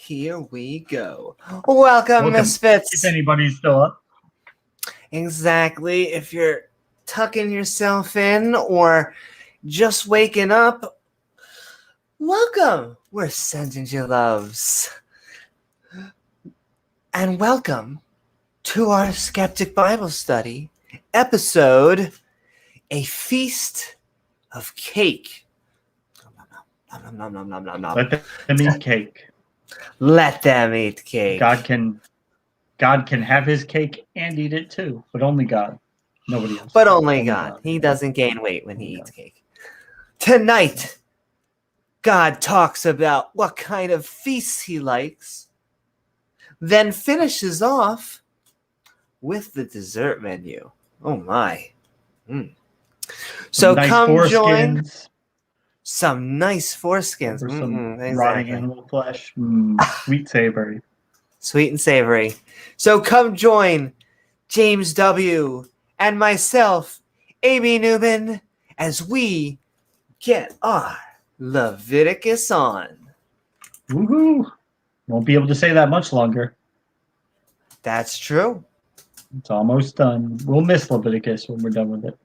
Here we go. Welcome, misfits. If anybody's still up. Exactly. If you're tucking yourself in or just waking up, welcome. We're sending you loves. And welcome to our Skeptic Bible Study episode, A Feast of Cake. Nom, nom, nom, nom, nom. Let them eat cake. Let them eat cake. God can have his cake and eat it too, but only God. Nobody else. But only God. He doesn't gain weight when he eats cake. Tonight, God talks about what kind of feasts he likes, then finishes off with the dessert menu. Oh my. So nice come foreskins. Join some nice foreskins. Some Exactly. rotting animal flesh. Sweet savory. Sweet and savory. So come join James W. and myself, Amy Newman, as we get our Leviticus on. Woohoo! Won't be able to say that much longer. That's true. It's almost done. We'll miss Leviticus when we're done with it.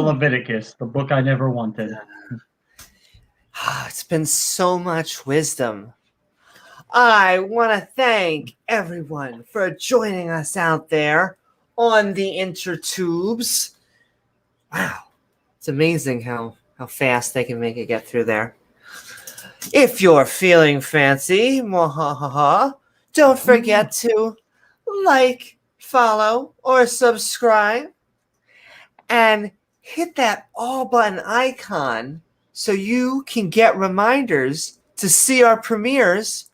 Leviticus, the book I never wanted. It's been so much wisdom. I want to thank everyone for joining us out there on the intertubes. Wow, it's amazing how fast they can make it get through there. If you're feeling fancy, don't forget to like, follow, or subscribe. And hit that all button icon so you can get reminders to see our premieres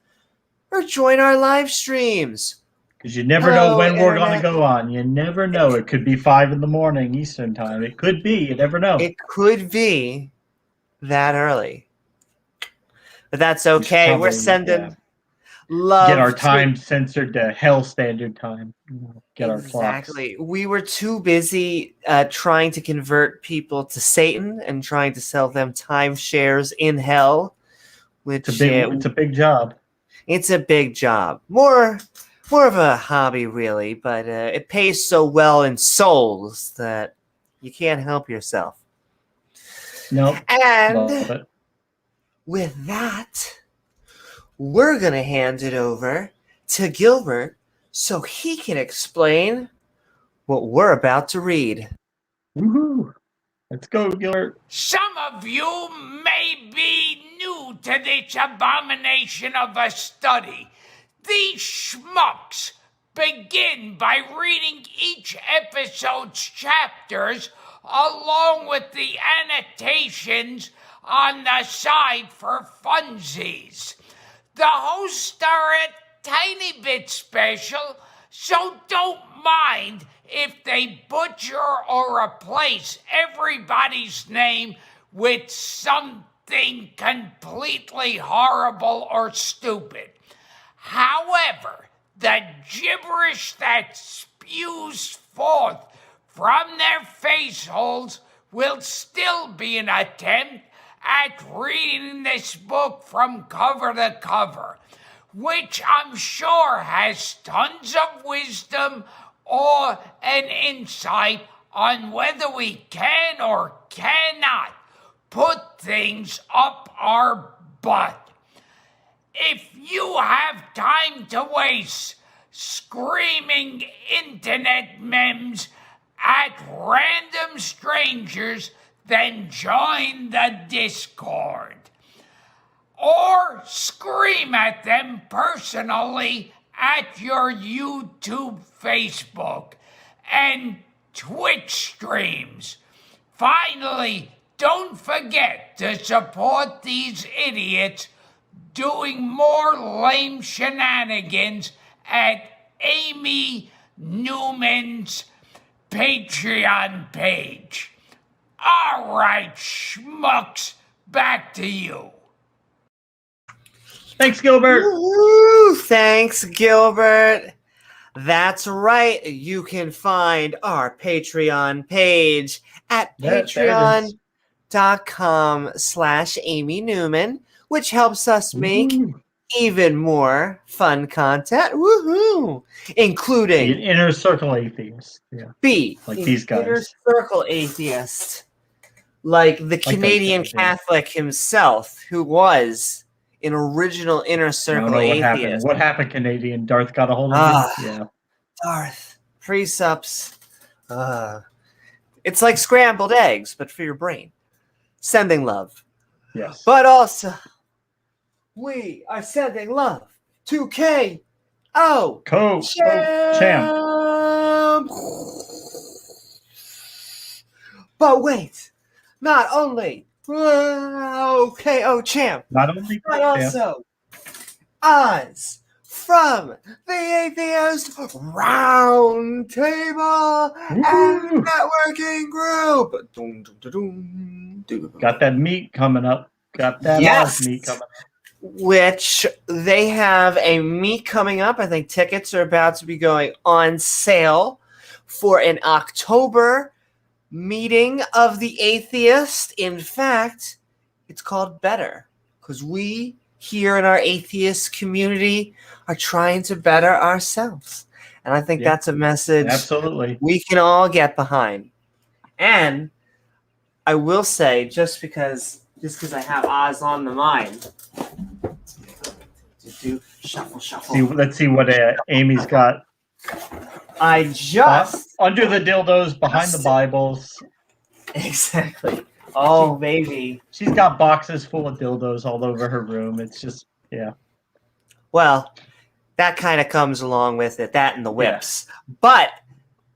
or join our live streams. Because you never know when we're going to go on. You never know. It could be 5 a.m. Eastern time. It could be. You never know. It could be that early. But that's okay. We're sending love. Get our time censored to Hell Standard Time. Get our clocks. Exactly. We were too busy trying to convert people to Satan and trying to sell them timeshares in hell. Which it's a big job. It's a big job. More of a hobby, really, but it pays so well in souls that you can't help yourself. No. And with that, we're going to hand it over to Gilbert so he can explain what we're about to read. Woohoo! Let's go, Gilbert. Some of you may be new to this abomination of a study. These schmucks begin by reading each episode's chapters along with the annotations on the side for funsies. The hosts are a tiny bit special, so don't mind if they butcher or replace everybody's name with something completely horrible or stupid. However, the gibberish that spews forth from their face holes will still be an attempt at reading this book from cover to cover, which I'm sure has tons of wisdom or an insight on whether we can or cannot put things up our butt. If you have time to waste screaming internet memes at random strangers, then join the Discord. Or scream at them personally at your YouTube, Facebook, and Twitch streams. Finally, don't forget to support these idiots doing more lame shenanigans at Amy Newman's Patreon page. All right, schmucks, back to you. Thanks, Gilbert. Woo-hoo! Thanks, Gilbert. That's right. You can find our Patreon page at There it is. patreon.com/Amy Newman, which helps us make Woo-hoo. even more fun content. Woohoo! Be an Including inner circle atheist. Yeah. B, Like an these guys. inner circle atheist, like the those Canadian guys, yeah. Catholic himself, who was an original inner I don't circle know what atheist. happened. What happened, Canadian? Darth got a hold of Ah. him? Yeah. Darth, precepts. It's like scrambled eggs, but for your brain. Sending love. Yes. But also, we are sending love to K.O. Champ. But wait, not only K.O. Champ, Not only but Champ. also Oz from the Atheist Roundtable and Networking Group. Got that meat coming up. Got that Yes. Oz meat coming up. Which they have a meet coming up. I think tickets are about to be going on sale for an October meeting of the Atheist. In fact, it's called Better because we here in our atheist community are trying to better ourselves. And I think that's a message Absolutely. we can all get behind. And I will say, just because I have Oz on the mind, shuffle. Let's see what Amy's got. I just under the dildos, behind the Bibles. Exactly. Oh, baby. She's got boxes full of dildos all over her room. It's just, yeah. Well, that kind of comes along with it, that and the whips. Yeah. But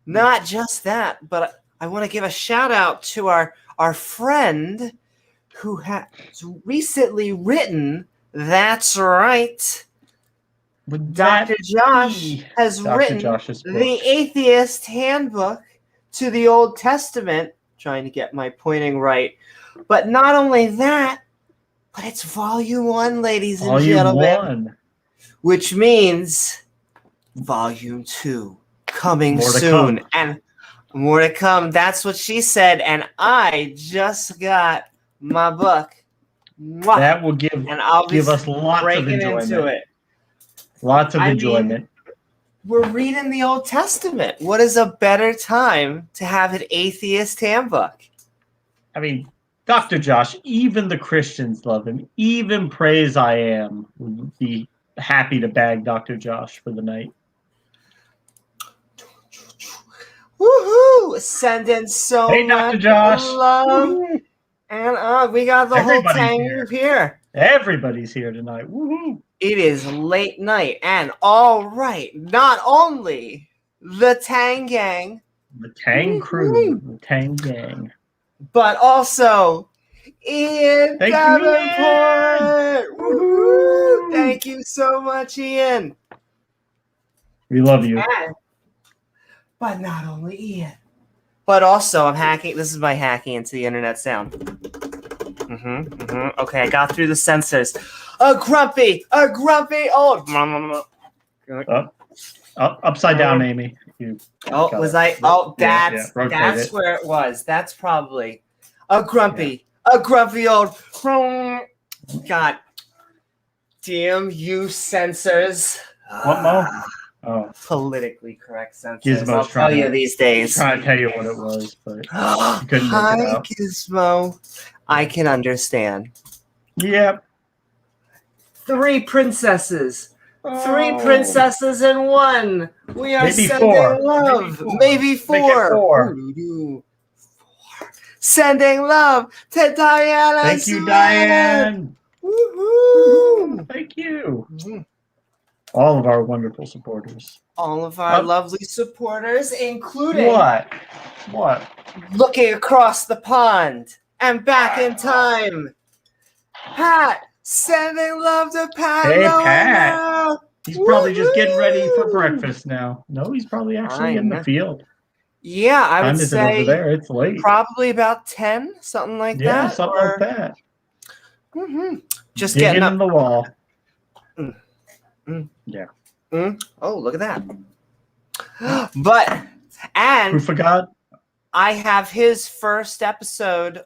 not just that, but I want to give a shout out to our friend who has recently written, that's right, Dr. Josh has written the Atheist Handbook to the Old Testament, trying to get my pointing right. But not only that, but it's volume 1, ladies and gentlemen. Which means volume 2 coming soon. And more to come. That's what she said. And I just got my book. That will give us lots of enjoyment. Into it. Lots of enjoyment. We're reading the Old Testament. What is a better time to have an atheist handbook? I mean, Dr. Josh, even the Christians love him. Even Praise I Am would be happy to bag Dr. Josh for the night. Woohoo! Sending so much Dr. Josh. Love. Woo-hoo. And we got the whole tank here. Everybody's here tonight. Woohoo! It is late night, and all right, not only the Tang Gang, the Tang crew, the Tang Gang, but also Ian Davenport. Woohoo! Thank you so much, Ian. We love you. But not only Ian, but also I'm hacking. This is my hacking into the internet sound. Okay, I got through the censors. A grumpy old. Upside down, Amy. That's where it was. That's probably a grumpy old. God damn you, censors. What more? Oh, politically correct censors. Gizmo's I'll tell you these days. Trying to tell you what it was, but you couldn't make it out. Gizmo. I can understand. Yep. 3 princesses. 3 princesses in 1. We are maybe sending 4. love. Maybe 4. Sending love to Diana. Thank you, Diane. Woohoo! Thank you. Mm-hmm. All of our wonderful supporters. All of our lovely supporters, including What? Looking across the pond and back in time. Pat, sending love to Pat. Hey, Pat. He's probably just getting ready for breakfast now. No, he's probably actually in the field. Yeah, I Time would is it over say there? It's late. probably about 10, something like Yeah, that. something like that. Just Digging getting up. in the wall. Mm, mm, Yeah. Oh, look at that. And Proof of God? I have his first episode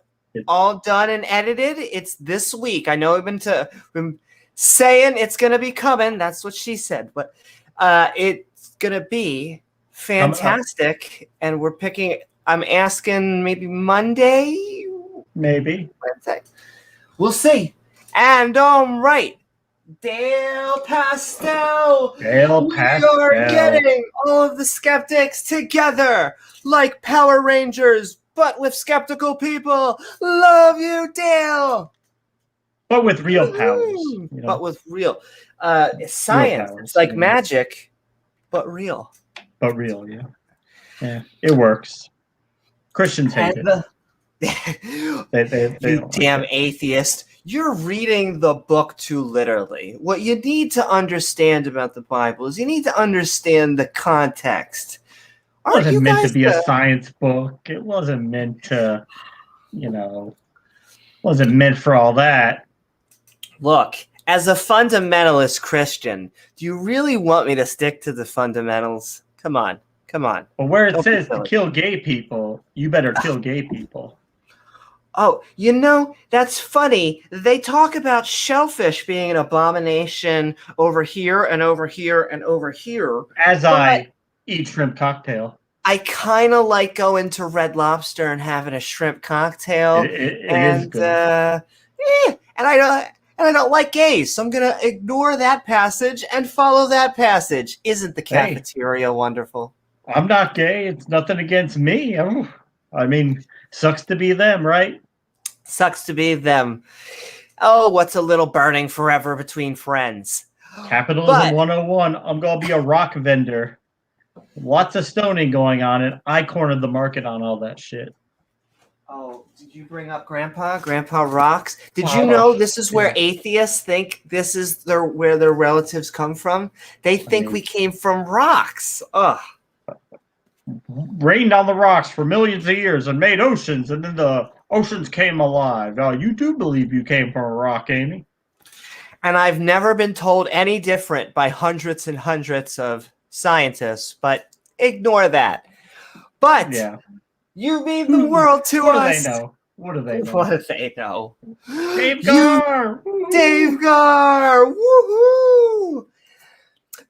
all done and edited. It's this week. I know we've been saying it's going to be coming. That's what she said. But it's going to be fantastic. And I'm asking maybe Monday? Maybe. Wednesday. We'll see. And right. Dale Pastel. We are getting all of the skeptics together like Power Rangers, but with skeptical people. Love you, Dale. But with real powers. You know? But with real science. Powers, it's like magic, but real. But real, yeah. Yeah, it works. Christians hate it. They You damn atheist. You're reading the book too literally. What you need to understand about the Bible is you need to understand the context. It wasn't meant to be a science book. It wasn't meant to, wasn't meant for all that. Look, as a fundamentalist Christian, do you really want me to stick to the fundamentals? Come on. Well, where it says to kill gay people, you better kill gay people. Oh, that's funny. They talk about shellfish being an abomination over here and over here and over here. I eat shrimp cocktail. I kind of like going to Red Lobster and having a shrimp cocktail. It is good. And I don't like gays, so I'm gonna ignore that passage and follow that passage. Isn't the cafeteria wonderful? I'm not gay. It's nothing against me. I mean, sucks to be them, right? Sucks to be them. Oh, what's a little burning forever between friends? Capitalism 101. I'm going to be a rock vendor. Lots of stoning going on, and I cornered the market on all that shit. Oh, did you bring up Grandpa? Grandpa rocks? Did you know this is where atheists think this is where their relatives come from? They think we came from rocks. Ugh. Rained on the rocks for millions of years and made oceans, and then the oceans came alive. You do believe you came from a rock, Amy? And I've never been told any different by hundreds and hundreds of scientists, but ignore that. But you mean the world to us. What do they know? What do they know? Dave Gar! Dave Gar! Woohoo!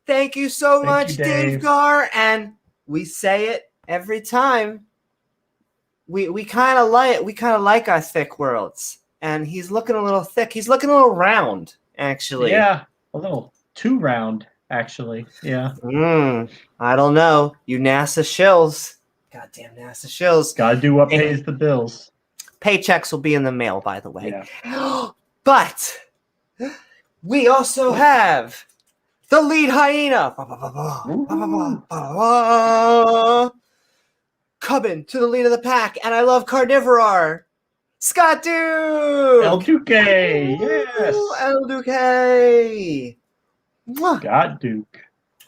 Thank you so much, Dave Gar. And we say it every time. We kind of like our thick worlds. And he's looking a little thick. He's looking a little round, actually. Yeah, a little too round, actually. Yeah. I don't know. You NASA shills. Goddamn NASA shills. Gotta do what pays the bills. Paychecks will be in the mail, by the way. Yeah. But we also have the lead hyena. Coming to the lead of the pack, and I love Carnivore. Scott Duke! El Duque, yes. El Duque. Scott Duke.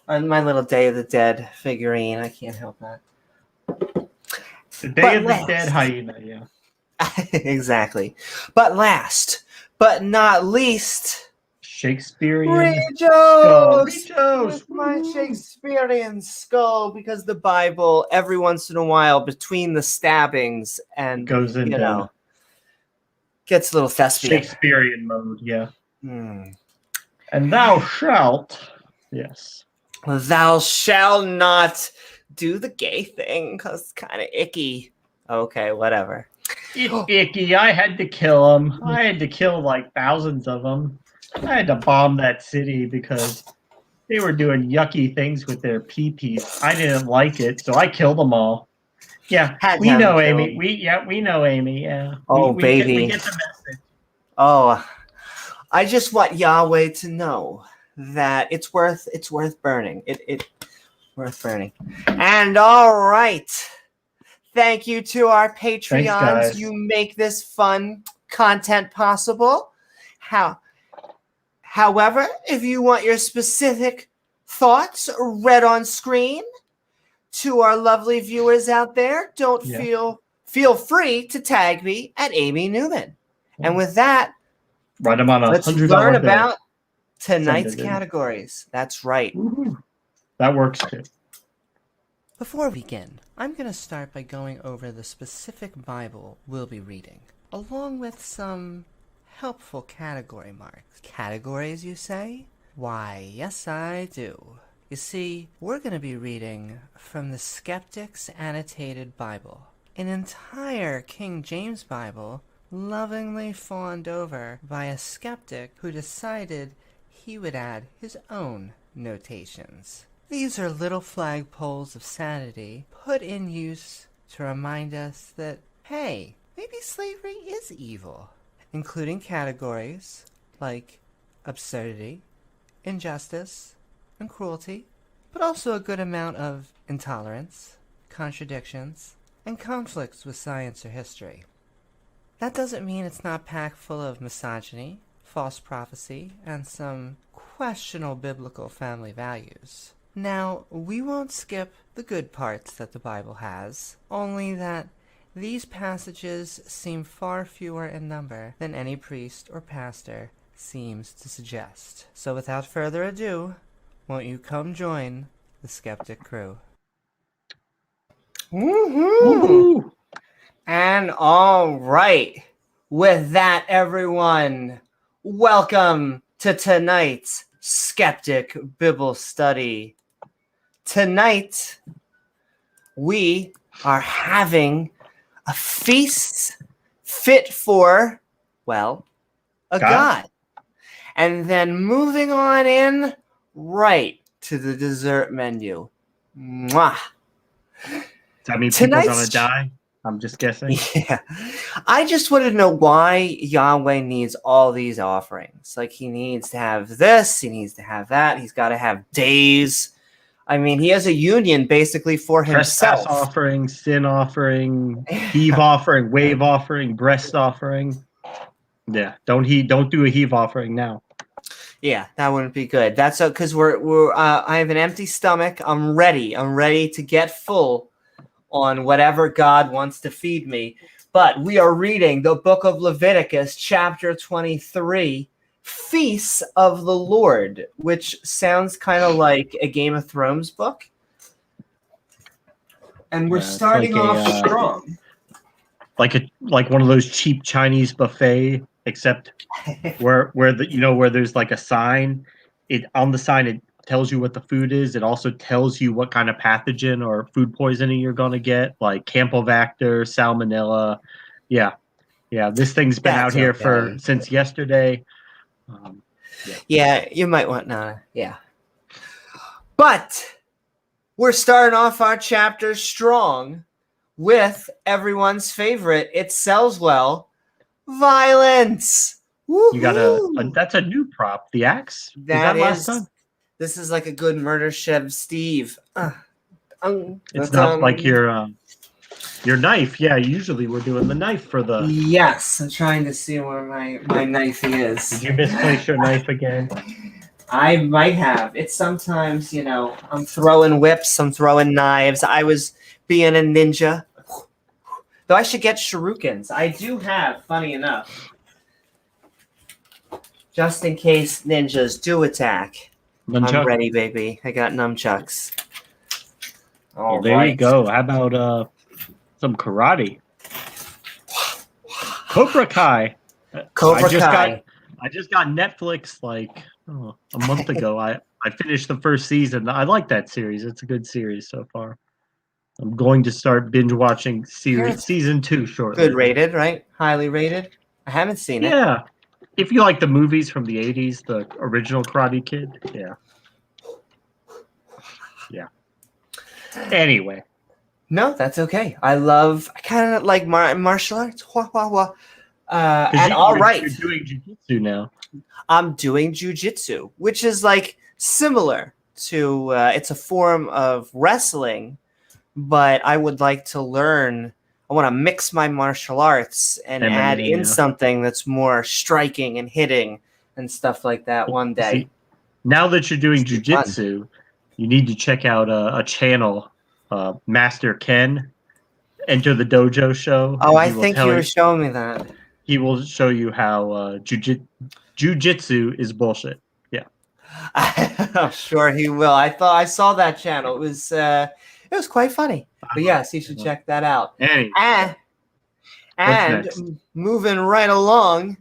And my little Day of the Dead figurine. I can't help that. The Day of the Dead hyena, yeah. Exactly. But last, but not least, Shakespearean skull. With my Shakespearean skull, because the Bible, every once in a while, between the stabbings and goes into gets a little thespian. Shakespearean mode, yeah. And thou shalt, yes. Thou shalt not do the gay thing, because it's kind of icky. Okay, whatever. It's icky. I had to kill them. I had to kill like thousands of them. I had to bomb that city because they were doing yucky things with their pee-pees. I didn't like it, so I killed them all. Yeah, we know, Amy. We know, Amy. Yeah. Oh, baby. We get the message. Oh, I just want Yahweh to know that it's worth burning. It worth burning. And all right. Thank you to our Patreons. Thanks, you make this fun content possible. However, if you want your specific thoughts read on screen, to our lovely viewers out there, don't Yeah. feel free to tag me at Amy Newman. And with that, Write them on let's $100 learn bill. about Send tonight's it in. categories. That's right. Woohoo. That works too. Before we begin, I'm going to start by going over the specific Bible we'll be reading, along with some helpful category marks. Categories, you say? Why, yes I do. You see, we're going to be reading from the Skeptic's Annotated Bible, an entire King James Bible lovingly fawned over by a skeptic who decided he would add his own notations. These are little flagpoles of sanity put in use to remind us that, hey, maybe slavery is evil, including categories like absurdity, injustice, and cruelty, but also a good amount of intolerance, contradictions, and conflicts with science or history. That doesn't mean it's not packed full of misogyny, false prophecy, and some questionable biblical family values. Now, we won't skip the good parts that the Bible has, only that these passages seem far fewer in number than any priest or pastor seems to suggest. So without further ado, won't you come join the Skeptic crew? Woohoo! Woohoo. And all right, with that, everyone, welcome to tonight's Skeptic Bible Study. Tonight, we are having a feast fit for, well, a God. And then moving on in right to the dessert menu. Mwah. Does that mean people are going to die? I'm just guessing. Yeah. I just want to know why Yahweh needs all these offerings. Like, he needs to have this, he needs to have that, he's got to have days. I mean, he has a union basically for himself. Trespass offering, sin offering, heave offering, wave offering, breast offering. Yeah, don't do a heave offering now. Yeah, that wouldn't be good. That's because I have an empty stomach. I'm ready to get full on whatever God wants to feed me. But we are reading the book of Leviticus, chapter 23, Feasts of the Lord, which sounds kind of like a Game of Thrones book. And we're starting off strong. Like one of those cheap Chinese buffet, except where there's like a sign. On the sign it tells you what the food is. It also tells you what kind of pathogen or food poisoning you're going to get, like Campylobacter, Salmonella. Yeah. This thing's been out here since yesterday. Yeah, you might want to. Yeah. But we're starting off our chapter strong with everyone's favorite. It sells well. Violence. Woo-hoo. You got that's a new prop. The axe. Last time? This is like a good murder Chev Steve. It's not like your knife. Yeah, usually we're doing the knife for the. Yes, I'm trying to see where my knife is. Did you misplace your knife again? I might have. It's sometimes, I'm throwing whips, I'm throwing knives. I was being a ninja. Though I should get shurikens. I do have, funny enough. Just in case ninjas do attack. Nunchuck? I'm ready, baby. I got nunchucks. Well, there you go. How about some karate? Cobra Kai. I just got Netflix like a month ago. I finished the first season. I like that series. It's a good series so far. I'm going to start binge watching season 2 shortly. Good rated, right? Highly rated. I haven't seen it. Yeah. If you like the movies from the 80s, the original Karate Kid, yeah. Anyway. No, that's okay. I kind of like martial arts. And all right. You're doing jiu-jitsu now. I'm doing jiu-jitsu, which is like similar to, it's a form of wrestling, but I would like to learn. I want to mix my martial arts and add in something that's more striking and hitting and stuff like that one day. See, now that you're doing jiu-jitsu, you need to check out a channel Master Ken enter the dojo show. Oh, I He will think tell you were showing me that. He will show you how jujitsu is bullshit. Yeah. I'm sure he will. I saw that channel. It was quite funny. But yes, you should check that out. Anyway, And what's next? moving right along,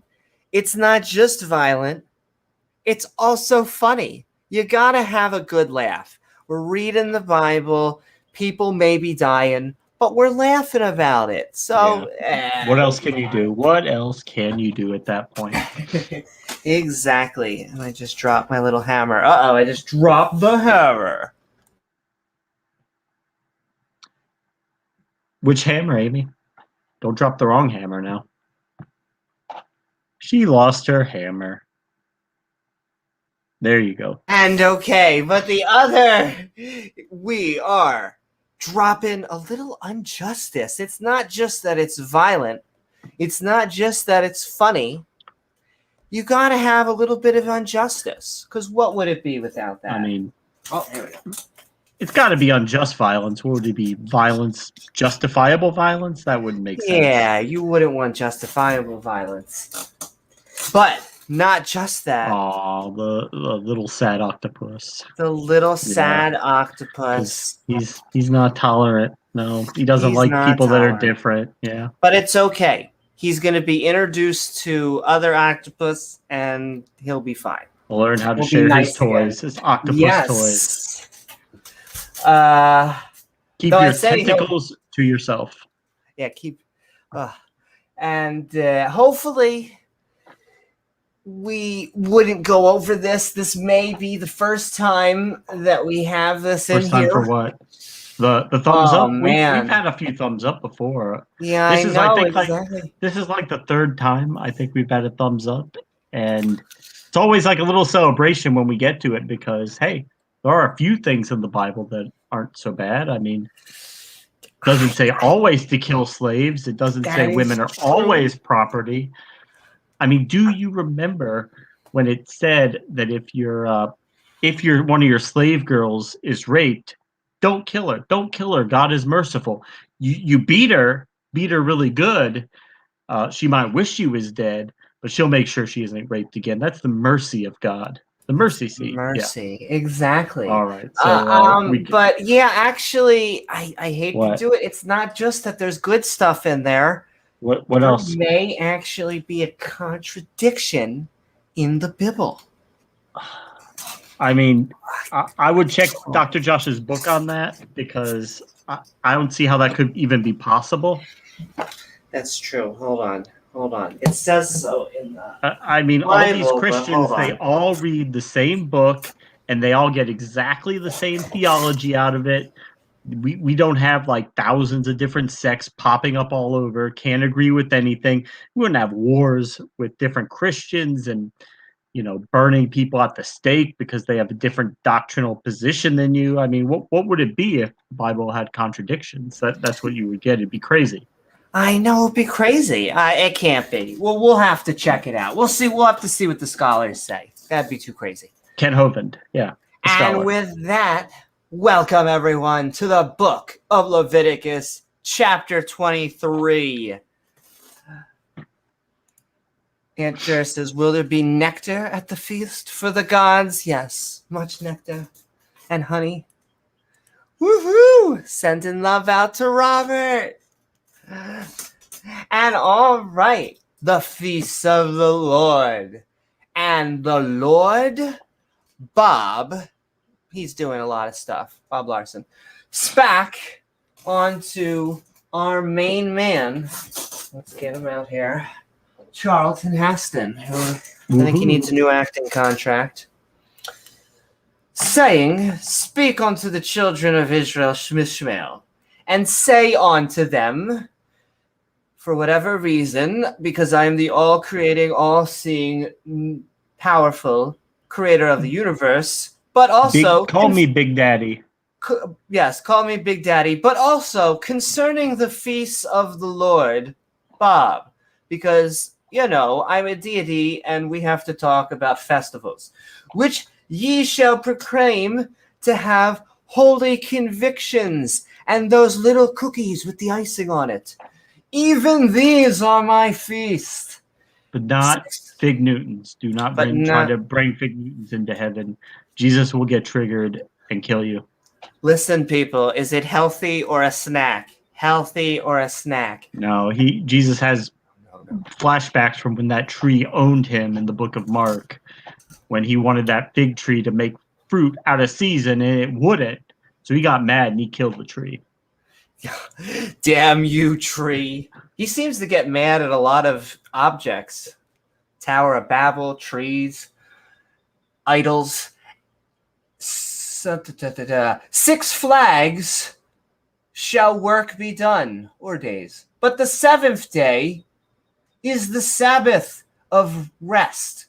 it's not just violent, it's also funny. You gotta have a good laugh. We're reading the Bible, people may be dying, but we're laughing about it. So what else can you do? What else can you do at that point? Exactly. And I just dropped my little hammer. Uh-oh, I just dropped the hammer. Which hammer, Amy? Don't drop the wrong hammer now. She lost her hammer. There you go. And okay, but the other, we are dropping a little injustice. It's not just that it's violent. It's not just that it's funny. You got to have a little bit of injustice, because what would it be without that? I mean, here we go. It's got to be unjust violence. What would it be? Violence, justifiable violence? That wouldn't make sense. Yeah, you wouldn't want justifiable violence. But not just that. Oh, the little sad octopus. The little sad octopus. He's not tolerant. No, he doesn't like people that are different. Yeah. But it's okay. He's going to be introduced to other octopus, and he'll be fine. He'll learn how to share his toys, his octopus toys. Keep your tentacles to yourself. Yeah, keep. And hopefully we wouldn't go over this. This may be the first time that we have this in here. First time for what? The thumbs up? Man. We've had a few thumbs up before. Yeah, this I is, know, I think, exactly. This is like the third time I think we've had a thumbs up. And it's always like a little celebration when we get to it because, hey, there are a few things in the Bible that aren't so bad. I mean, it doesn't say always to kill slaves. It doesn't say women are always property. I mean, do you remember when it said that if you're one of your slave girls is raped, don't kill her. Don't kill her. God is merciful. You beat her really good. She might wish she was dead, but she'll make sure she isn't raped again. That's the mercy of God. The mercy seat. Mercy, exactly. All right. So, but yeah, actually, I hate to do it. It's not just that there's good stuff in there. What else? There may actually be a contradiction in the Bible. I mean, I would check Dr. Josh's book on that because I don't see how that could even be possible. That's true. Hold on. It says so in the I mean, all these Christians, they all read the same book and they all get exactly the same theology out of it. We don't have like thousands of different sects popping up all over, can't agree with anything. We wouldn't have wars with different Christians and burning people at the stake because they have a different doctrinal position than you. I mean, what would it be if the Bible had contradictions? That's what you would get. It'd be crazy. I know, it'd be crazy. It can't be. Well, we'll have to check it out. We'll see. We'll have to see what the scholars say. That'd be too crazy. Ken Hovind, yeah. And with that, welcome everyone to the book of Leviticus, chapter 23. Aunt Jer says, will there be nectar at the feast for the gods? Yes, much nectar and honey. Woohoo! Sending love out to Robert. And all right, the feasts of the Lord. And the Lord, Bob, he's doing a lot of stuff, Bob Larson, SPAC onto our main man. Let's get him out here. Charlton Heston, who I think he needs a new acting contract, saying, speak unto the children of Israel, Shmishmael, and say unto them, for whatever reason, because I am the all-creating, all-seeing, powerful creator of the universe, but also... call me Big Daddy. Yes, call me Big Daddy, but also concerning the feasts of the Lord, Bob, because... I'm a deity, and we have to talk about festivals, which ye shall proclaim to have holy convictions and those little cookies with the icing on it. Even these are my feast. But not fig Newtons. Do not try to bring fig Newtons into heaven. Jesus will get triggered and kill you. Listen, people, is it healthy or a snack? Healthy or a snack? No, Jesus has flashbacks from when that tree owned him in the book of Mark, when he wanted that fig tree to make fruit out of season and it wouldn't. So he got mad and he killed the tree. Damn you, tree. He seems to get mad at a lot of objects. Tower of Babel, trees, idols. 6 flags shall work be done, or days. But the 7th day is the Sabbath of rest,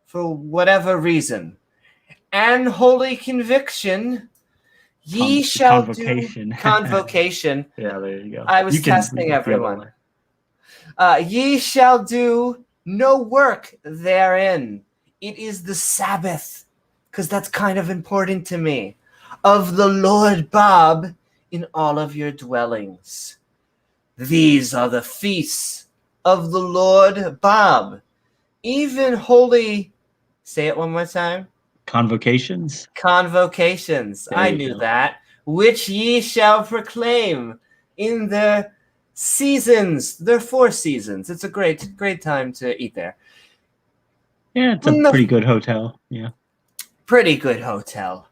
for whatever reason. And holy conviction, ye shall convocation. do convocation. Yeah, there you go. I was testing everyone. Ye shall do no work therein. It is the Sabbath, because that's kind of important to me, of the Lord Bob in all of your dwellings. These are the feasts of the Lord Bob. Even holy, say it one more time. Convocations? Convocations. I knew that. Which ye shall proclaim in their seasons, their 4 seasons. It's a great time to eat there. Yeah, it's a pretty good hotel. Yeah. Pretty good hotel.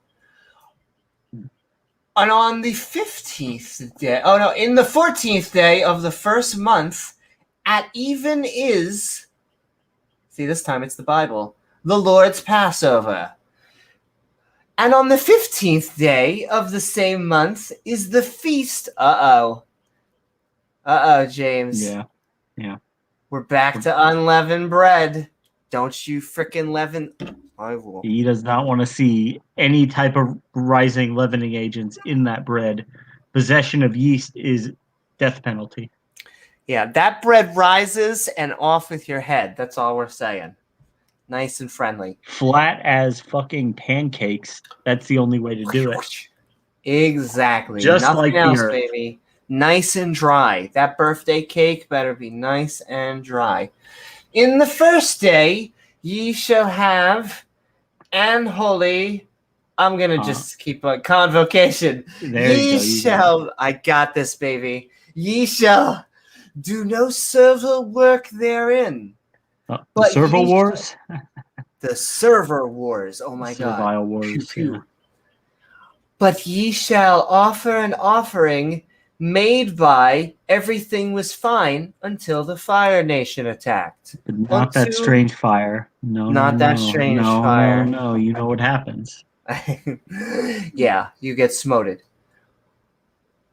And on the 15th day, in the 14th day of the first month, at even is, see, this time it's the Bible, the Lord's Passover. And on the 15th day of the same month is the feast. James. Yeah. We're back to unleavened bread. Don't you frickin' leaven. I will. He does not want to see any type of rising leavening agents in that bread. Possession of yeast is death penalty. Yeah, that bread rises and off with your head. That's all we're saying. Nice and friendly. Flat as fucking pancakes. That's the only way to do it. Exactly. Just Nothing like else, the earth. baby. Nice and dry. That birthday cake better be nice and dry. In the first day, ye shall have an holy. I'm going to just keep a convocation. Ye shall, I got this, baby. Ye shall do no servile work therein. The server wars? The server wars. Oh my God. Servile wars. Pew, pew. But ye shall offer an offering made by everything was fine until the Fire Nation attacked. But not that strange fire. No, not that strange fire. No, you know what happens. Yeah, you get smoted.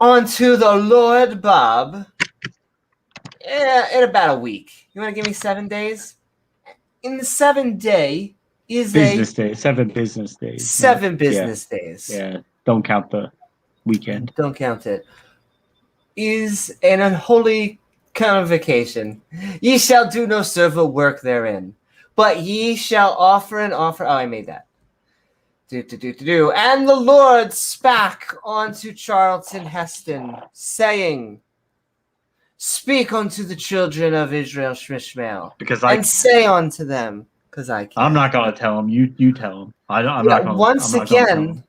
Onto the Lord Bob. In about a week. You want to give me 7 days? In the 7th day is business days. 7 business days. 7 business days. Yeah, don't count the weekend. Don't count it. Is an unholy convocation. Ye shall do no servile work therein, but ye shall offer an offer. Oh, I made that. And the Lord spake unto Charlton Heston, saying, speak unto the children of Israel, Shmishmael, and say unto them, because I can't. I'm not going to tell them. You tell them. I'm not going. Once again,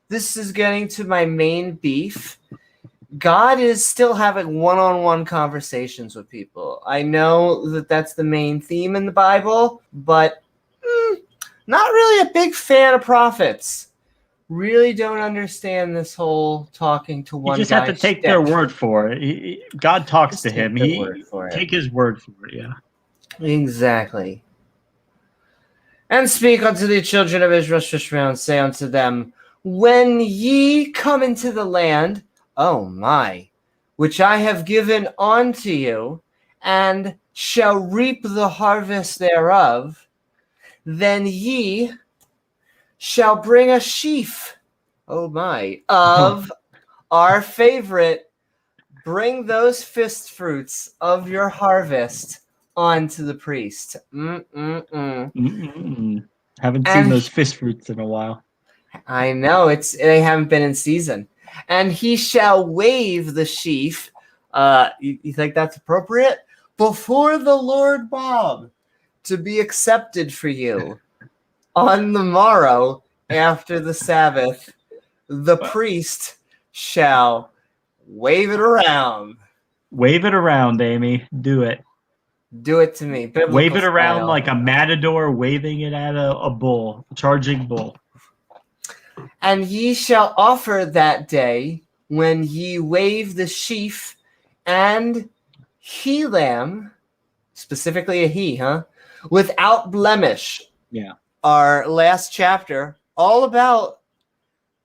this is getting to my main beef. God is still having one-on-one conversations with people. I know that that's the main theme in the Bible, but not really a big fan of prophets. Really don't understand this whole talking to one guy. You just have to take their word for it. God talks to him. Take his word for it, yeah. Exactly. And speak unto the children of Israel, Shishmael, and say unto them, when ye come into the land, oh my, which I have given unto you, and shall reap the harvest thereof, then ye shall bring a sheaf, oh my, of our favorite, bring those first fruits of your harvest onto the priest. Haven't seen those fist fruits in a while. I know, they haven't been in season. And he shall wave the sheaf. You think that's appropriate? Before the Lord Bob to be accepted for you. On the morrow after the Sabbath, the priest shall wave it around. Wave it around, Amy. Do it. Do it to me. Biblical Wave it around style. like a matador waving it at a bull, a charging bull. And ye shall offer that day when ye wave the sheaf and he lamb, specifically a he, without blemish. Yeah. Our last chapter, all about,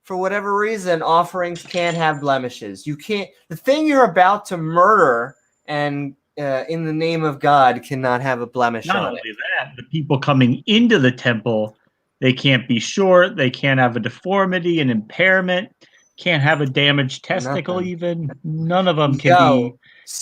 for whatever reason, offerings can't have blemishes. You can't. The thing you're about to murder and in the name of God cannot have a blemish Not on only it. that, the people coming into the temple, they can't be short, they can't have a deformity, an impairment, can't have a damaged testicle. Nothing. Even none of them can be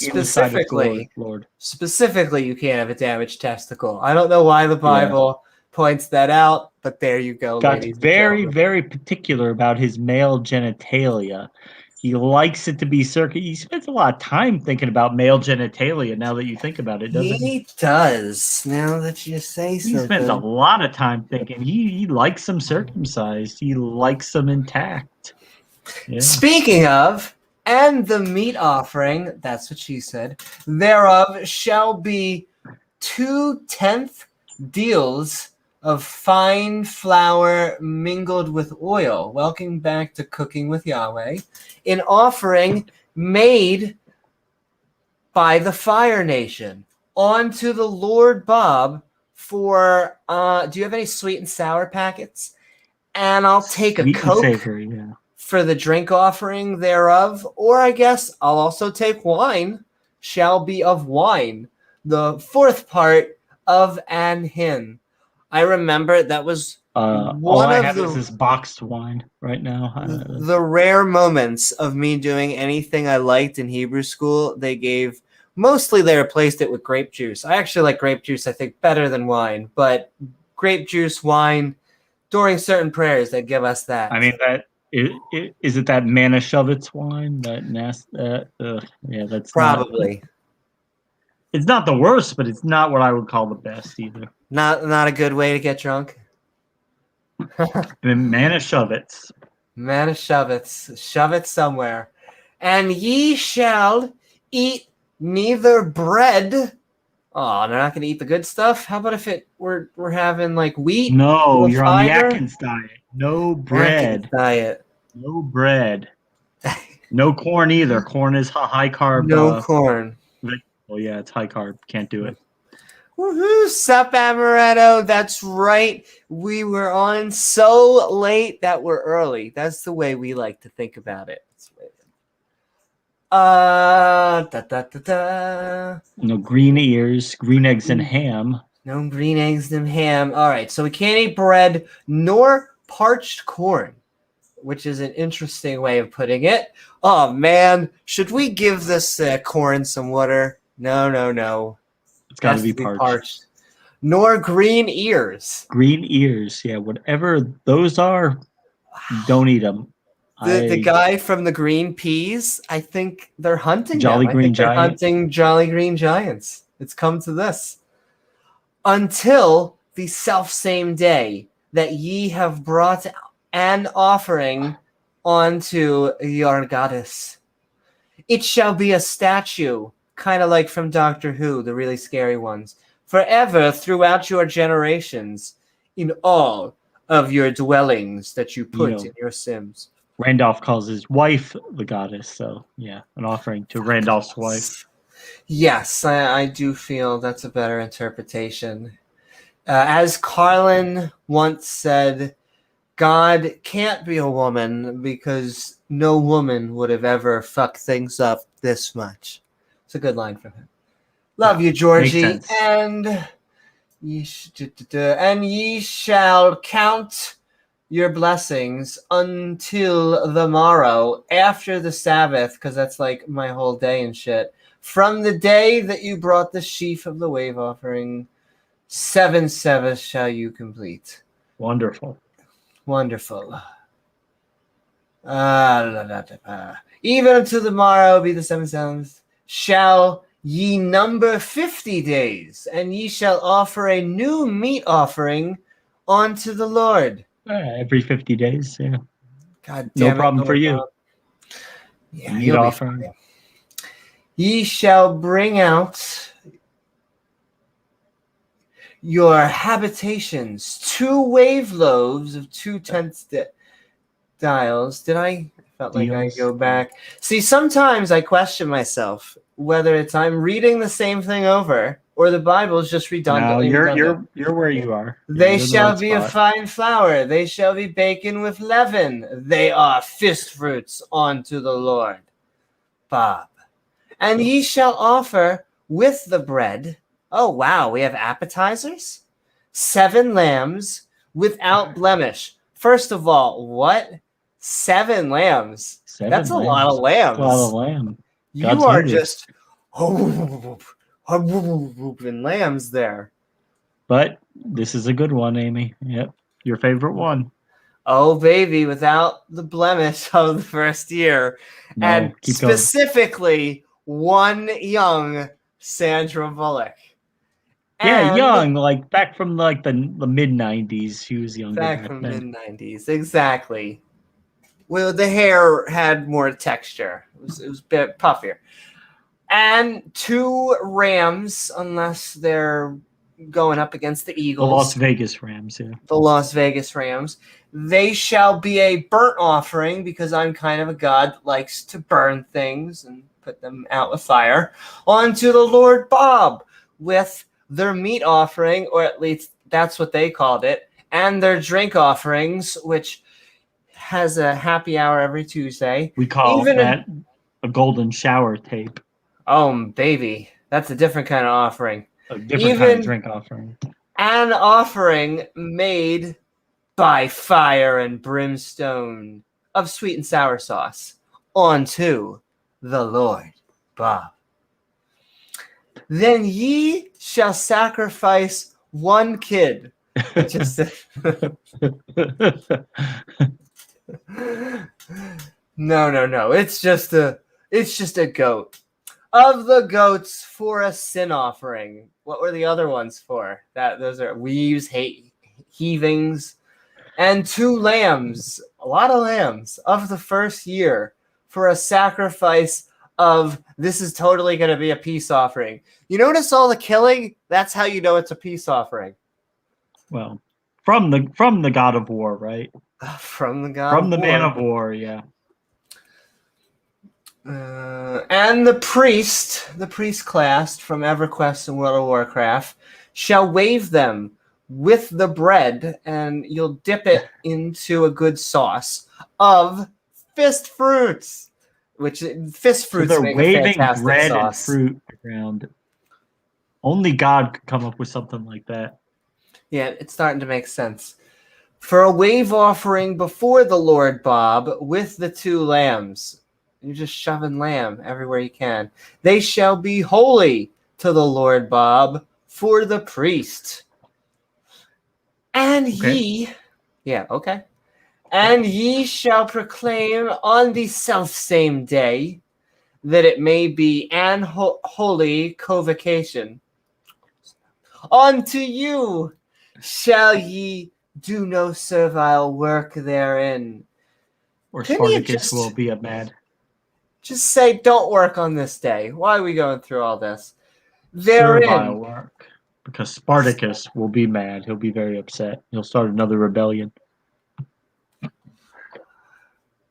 in the sight of the Lord. Specifically, you can't have a damaged testicle. I don't know why the Bible points that out, but there you go, God's ladies. very, very particular about his male genitalia. He likes it to be he spends a lot of time thinking about male genitalia now that you think about it, doesn't he? He does, now that you say so. He spends a lot of time thinking. He likes them circumcised. He likes them intact. Yeah. Speaking of, and the meat offering, that's what she said, thereof shall be 2/10 deals of fine flour mingled with oil. Welcome back to Cooking with Yahweh. An offering made by the Fire Nation onto the Lord Bob for, do you have any sweet and sour packets? And I'll take Sweet a Coke and savory, yeah. for the drink offering thereof, or I guess I'll also take wine, shall be of wine, the fourth part of an hin. I remember that was all I have is this boxed wine right now. The rare moments of me doing anything I liked in Hebrew school. They replaced it with grape juice. I actually like grape juice, I think, better than wine, but grape juice, wine, during certain prayers, they give us that. I mean, is it that Manischewitz wine? That's probably. It's not the worst, but it's not what I would call the best either. Not a good way to get drunk. Manischewitz. Manischewitz. Shove it somewhere. And ye shall eat neither bread. Oh, they're not going to eat the good stuff? How about if we're having like wheat? No, you're on the fiber? Atkins diet. No bread. Atkins diet. No bread. No corn either. Corn is high carb. No corn. Well, yeah, it's high carb. Can't do it. Woohoo! Sup, Amaretto? That's right. We were on so late that we're early. That's the way we like to think about it. No green ears, green eggs, and ham. No green eggs and ham. All right, so we can't eat bread nor parched corn, which is an interesting way of putting it. Oh, man. Should we give this corn some water? No. It's got to be parched. Nor green ears. Green ears, yeah. Whatever those are, don't eat them. The guy from the Green Peas, I think they're hunting Jolly Green Giant. They're hunting Jolly Green Giants. It's come to this. Until the selfsame day that ye have brought an offering unto your goddess. It shall be a statue, kind of like from Doctor Who, the really scary ones, forever throughout your generations, in all of your dwellings that you put in your Sims. Randolph calls his wife the goddess, so yeah, an offering to Randolph's wife. Yes, I do feel that's a better interpretation. As Carlin once said, God can't be a woman because no woman would have ever fucked things up this much. It's a good line from him. Love you, Georgie. And ye shall count your blessings until the morrow after the Sabbath, because that's like my whole day and shit. From the day that you brought the sheaf of the wave offering, 7 Sabbaths shall you complete. Wonderful. Even unto the morrow be the 7th, shall ye number 50 days, and ye shall offer a new meat offering unto the Lord. Every 50 days, yeah. God No damn it. problem for Lord you. God. Yeah, Meat you'll be offering. fine. Ye shall bring out your habitations 2 wave loaves of 2/10 dials. Did I felt like I Deals. go back? See, sometimes I question myself whether it's I'm reading the same thing over or the Bible is just No, redundantly redundant. you're where you are. They You're in the shall right be of spot. fine flour. They shall be baken with leaven. They are fist fruits unto the Lord. Bob. And ye shall offer with the bread. Oh, wow. We have appetizers? 7 lambs without blemish. First of all, what? 7 lambs. 7 That's a lambs. lot of lambs. That's a lot of lamb. You God's are hungry. just in lambs there. But this is a good one, Amy. Yep. Your favorite one. Oh, baby, without the blemish of the first year. No, And keep going. specifically, one young Sandra Bullock. Yeah, And young, like back from like the mid 90s. She was younger back back from then. mid-90s, exactly. Well, the hair had more texture. It was a bit puffier. And 2 rams, unless they're going up against the The Eagles. Las Vegas Rams, yeah. The Las Vegas Rams. They shall be a burnt offering, because I'm kind of a god that likes to burn things and put them out with fire, onto the Lord Bob, with their meat offering, or at least that's what they called it, and their drink offerings, which has a happy hour every Tuesday. We call that a golden shower tape. Oh, baby, that's a different kind of offering. A different kind of drink offering. An offering made by fire and brimstone of sweet and sour sauce unto the Lord Bob. Then ye shall sacrifice 1 kid. Just no. It's just a goat. Of the goats for a sin offering. What were the other ones for? Those are weaves, heavings, and 2 lambs, a lot of lambs of the first year for a sacrifice of, this is totally going to be a peace offering. You notice all the killing? That's how you know it's a peace offering. Well, from the God of War, right? From the God From of the War. Man of War, yeah. And the priest class from EverQuest and World of Warcraft shall wave them with the bread, and you'll dip it into a good sauce of fist fruits, which fist fruits So they're make waving a fantastic bread sauce. and fruit around. Only God could come up with something like that. Yeah, it's starting to make sense. For a wave offering before the Lord Bob with the 2 lambs. You're just shoving lamb everywhere you can. They shall be holy to the Lord Bob for the priest. And ye shall proclaim on the self-same day that it may be an holy convocation. Unto you shall ye do no servile work therein. Or Couldn't you Spartacus will be a mad. Just say, don't work on this day. Why are we going through all this? Servile work. Because Spartacus will be mad. He'll be very upset. He'll start another rebellion.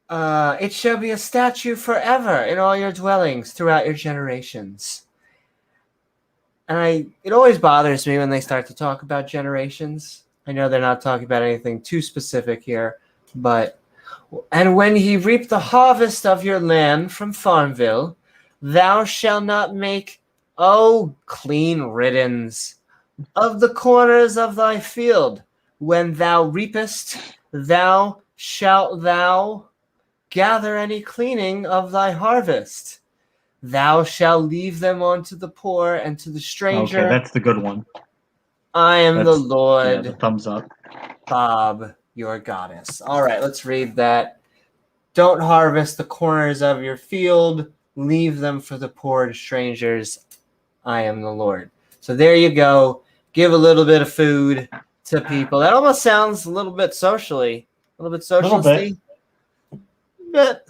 It shall be a statute forever in all your dwellings throughout your generations. And it always bothers me when they start to talk about generations. I know they're not talking about anything too specific here, but and when ye reap the harvest of your land from Farmville, thou shalt not make, clean riddance of the corners of thy field. When thou reapest, thou shalt gather any cleaning of thy harvest. Thou shalt leave them unto the poor and to the stranger. Okay, that's the good one. I am the Lord. Yeah, the thumbs up. Bob, your goddess. All right, let's read that. Don't harvest the corners of your field. Leave them for the poor and strangers. I am the Lord. So there you go. Give a little bit of food to people. That almost sounds a little bit socially, a little bit socialisty. But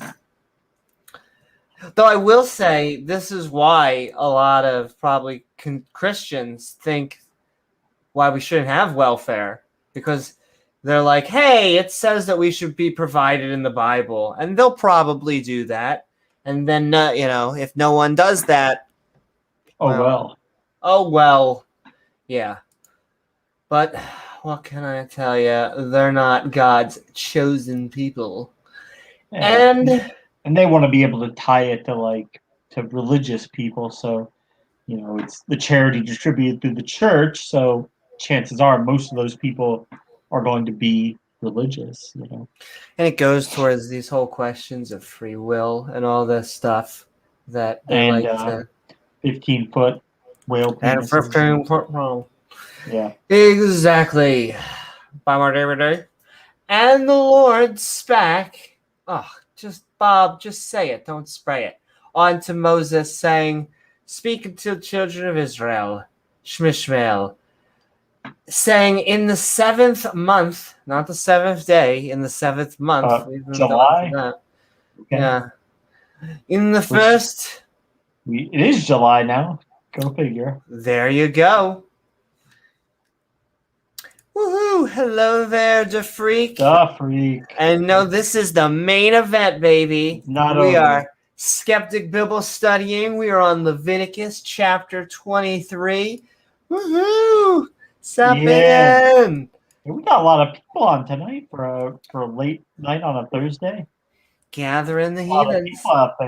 though I will say this is why a lot of probably Christians think why we shouldn't have welfare, because they're like, hey, it says that we should be provided in the Bible, and they'll probably do that. And then, if no one does that, oh well, yeah. But what can I tell you? They're not God's chosen people, and they want to be able to tie it to religious people. So, it's the charity distributed through the church. So chances are most of those people are going to be religious. And it goes towards these whole questions of free will and all this stuff that they like to 15-foot whale penises. And 15-foot whale. Yeah. Exactly. By my day. And the Lord spake. Oh, Bob, just say it. Don't spray it. On to Moses, saying, speak unto the children of Israel, Shmishmael, saying, in the 7th month, not the 7th day, in the 7th month. July? Okay. Yeah. In the first... It is July now. Go figure. There you go. Woohoo! Hello there, Da Freak. Da Freak. And no, this is the main event, baby. We are Skeptic Bible Studying. We are on Leviticus chapter 23. Woohoo! Sup in. We got a lot of people on tonight for a late night on a Thursday. Gathering the heathens. A lot of people out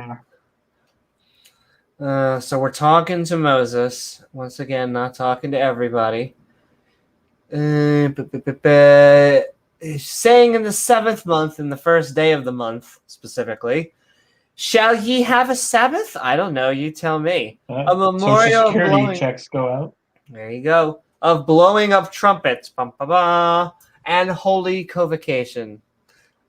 there. So we're talking to Moses. Once again, not talking to everybody. Saying in the 7th month, in the first day of the month, specifically, shall ye have a Sabbath? I don't know. You tell me. A memorial Social Security checks go out. There you go. Of blowing of trumpets, and holy convocation.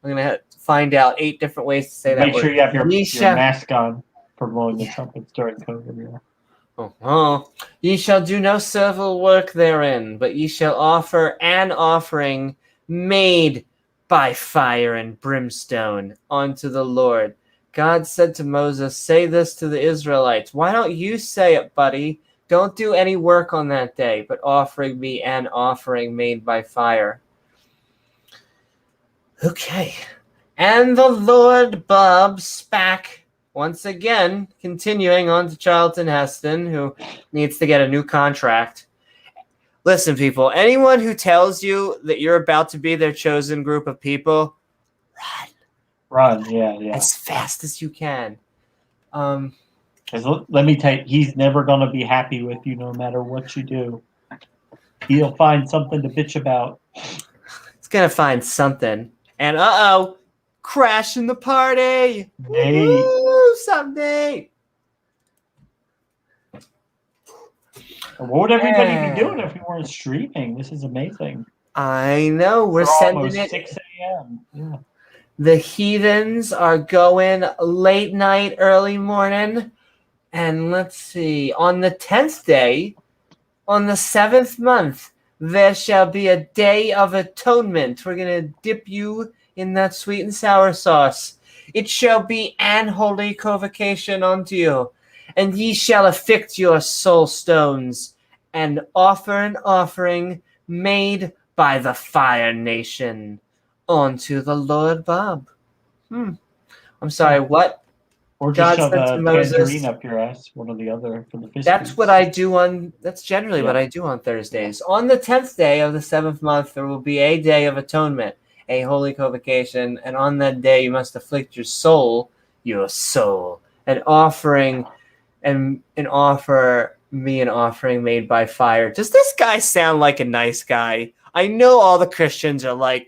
I'm gonna find out 8 different ways to say that. Make sure you have your mask on for blowing the trumpets during COVID. Ye shall do no servile work therein, but ye shall offer an offering made by fire and brimstone unto the Lord. God said to Moses, say this to the Israelites. Why don't you say it, buddy? Don't do any work on that day, but offering me an offering made by fire. Okay. And the Lord Bob spake. Once again, continuing on to Charlton Heston, who needs to get a new contract. Listen, people, anyone who tells you that you're about to be their chosen group of people, run, yeah. As fast as you can. Let me tell you, he's never going to be happy with you no matter what you do. He'll find something to bitch about. He's going to find something. And crashing the party. Hey. Woo, someday. What would everybody be doing if we weren't streaming? This is amazing. I know. We're sending it 6 a.m. Yeah. The heathens are going late night, early morning. And let's see. On the 10th day, on the 7th month, there shall be a day of atonement. We're going to dip you in that sweet and sour sauce. It shall be an holy convocation unto you, and ye shall afflict your soul stones, and offer an offering made by the fire nation unto the Lord Bob. I'm sorry, what? Or just shove a tangerine up your ass, one or the other, for the That's what I do that's generally what I do on Thursdays. On the 10th day of the 7th month, there will be a day of atonement, a holy convocation, and on that day you must afflict your soul, an offering, and offer me an offering made by fire. Does this guy sound like a nice guy? I know all the Christians are like,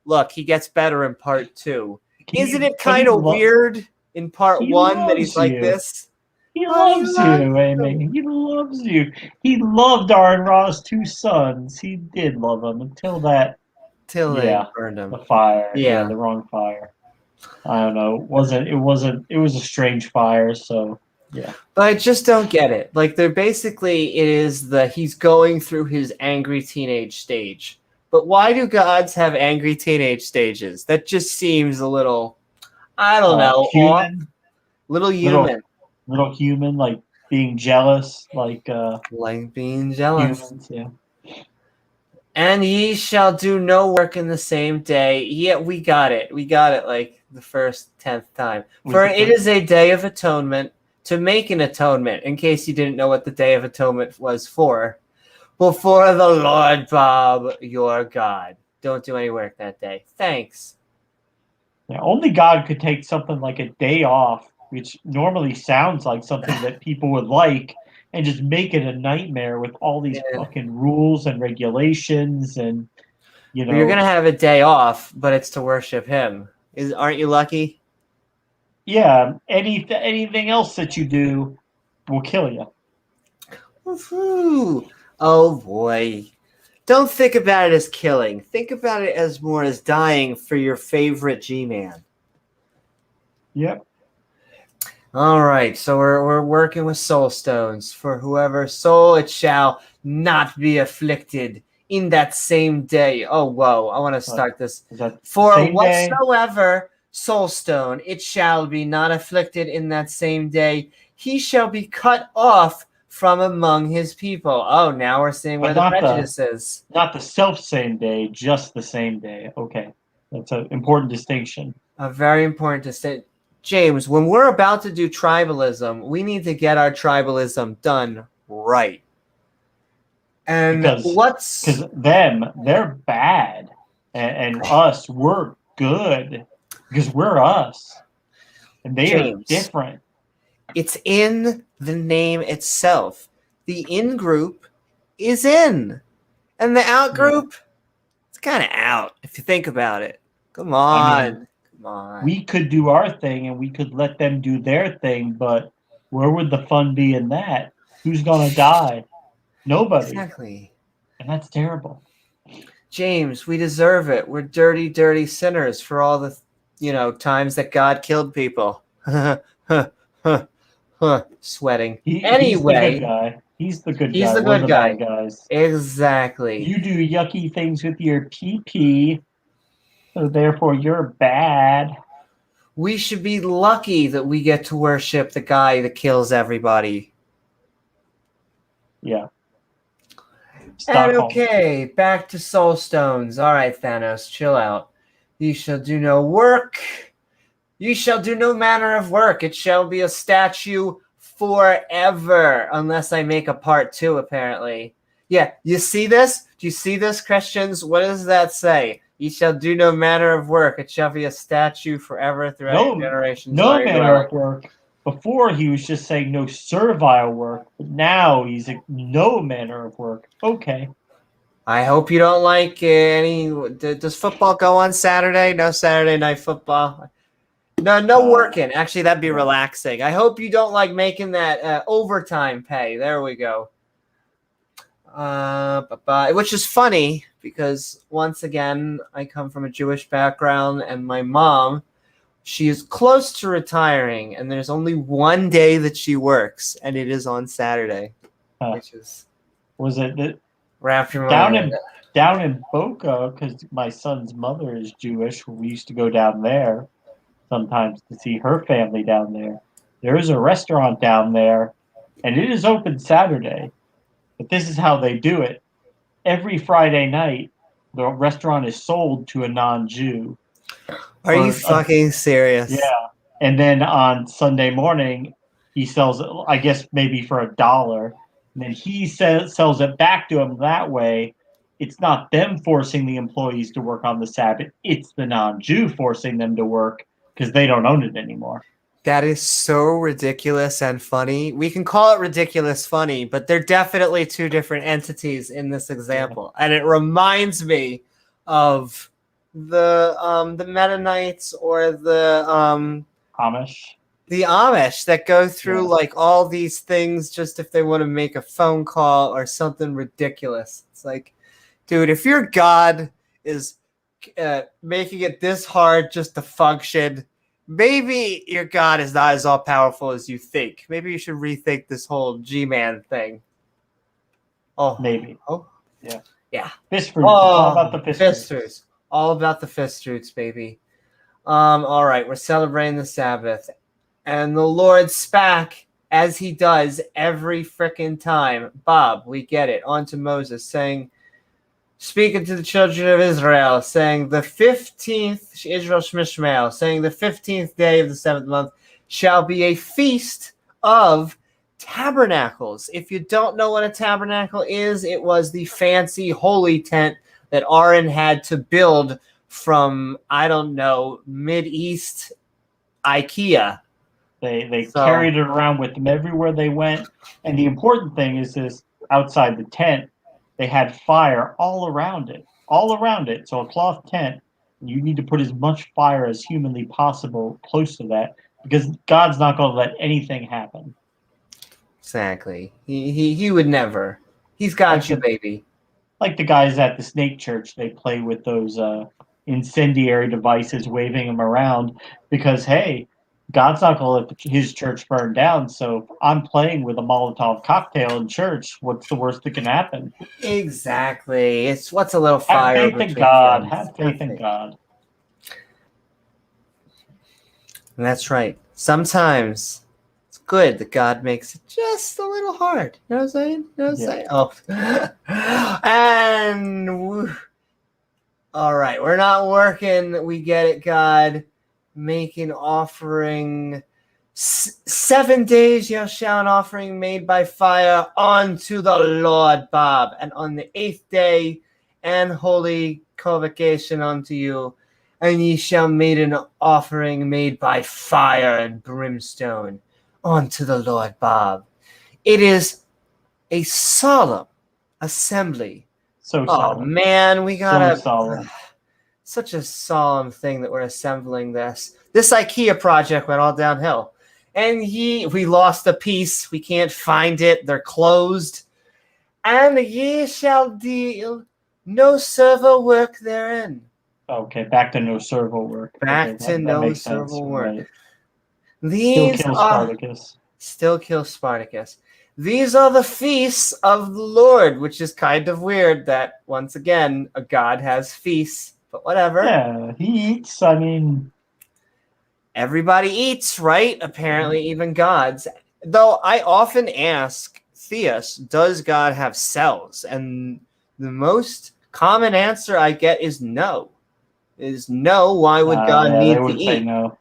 look, he gets better in part 2. Isn't it kind of weird in part 1 that he's like this? He loves you, Amy. He loves you. He loved Aaron Ra's 2 sons. He did love them until that. Till they burned him. The fire. Yeah, the wrong fire. I don't know. It was a strange fire, so yeah. But I just don't get it. Like they're basically it is he's going through his angry teenage stage. But why do gods have angry teenage stages? That just seems a little, I don't know, off. Human, Little little human. little human, like being jealous, like Like being jealous. humans, yeah. And ye shall do no work in the same day. Yeah, we got it. We got it like the first 10th time. For it is a day of atonement to make an atonement, in case you didn't know what the Day of Atonement was for. Before the Lord Bob, your God. Don't do any work that day. Thanks. Yeah, only God could take something like a day off, which normally sounds like something that people would like, and just make it a nightmare with all these Yeah. fucking rules and regulations and Well, you're gonna have a day off, but it's to worship him. Aren't you lucky? yeah, anything else that you do will kill you. Woohoo! Oh boy. Don't think about it as killing. Think about it as more as dying for your favorite G-Man. Yep. All right, so we're working with soul stones. For whoever soul it shall not be afflicted in that same day. Oh, whoa, I want to start this. Is that For same day? whatsoever soul stone it shall be not afflicted in that same day, he shall be cut off from among his people. Oh, now we're seeing where the prejudice is. Not the self same day, just the same day. Okay, that's an important distinction. A very important distinction. James, when we're about to do tribalism, we need to get our tribalism done right. And because they're bad, and us, we're good because we're us, and they James, are different. It's in the name itself. The in group is in, and the out group, it's kind of out if you think about it. Come on. I mean, we could do our thing and we could let them do their thing, but where would the fun be in that? Who's gonna die? Nobody. Exactly. And that's terrible. James, we deserve it. We're dirty, dirty sinners for all the, times that God killed people. Sweating. Anyway, he's the good guy. He's the We're good guy. bad guys. Exactly. You do yucky things with your pee-pee, so therefore you're bad. We should be lucky that we get to worship the guy that kills everybody. Yeah. And okay, back to soul stones. All right, Thanos, chill out. Ye shall do no work. Ye shall do no manner of work. It shall be a statue forever, unless I make a part 2, apparently. Yeah, you see this? Do you see this, Christians? What does that say? Ye shall do no manner of work. It shall be a statue forever throughout generations. No manner of work. Before he was just saying no servile work, but now he's like no manner of work. Okay. I hope you don't like any. Does football go on Saturday? No Saturday night football. No working. Actually, that'd be relaxing. I hope you don't like making that overtime pay. There we go. Which is funny because once again, I come from a Jewish background, and my mom, she is close to retiring, and there's only one day that she works, and it is on Saturday, which is wrap your down in Boca, because my son's mother is Jewish. We used to go down there sometimes to see her family down there. There is a restaurant down there, and it is open Saturday. But this is how they do it. Every Friday night, the restaurant is sold to a non-Jew. Are you fucking serious? Yeah. And then on Sunday morning, he sells it, I guess maybe for $1. And then he sells it back to him that way. It's not them forcing the employees to work on the Sabbath. It's the non-Jew forcing them to work because they don't own it anymore. That is so ridiculous and funny. We can call it ridiculous funny, but they're definitely two different entities in this example. Yeah. And it reminds me of the Mennonites or the Amish. The Amish that go through like all these things just if they want to make a phone call or something ridiculous. It's like, dude, if your God is making it this hard just to function, maybe your God is not as all powerful as you think. Maybe you should rethink this whole G-Man thing. Oh, Maybe. oh, Yeah. yeah. Fist fruits. It's all about the Fist fist fruits. fruits. All about the fist fruits, baby. All right, we're celebrating the Sabbath, and the Lord spake as he does every frickin' time. Bob, we get it. On to Moses, saying, speaking to the children of Israel, saying, the 15th, Israel Shmishmael, saying, the 15th day of the 7th month shall be a feast of tabernacles. If you don't know what a tabernacle is, it was the fancy holy tent that Aaron had to build from, I don't know, Mid-East IKEA. They carried it around with them everywhere they went. And the important thing is this: outside the tent, they had fire all around it. All around it. So a cloth tent, you need to put as much fire as humanly possible close to that, because God's not going to let anything happen. Exactly. He would never. He's got Like you, the- baby. Like the guys at the Snake Church, they play with those incendiary devices, waving them around, because hey, God's not going to let his church burn down. So if I'm playing with a Molotov cocktail in church, what's the worst that can happen? Exactly. It's what's a little Have fire faith in between God. friends. Have faith in God. And that's right. Sometimes it's good that God makes it just a little hard. You know what I'm saying? You know what I'm saying? Oh. And all right, we're not working. We get it, God. Make an offering. 7 days you shall an offering made by fire unto the Lord, Bob. And on the 8th day, and holy convocation unto you. And ye shall make an offering made by fire and brimstone unto the Lord, Bob. It is a solemn assembly. So Oh solemn. man, we gotta. So solemn. Such a solemn thing that we're assembling this. This IKEA project went all downhill. And we lost a piece. We can't find it. They're closed. And ye shall deal no servo work therein. Okay, back to no servo work. Back Okay, to that no makes servo sense. work. Right. These Still kills are Spartacus. still kill Spartacus. These are the feasts of the Lord, which is kind of weird that once again a god has feasts, but whatever. Yeah, he eats. I mean, Everybody eats, right? Apparently, even gods. Though I often ask theists, does God have cells? And the most common answer I get is no. Is no, why would God yeah, need they to would say eat? no.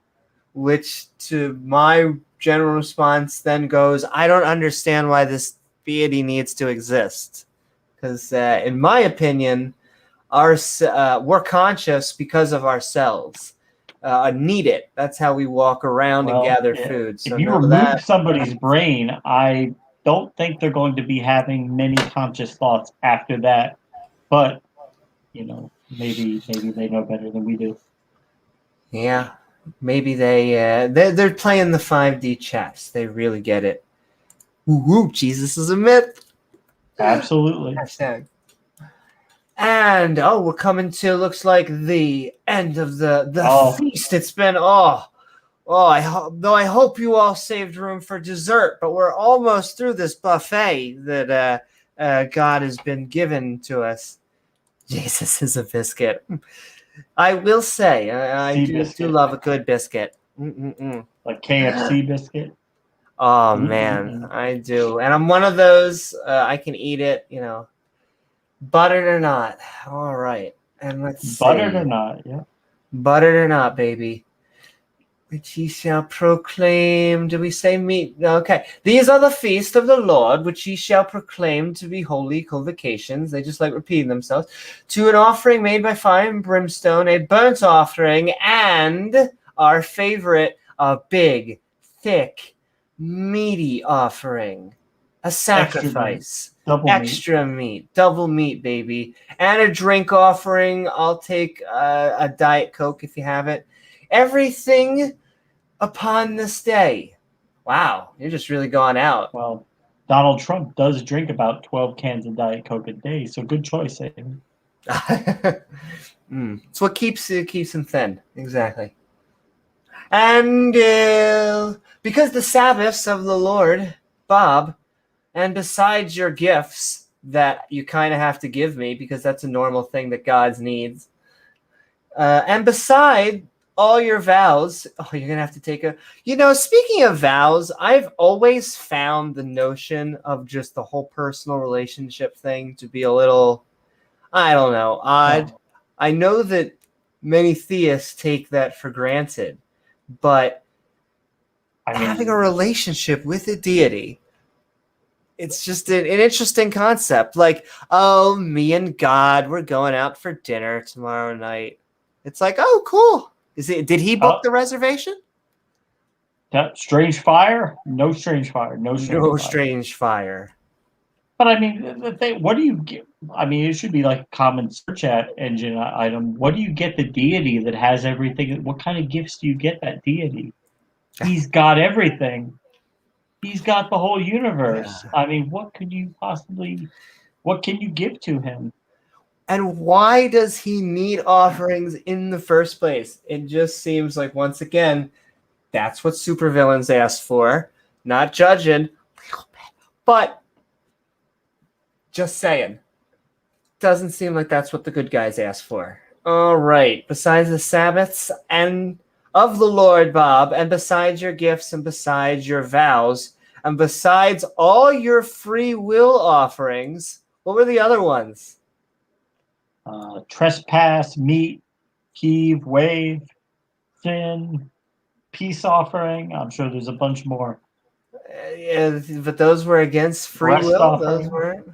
Which to my general response then goes, I don't understand why this deity needs to exist. Because in my opinion, we're conscious because of ourselves. Need it. That's how we walk around and Well, gather yeah, food. So if you know remove that. somebody's brain, I don't think they're going to be having many conscious thoughts after that. But maybe they know better than we do. Yeah, maybe they're playing the 5D chess. They really get it. Woo, Jesus is a myth. Absolutely. Hashtag. And we're coming to looks like the end of the feast. It's been I hope you all saved room for dessert, but we're almost through this buffet that God has been given to us. Jesus is a biscuit. I will say, I do love a good biscuit. Like KFC biscuit. Oh man, I do, and I'm one of those. I can eat it, buttered or not. All right, and let's see. Buttered or not, yeah. Buttered or not, baby. Which ye shall proclaim. Do we say meat? Okay. These are the feast of the Lord, which ye shall proclaim to be holy convocations. They just like repeating themselves. To an offering made by fire and brimstone, a burnt offering, and our favorite, a big, thick, meaty offering. A sacrifice. Extra meat. Double meat, baby. And a drink offering. I'll take a Diet Coke if you have it. Everything upon this day. Wow, you're just really going out. Well, Donald Trump does drink about 12 cans of Diet Coke a day, so good choice, Amy. It's what keeps him thin. Exactly. And because the Sabbaths of the Lord, Bob, and besides your gifts that you kind of have to give me because that's a normal thing that God needs, and beside all your vows, oh, you're going to have to take a... speaking of vows, I've always found the notion of just the whole personal relationship thing to be a little, I don't know, odd. I know that many theists take that for granted, but having a relationship with a deity, it's just an interesting concept. Like, oh, me and God, we're going out for dinner tomorrow night. It's like, oh, cool. Did he book the reservation? Strange fire? No strange fire. No strange fire. But I mean, the thing, what do you get? I mean, it should be like a common search engine item. What do you get the deity that has everything? What kind of gifts do you get that deity? He's got everything. He's got the whole universe. Yeah. I mean, what can you give to him? And why does he need offerings in the first place? It just seems like, once again, that's what supervillains ask for. Not judging, but just saying. Doesn't seem like that's what the good guys ask for. All right. Besides the Sabbaths and of the Lord, Bob, and besides your gifts and besides your vows, and besides all your free will offerings, what were the other ones? Trespass, meat, heave, wave, sin, peace offering. I'm sure there's a bunch more. Yeah, but those were against free Rest will. offering. Those weren't.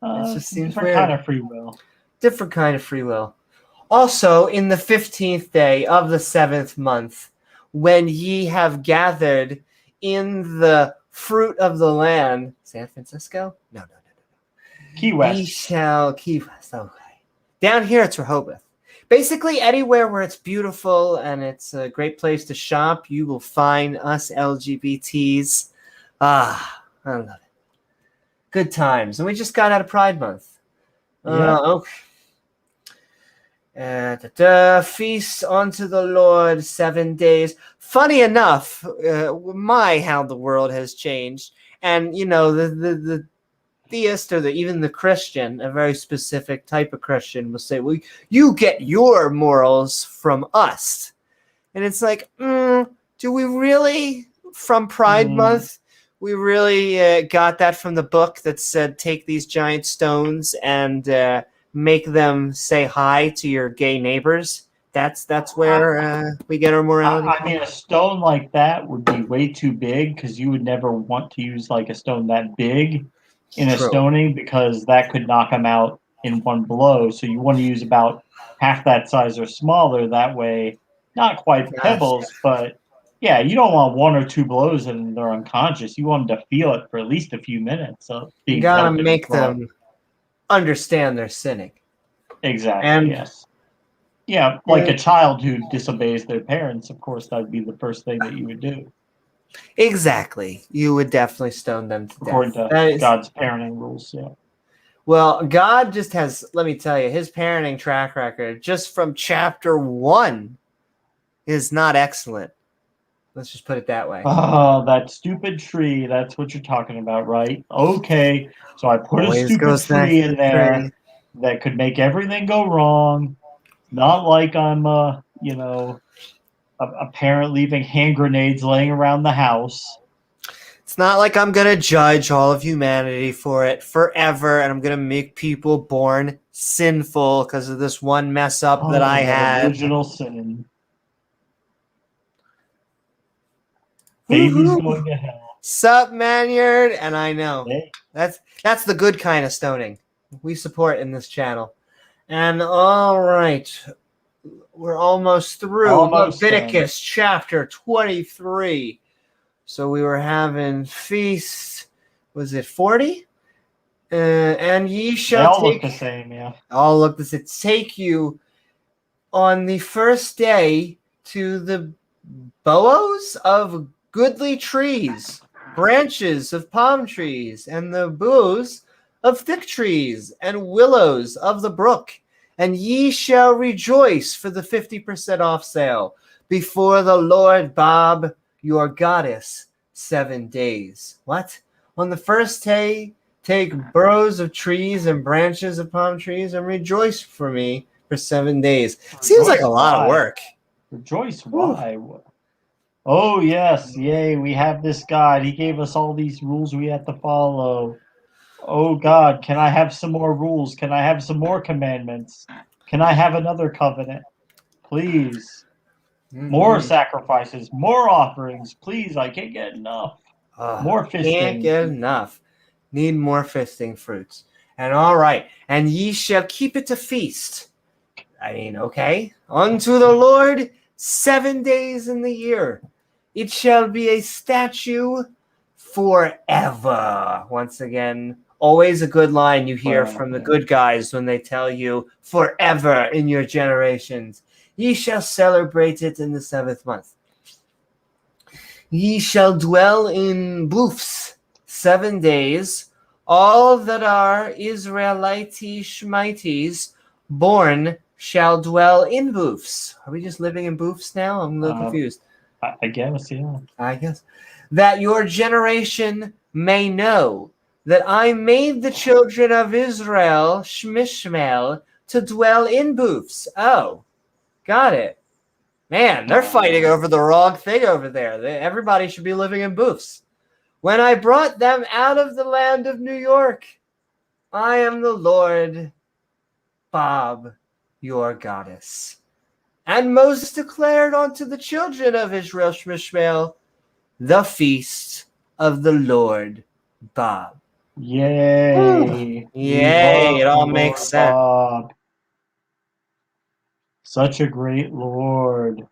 It just seems different weird. Kind of free will. Different kind of free will. Also, in the 15th day of the 7th month, when ye have gathered in the fruit of the land, San Francisco? No. Key West. Ye shall Key West. Okay. Down here, it's Rehoboth. Basically, anywhere where it's beautiful and it's a great place to shop, you will find us LGBTs. I love it. Good times. And we just got out of Pride Month. Okay. Feast unto the Lord 7 days. Funny enough, how the world has changed. And, the theist or even the Christian, a very specific type of Christian, will say, well, you get your morals from us. And it's like, do we really, from Pride Month, we really got that from the book that said, take these giant stones and make them say hi to your gay neighbors? That's where we get our morality. I mean, a stone like that would be way too big because you would never want to use like a stone that big in a stoning because that could knock them out in one blow. So you want to use about half that size or smaller. That way, not quite pebbles, but yeah, you don't want one or two blows and they're unconscious. You want them to feel it for at least a few minutes. You gotta make them understand they're sinning. Exactly. And yes. Yeah, like a child who disobeys their parents, of course, that would be the first thing that you would do. Exactly. You would definitely stone them to death. According to God's parenting rules, yeah. Well, God just has, let me tell you, his parenting track record, just from chapter 1, is not excellent. Let's just put it that way. Oh, that stupid tree. That's what you're talking about, right? Okay. So I put a stupid tree in there that could make everything go wrong. Not like I'm, a parent leaving hand grenades laying around the house. It's not like I'm going to judge all of humanity for it forever, and I'm going to make people born sinful because of this one mess up that I had. Original sin. Baby's going to hell. Sup, Manyard? And I know. Hey. That's the good kind of stoning we support in this channel. And all right, we're almost through Leviticus chapter 23. So we were having feast, was it 40? And ye shall all look the same, yeah. All look the same. Take you on the first day to the boughs of goodly trees, branches of palm trees, and the boughs of thick trees and willows of the brook, and ye shall rejoice for the 50% off sale. before the Lord Bob, your goddess, 7 days. What? On the first day, take boughs of trees and branches of palm trees and rejoice for me for 7 days. Seems like a lot of work. Rejoice, why? Oh, yes, yay, we have this God. He gave us all these rules we have to follow. Oh, God, can I have some more rules? Can I have some more commandments? Can I have another covenant? Please. More sacrifices, more offerings. Please, I can't get enough. More fisting. Can't get enough. Need more fisting fruits. And all right, and ye shall keep it to feast. I mean, okay. Unto the Lord 7 days in the year. It shall be a statue forever. Once again, always a good line you hear from the good guys when they tell you forever in your generations. Ye shall celebrate it in the 7th month. Ye shall dwell in booths 7 days. All that are Israelites, Shemites, born shall dwell in booths. Are we just living in booths now? I'm a little confused. I guess, yeah. I guess. That your generation may know that I made the children of Israel, Shmishmael, to dwell in booths. Oh, got it. Man, they're fighting over the wrong thing over there. Everybody should be living in booths. When I brought them out of the land of New York, I am the Lord, Bob, your goddess. And Moses declared unto the children of Israel, Shmishmael, the feast of the Lord, Bob. Yay. Yay, it all makes sense. Bob. Such a great Lord.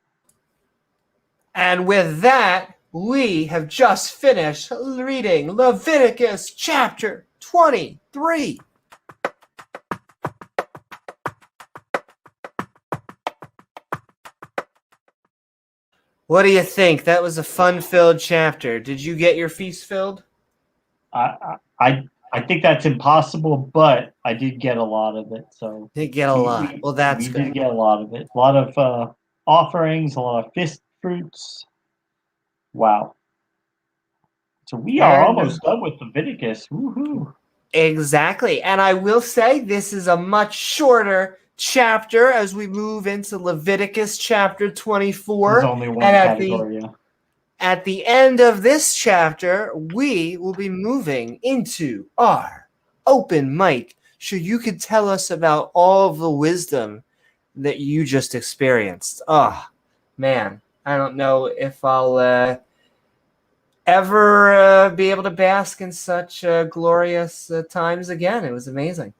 And with that, we have just finished reading Leviticus chapter 23. What do you think? That was a fun-filled chapter. Did you get your feast filled? I think that's impossible, but I did get a lot of it. So did get a lot. Well, that's good. We did get a lot of it. A lot of offerings, a lot of fist fruits. Wow. So we are almost done with Leviticus. Woohoo. Exactly. And I will say this is a much shorter chapter as we move into Leviticus chapter 24. There's only one category, at the end of this chapter, we will be moving into our open mic. So you could tell us about all of the wisdom that you just experienced. Oh, man. I don't know if I'll ever be able to bask in such glorious times again. It was amazing.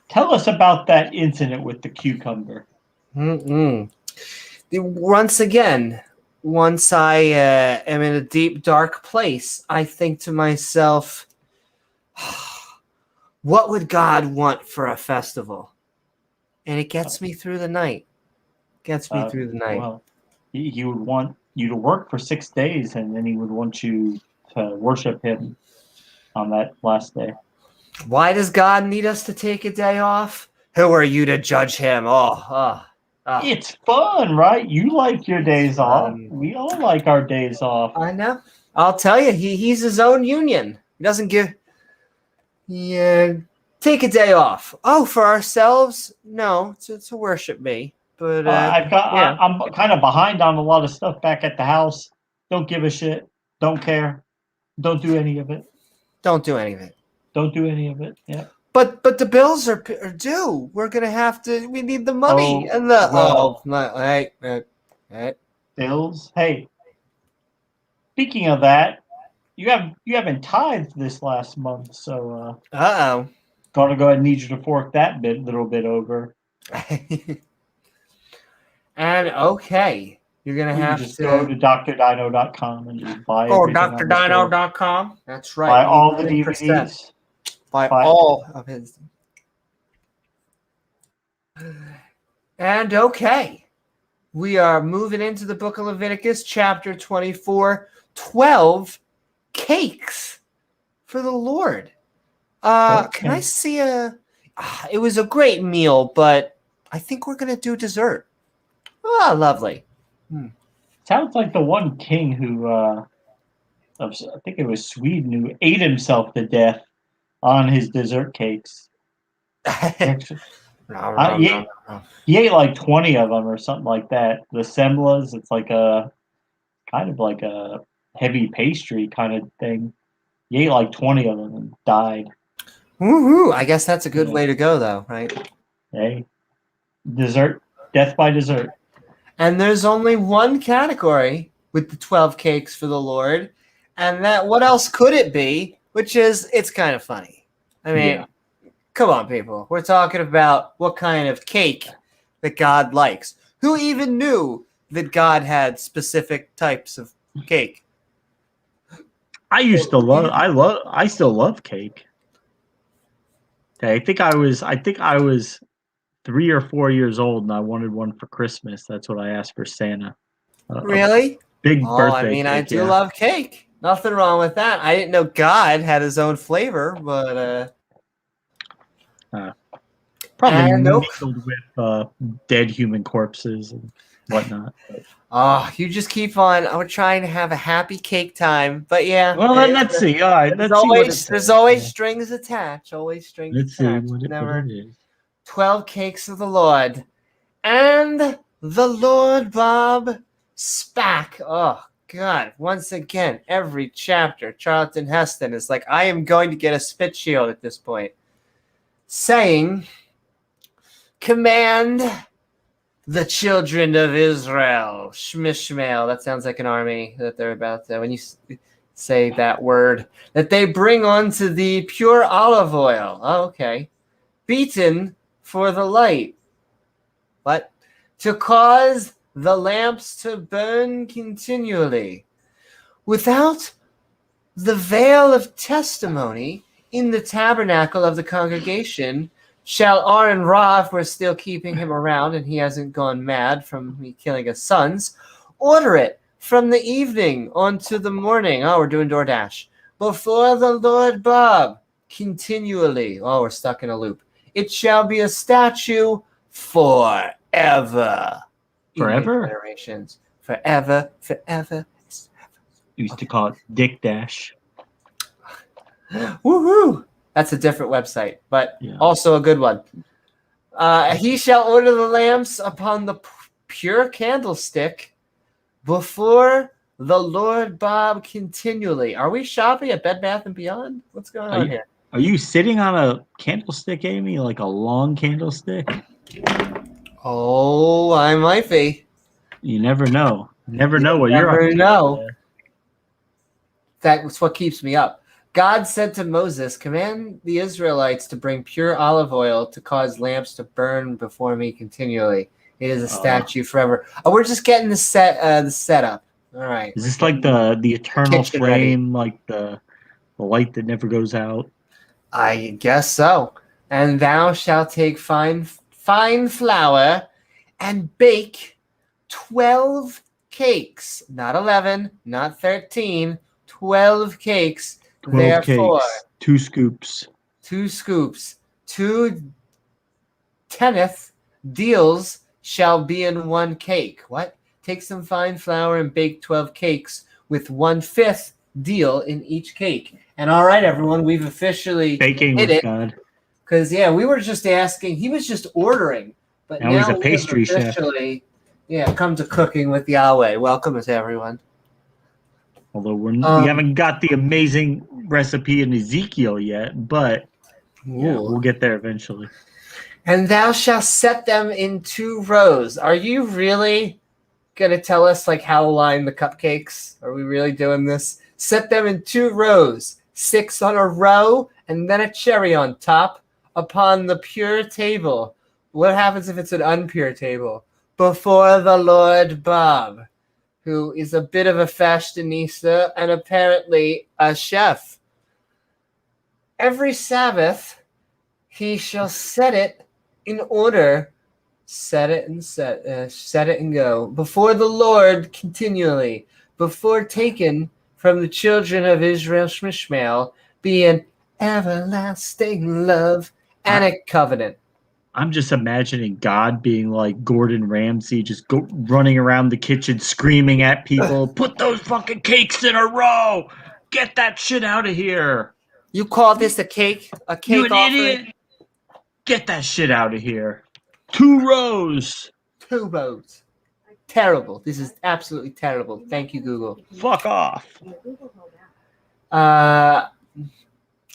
Tell us about that incident with the cucumber. Once again, once I am in a deep, dark place, I think to myself, what would God want for a festival? And it gets me through the night. Well, he would want you to work for 6 days, and then he would want you to worship him on that last day. Why does God need us to take a day off? Who are you to judge him? It's fun, right? You like your days off. We all like our days off. I know. I'll tell you, he's his own union. He doesn't give... Yeah, take a day off. Oh, for ourselves? No, to worship me. But I'm kind of behind on a lot of stuff back at the house. Don't give a shit. Don't care. Don't do any of it. Don't do any of it. Don't do any of it. Yeah. But the bills are due. We're gonna have to. We need the money and the bills. Hey, speaking of that, you haven't tithed this last month, so gonna go ahead and need you to fork that little bit over. And okay, you're gonna have to go to drdino.com and just buy. Oh, drdino.com. That's right. Buy all the DVDs. Buy all of his. And okay, we are moving into the book of Leviticus, chapter 24, 12 cakes for the Lord. Can I see it was a great meal, but I think we're going to do dessert. Oh, lovely. Sounds like the one king who, I think it was Sweden, who ate himself to death on his dessert cakes. Actually, he ate like 20 of them or something like that. The semblas, it's like a kind of like a heavy pastry kind of thing. He ate like 20 of them and died. Woohoo! I guess that's a good Yeah. way to go, though, right? Hey, dessert, death by dessert. And there's only one category with the 12 cakes for the Lord, and that what else could it be? Which is, it's kind of funny. I mean, come on, people. We're talking about what kind of cake that God likes. Who even knew that God had specific types of cake? I still love cake. I think I was 3 or 4 years old and I wanted one for Christmas. That's what I asked for Santa. Really? Big Oh, birthday I mean, cake. I do love cake. Nothing wrong with that. I didn't know God had his own flavor, but probably nope. mingled with dead human corpses and whatnot. Oh, you just keep on. We're trying to have a happy cake time, but yeah. Well, let's see. All right, let's see what it There's says. always strings attached. Always strings Let's see attached. what Never. it is. 12 cakes of the Lord, and the Lord Bob Spack. Oh God! Once again, every chapter, Charlton Heston is like, I am going to get a spit shield at this point, saying, "Command the children of Israel, Shmishmael." That sounds like an army that they're about to, when you say that word, that they bring onto the pure olive oil. Oh, okay. Beaten for the light. What? To cause the lamps to burn continually. Without the veil of testimony in the tabernacle of the congregation, shall Aaron Ra, if we're still keeping him around and he hasn't gone mad from me killing his sons, order it from the evening onto the morning. Oh, we're doing DoorDash. Before the Lord Bob, continually. Oh, we're stuck in a loop. It shall be a statue forever. Forever? Generations. Forever, forever. Used to call it Dick Dash. Woohoo! That's a different website, but Yeah. also a good one. He shall order the lamps upon the pure candlestick before the Lord Bob continually. Are we shopping at Bed Bath & Beyond? What's going on here? Are you sitting on a candlestick, Amy? Like a long candlestick? Oh, I might be. You never know. Never know what you're up to. Never know. That's what keeps me up. God said to Moses, "Command the Israelites to bring pure olive oil to cause lamps to burn before me continually. It is a statue forever." Oh, we're just getting the setup. All right. Is this like the eternal kitchen flame, like the light that never goes out? I guess so. And thou shalt take fine flour and bake 12 cakes, not 11, not 13, 12 cakes. 12 Therefore, cakes, 2 scoops. 2 scoops, 2 tenth deals shall be in 1 cake. What? Take some fine flour and bake 12 cakes with 1/5 deal in each cake. And all right, everyone, we've officially Baking hit with it. God. Because, yeah, we were just asking. He was just ordering. But Now he's a pastry chef. Come to cooking with Yahweh. Welcome to everyone. Although we haven't got the amazing recipe in Ezekiel yet, but yeah, we'll get there eventually. And thou shalt set them in 2 rows. Are you really going to tell us like how to line the cupcakes? Are we really doing this? Set them in 2 rows, 6 on a row, and then a cherry on top upon the pure table. What happens if it's an unpure table? Before the Lord Bob, who is a bit of a fashionista and apparently a chef. Every Sabbath he shall set it in order. Set it and go. Before the Lord continually, before taken from the children of Israel Shmishmael, be an everlasting love and a covenant. I'm just imagining God being like Gordon Ramsay, just running around the kitchen screaming at people, "Put those fucking cakes in a row! Get that shit out of here! You call this a cake? A You cake an offering? idiot! Get that shit out of here! 2 rows! 2 rows. Terrible. This is absolutely terrible. Thank you, Google. Fuck off!"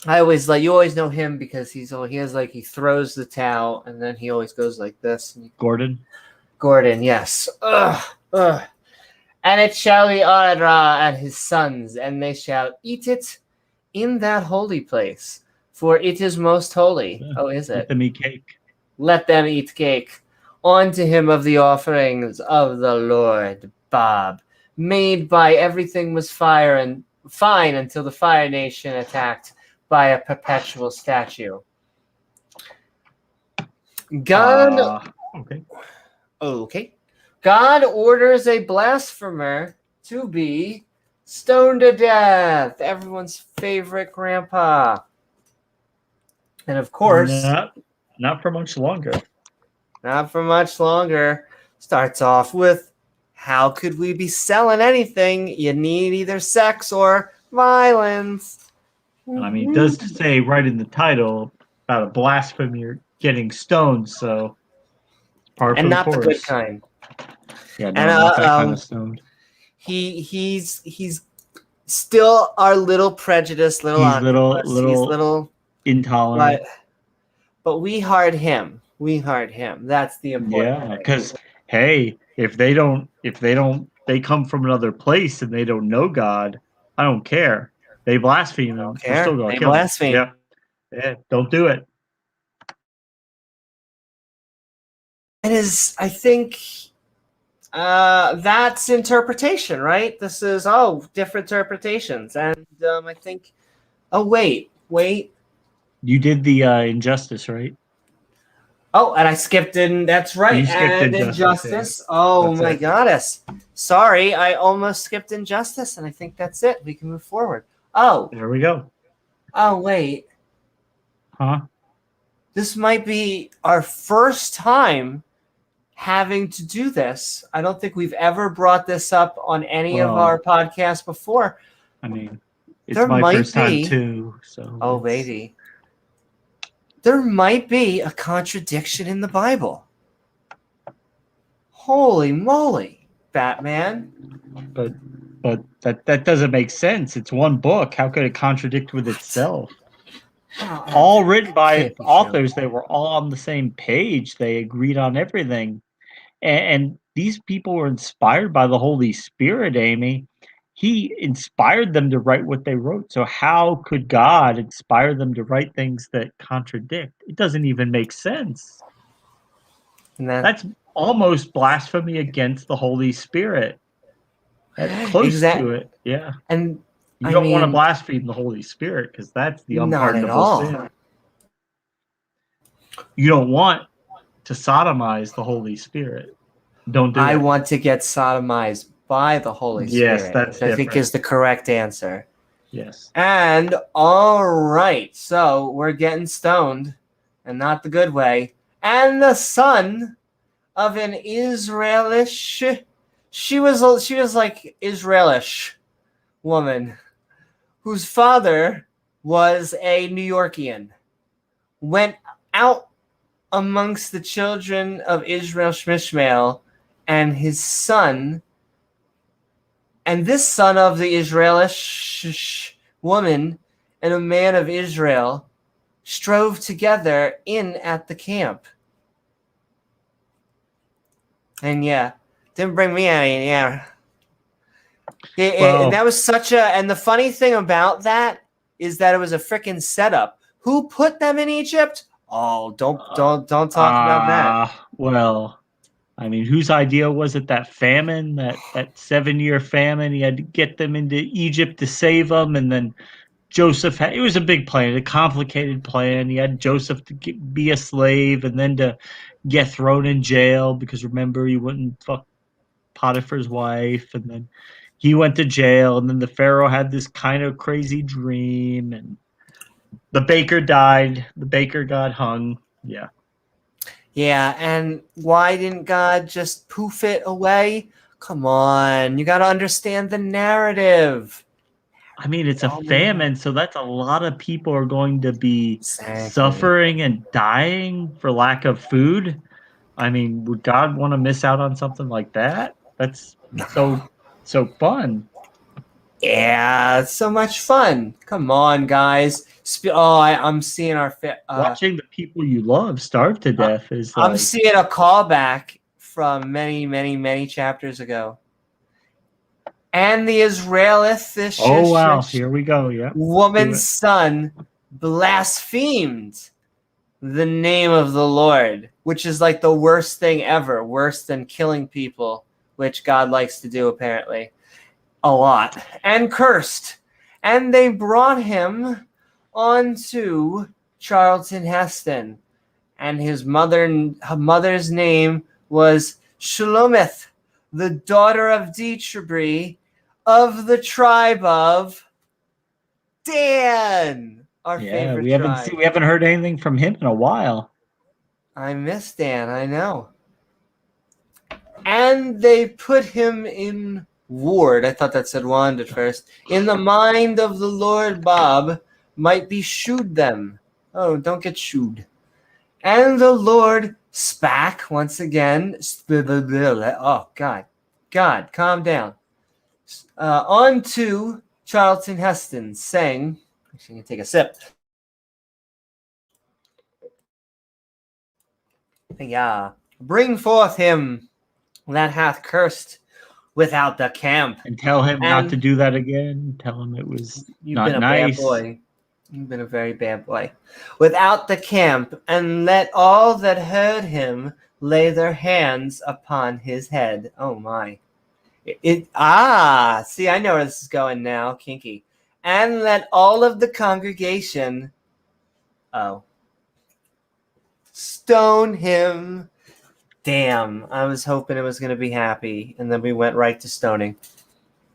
I always you always know him because he throws the towel and then he always goes like this. Gordon? Gordon, yes. Ugh. And it shall be Aaron and his sons, and they shall eat it in that holy place, for it is most holy. Yeah. Oh, is Let it? them eat cake. Let them eat cake. Unto him of the offerings of the Lord, Bob. Made by everything was fire and fine until the Fire Nation attacked by a perpetual statue. God. Okay. God orders a blasphemer to be stoned to death. Everyone's favorite grandpa. And of course, not for much longer. Not for much longer. Starts off with, how could we be selling anything? You need either sex or violence. I mean, it does say right in the title about a blasphemer getting stoned, so par for And the not course. the good kind. Yeah, no, not that kind of stoned. He's still our little prejudiced little He's octopus. He's little intolerant. But we heart him. That's the important thing. Yeah, because hey, if they come from another place and they don't know God, I don't care. They blaspheme him. We're still going to kill blaspheme. him. Yeah, don't do it. It is, I think, that's interpretation, right? This is different interpretations, and I think. Oh wait. You did the injustice, right? Oh, and I skipped in. That's right. You skipped and injustice. Oh That's my it. goddess. Sorry, I almost skipped injustice, and I think that's it. We can move forward. Oh. There we go. Oh wait. Huh? This might be our first time having to do this. I don't think we've ever brought this up on any of our podcasts before. I mean, it's my first time too. So. Oh, maybe. There might be a contradiction in the Bible. Holy moly, Batman. But that doesn't make sense. It's one book. How could it contradict with itself? All written by authors. They were all on the same page. They agreed on everything. And these people were inspired by the Holy Spirit, Amy. He inspired them to write what they wrote. So how could God inspire them to write things that contradict? It doesn't even make sense. And that's almost blasphemy against the Holy Spirit. That's close to it. Yeah. And you don't want to blaspheme the Holy Spirit because that's the unpardonable sin. You don't want to sodomize the Holy Spirit. Don't do it. I want to get sodomized by the Holy Spirit. Yes, that's I think is the correct answer. Yes. And all right, so we're getting stoned, and not the good way. And the son of an Israelish, she was like Israelish woman, whose father was a New Yorkian, went out amongst the children of Israel Shmishmael, and his son, and this son of the Israelish woman and a man of Israel strove together in at the camp. And didn't bring me any. And that was and the funny thing about that is that it was a freaking setup. Who put them in Egypt? Oh, don't talk about that. Well, I mean, whose idea was it? That famine, that 7-year famine. He had to get them into Egypt to save them, and then Joseph it was a big plan, a complicated plan. He had Joseph to be a slave, and then to get thrown in jail because remember he wouldn't fuck Potiphar's wife, and then he went to jail, and then the Pharaoh had this kind of crazy dream, and the baker died. The baker got hung. Yeah. Yeah, and why didn't God just poof it away? Come on, you got to understand the narrative. I mean, it's a Oh, man. famine, so that's a lot of people are going to be Exactly. suffering and dying for lack of food. I mean, would God want to miss out on something like that? That's so fun. Yeah, it's so much fun. Come on, guys. I'm seeing Watching the people you love starve to death is I'm like, seeing a callback from many, many, many chapters ago. And the Israelith, oh wow, here we go. Yep, let's do woman's it. son blasphemed the name of the Lord, which is like the worst thing ever, worse than killing people, which God likes to do apparently a lot, and cursed. And they brought him onto Charlton Heston, and his mother's name was Shalomith, the daughter of Dietrich of the tribe of Dan, our Yeah, favorite tribe. we haven't heard anything from him in a while. I miss Dan, I know. And they put him in ward. I thought that said wand at first. In the mind of the Lord Bob might be shooed them. Oh, don't get shooed. And the Lord spak once again. Oh, God. God, calm down. On to Charlton Heston, saying, actually, I'm going to take a sip. Yeah. Bring forth him that hath cursed without the camp. And tell him not And to do that again. Tell him it was you've not been a nice. bad boy. You've been a very bad boy. Without the camp, and let all that heard him lay their hands upon his head. Oh my. See, I know where this is going now. Kinky. And let all of the congregation stone him. Damn, I was hoping it was going to be happy, and then we went right to stoning.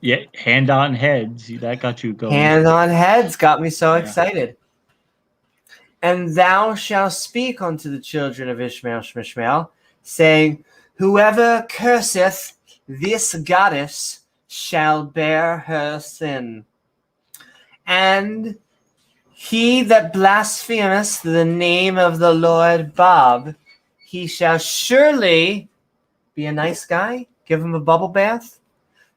Yeah, hand on heads. That got you going. Hand on heads got me so excited. And thou shalt speak unto the children of Ishmael, saying, whoever curseth this goddess shall bear her sin. And he that blasphemeth the name of the Lord Bob, he shall surely be a nice guy, give him a bubble bath.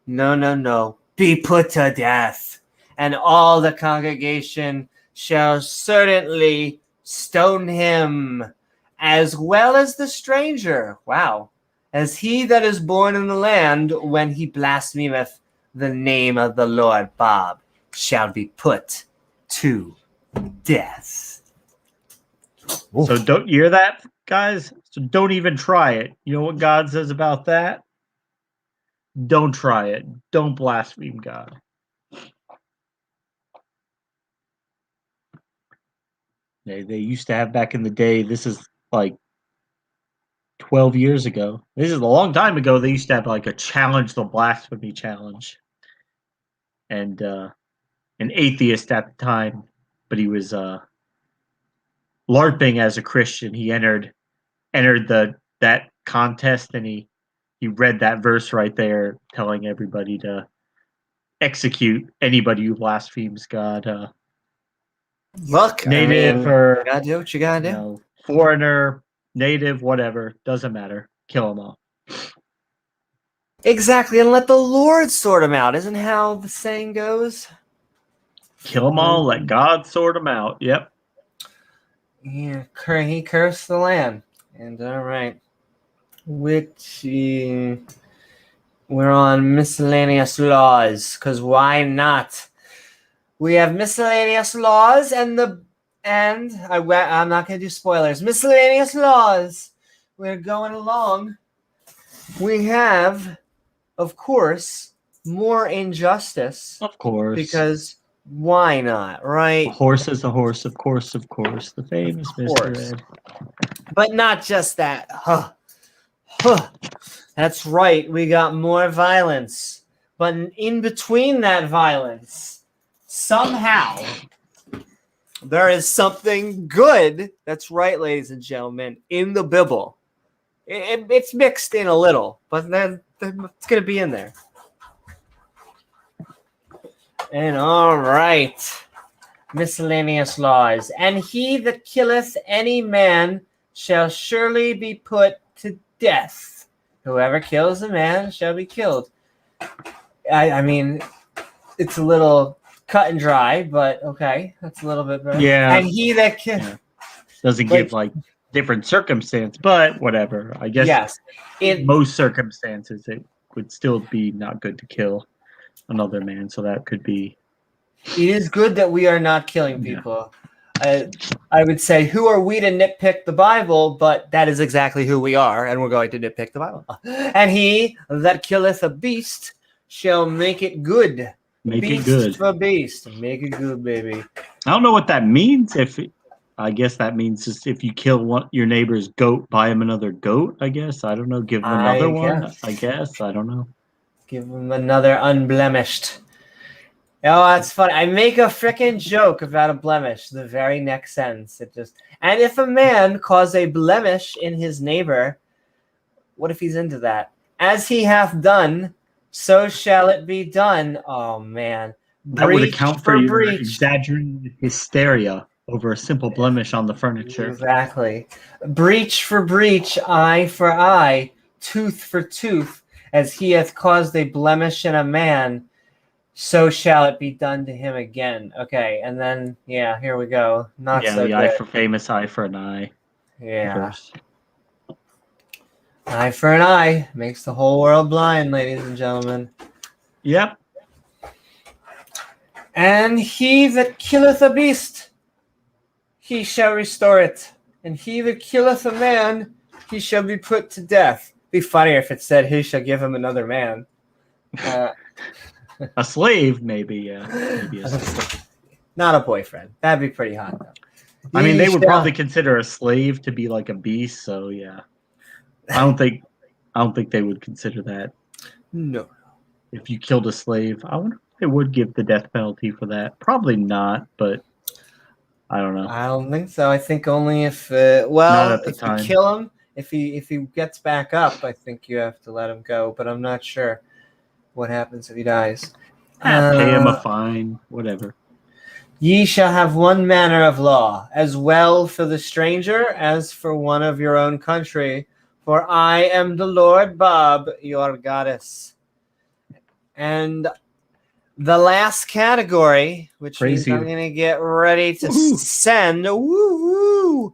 No, be put to death. And all the congregation shall certainly stone him, as well as the stranger. Wow. As he that is born in the land, when he blasphemeth the name of the Lord Bob, shall be put to death. So don't hear that, guys? So don't even try it. You know what God says about that? Don't try it. Don't blaspheme God. They used to have back in the day, this is like 12 years ago. This is a long time ago. They used to have like a challenge, the blasphemy challenge. And an atheist at the time, but he was LARPing as a Christian. He entered that contest, and he read that verse right there, telling everybody to execute anybody who blasphemes God. Look, Native or you gotta do what you gotta do. foreigner, native, whatever, doesn't matter. Kill them all. Exactly, and let the Lord sort them out. Isn't how the saying goes? Kill them all. Let God sort them out. Yep. Yeah, he cursed the land. And all right, we're on miscellaneous laws, because why not? We have miscellaneous laws, I'm not going to do spoilers. Miscellaneous laws. We're going along. We have, of course, more injustice. Of course. Because why not, right? A horse is a horse, of course, of course. The famous Mr. Ed. But not just that. That's right. We got more violence. But in between that violence, somehow, There is something good. That's right, ladies and gentlemen, in the Bible. It's mixed in a little, but then it's going to be in there. And all right. Miscellaneous laws. And he that killeth any man shall surely be put to death. Whoever kills a man shall be killed. I mean, it's a little cut and dry, but okay, that's a little bit better. Yeah. And he that doesn't give like different circumstance, but whatever. I guess yes, in most circumstances it would still be not good to kill another man. So that could be. It is good that we are not killing people. Yeah. I would say, who are we to nitpick the Bible? But that is exactly who we are, and we're going to nitpick the Bible. And he that killeth a beast shall make it good. Make beast it good. For beast. Make it good, baby. I don't know what that means. I guess that means just if you kill your neighbor's goat, buy him another goat, I guess. I don't know. Give him another one, I guess. I don't know. Give him another unblemished. Oh, that's funny. I make a freaking joke about a blemish the very next sentence. And if a man cause a blemish in his neighbor, what if he's into that? As he hath done, so shall it be done. Oh, man. That would account for your exaggerated hysteria over a simple blemish on the furniture. Exactly. Breach for breach, eye for eye, tooth for tooth. As he hath caused a blemish in a man, so shall it be done to him again. Okay, and then, yeah, here we go. Not so good. Eye for famous, eye for an eye. Yeah. Verse. Eye for an eye makes the whole world blind, ladies and gentlemen. Yep. And he that killeth a beast, he shall restore it. And he that killeth a man, he shall be put to death. It'd be funnier if it said, he shall give him another man. A slave, maybe, yeah. Maybe a slave. Not a boyfriend. That'd be pretty hot, though. I mean, they would probably consider a slave to be like a beast, so yeah. I don't think they would consider that. No. If you killed a slave, I wonder if they would give the death penalty for that. Probably not, but I don't know. I don't think so. I think only if if you kill him, if he gets back up, I think you have to let him go, but I'm not sure what happens if he dies. Pay him a fine, whatever. Ye shall have one manner of law, as well for the stranger as for one of your own country. For I am the Lord Bob, your goddess. And the last category, which means I'm going to get ready to send the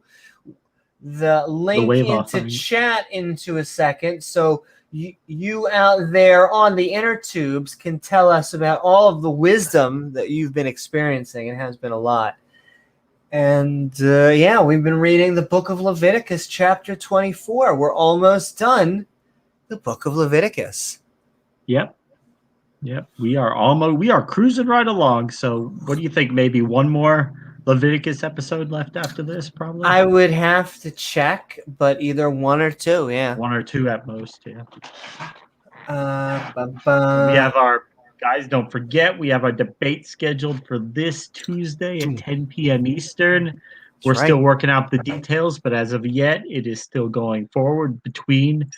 link into chat into a second. So you out there on the inner tubes can tell us about all of the wisdom that you've been experiencing. It has been a lot. And we've been reading the book of Leviticus, chapter 24. We're almost done the book of Leviticus. Yep. We are cruising right along. So what do you think? Maybe one more Leviticus episode left after this, probably? I would have to check, but either one or two, yeah. One or two at most, yeah. We have our... Guys, don't forget, we have our debate scheduled for this Tuesday at 10 p.m. Eastern. We're still working out the details, but as of yet, it is still going forward between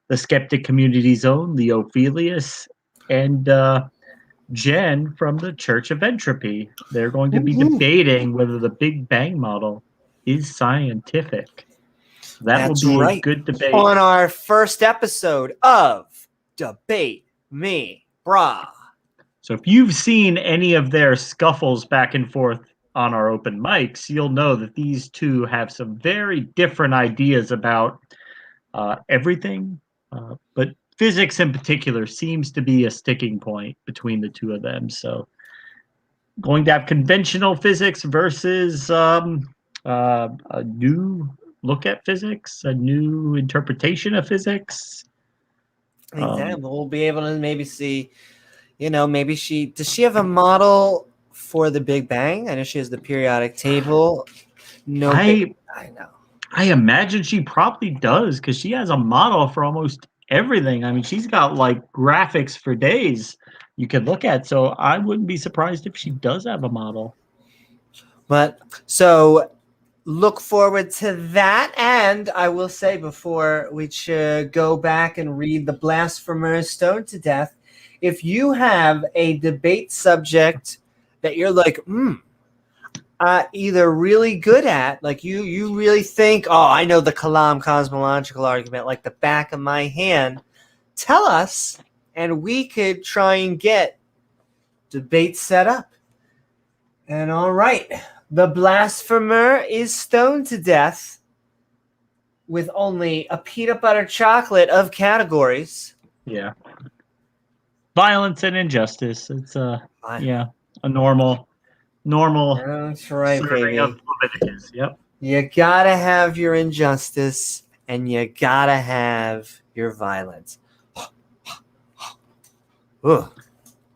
the Skeptic Community's own, the Ophelius, and Jen from the Church of Entropy. They're going to be debating whether the Big Bang model is scientific. That will be a good debate. On our first episode of Debate Me, Brah. So if you've seen any of their scuffles back and forth on our open mics, you'll know that these two have some very different ideas about everything. But physics in particular seems to be a sticking point between the two of them. So going to have conventional physics versus a new look at physics, a new interpretation of physics. Exactly. We'll be able to maybe see... maybe does she have a model for the Big Bang? I know she has the periodic table. No, I know. I imagine she probably does because she has a model for almost everything. I mean, she's got like graphics for days you can look at. So I wouldn't be surprised if she does have a model. But so look forward to that. And I will say before we go back and read the blasphemers stoned to death, if you have a debate subject that you're like, either really good at, like you really think, oh, I know the Kalam cosmological argument like the back of my hand, tell us, and we could try and get debate set up. And all right, the blasphemer is stoned to death with only a peanut butter chocolate of categories. Yeah. Violence and injustice. It's a normal That's right, serving baby. of Leviticus. Yep. You gotta have your injustice and you gotta have your violence. Ugh.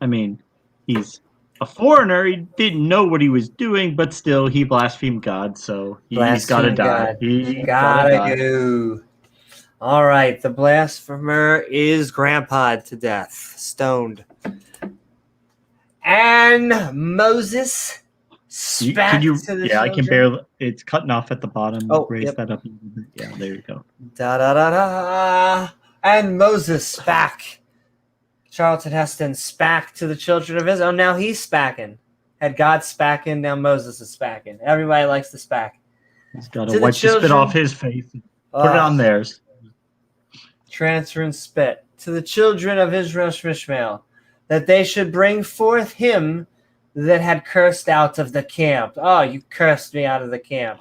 I mean, he's a foreigner. He didn't know what he was doing, but still, he blasphemed God, so he's got to die. He's gotta go. All right, the blasphemer is grandpa to death, stoned. And Moses spat to the children. I can barely. It's cutting off at the bottom. Oh, raise that up a little bit. Yeah, there you go. Da da da da. And Moses spat. Charlton Heston spat to the children of Israel. Oh, now he's spacking. Had God spacking, now Moses is spacking. Everybody likes to spack. He's got to wipe the spit off his face and put it on theirs. Transfer and spit. To the children of Israel Shmishmael, that they should bring forth him that had cursed out of the camp. Oh, you cursed me out of the camp.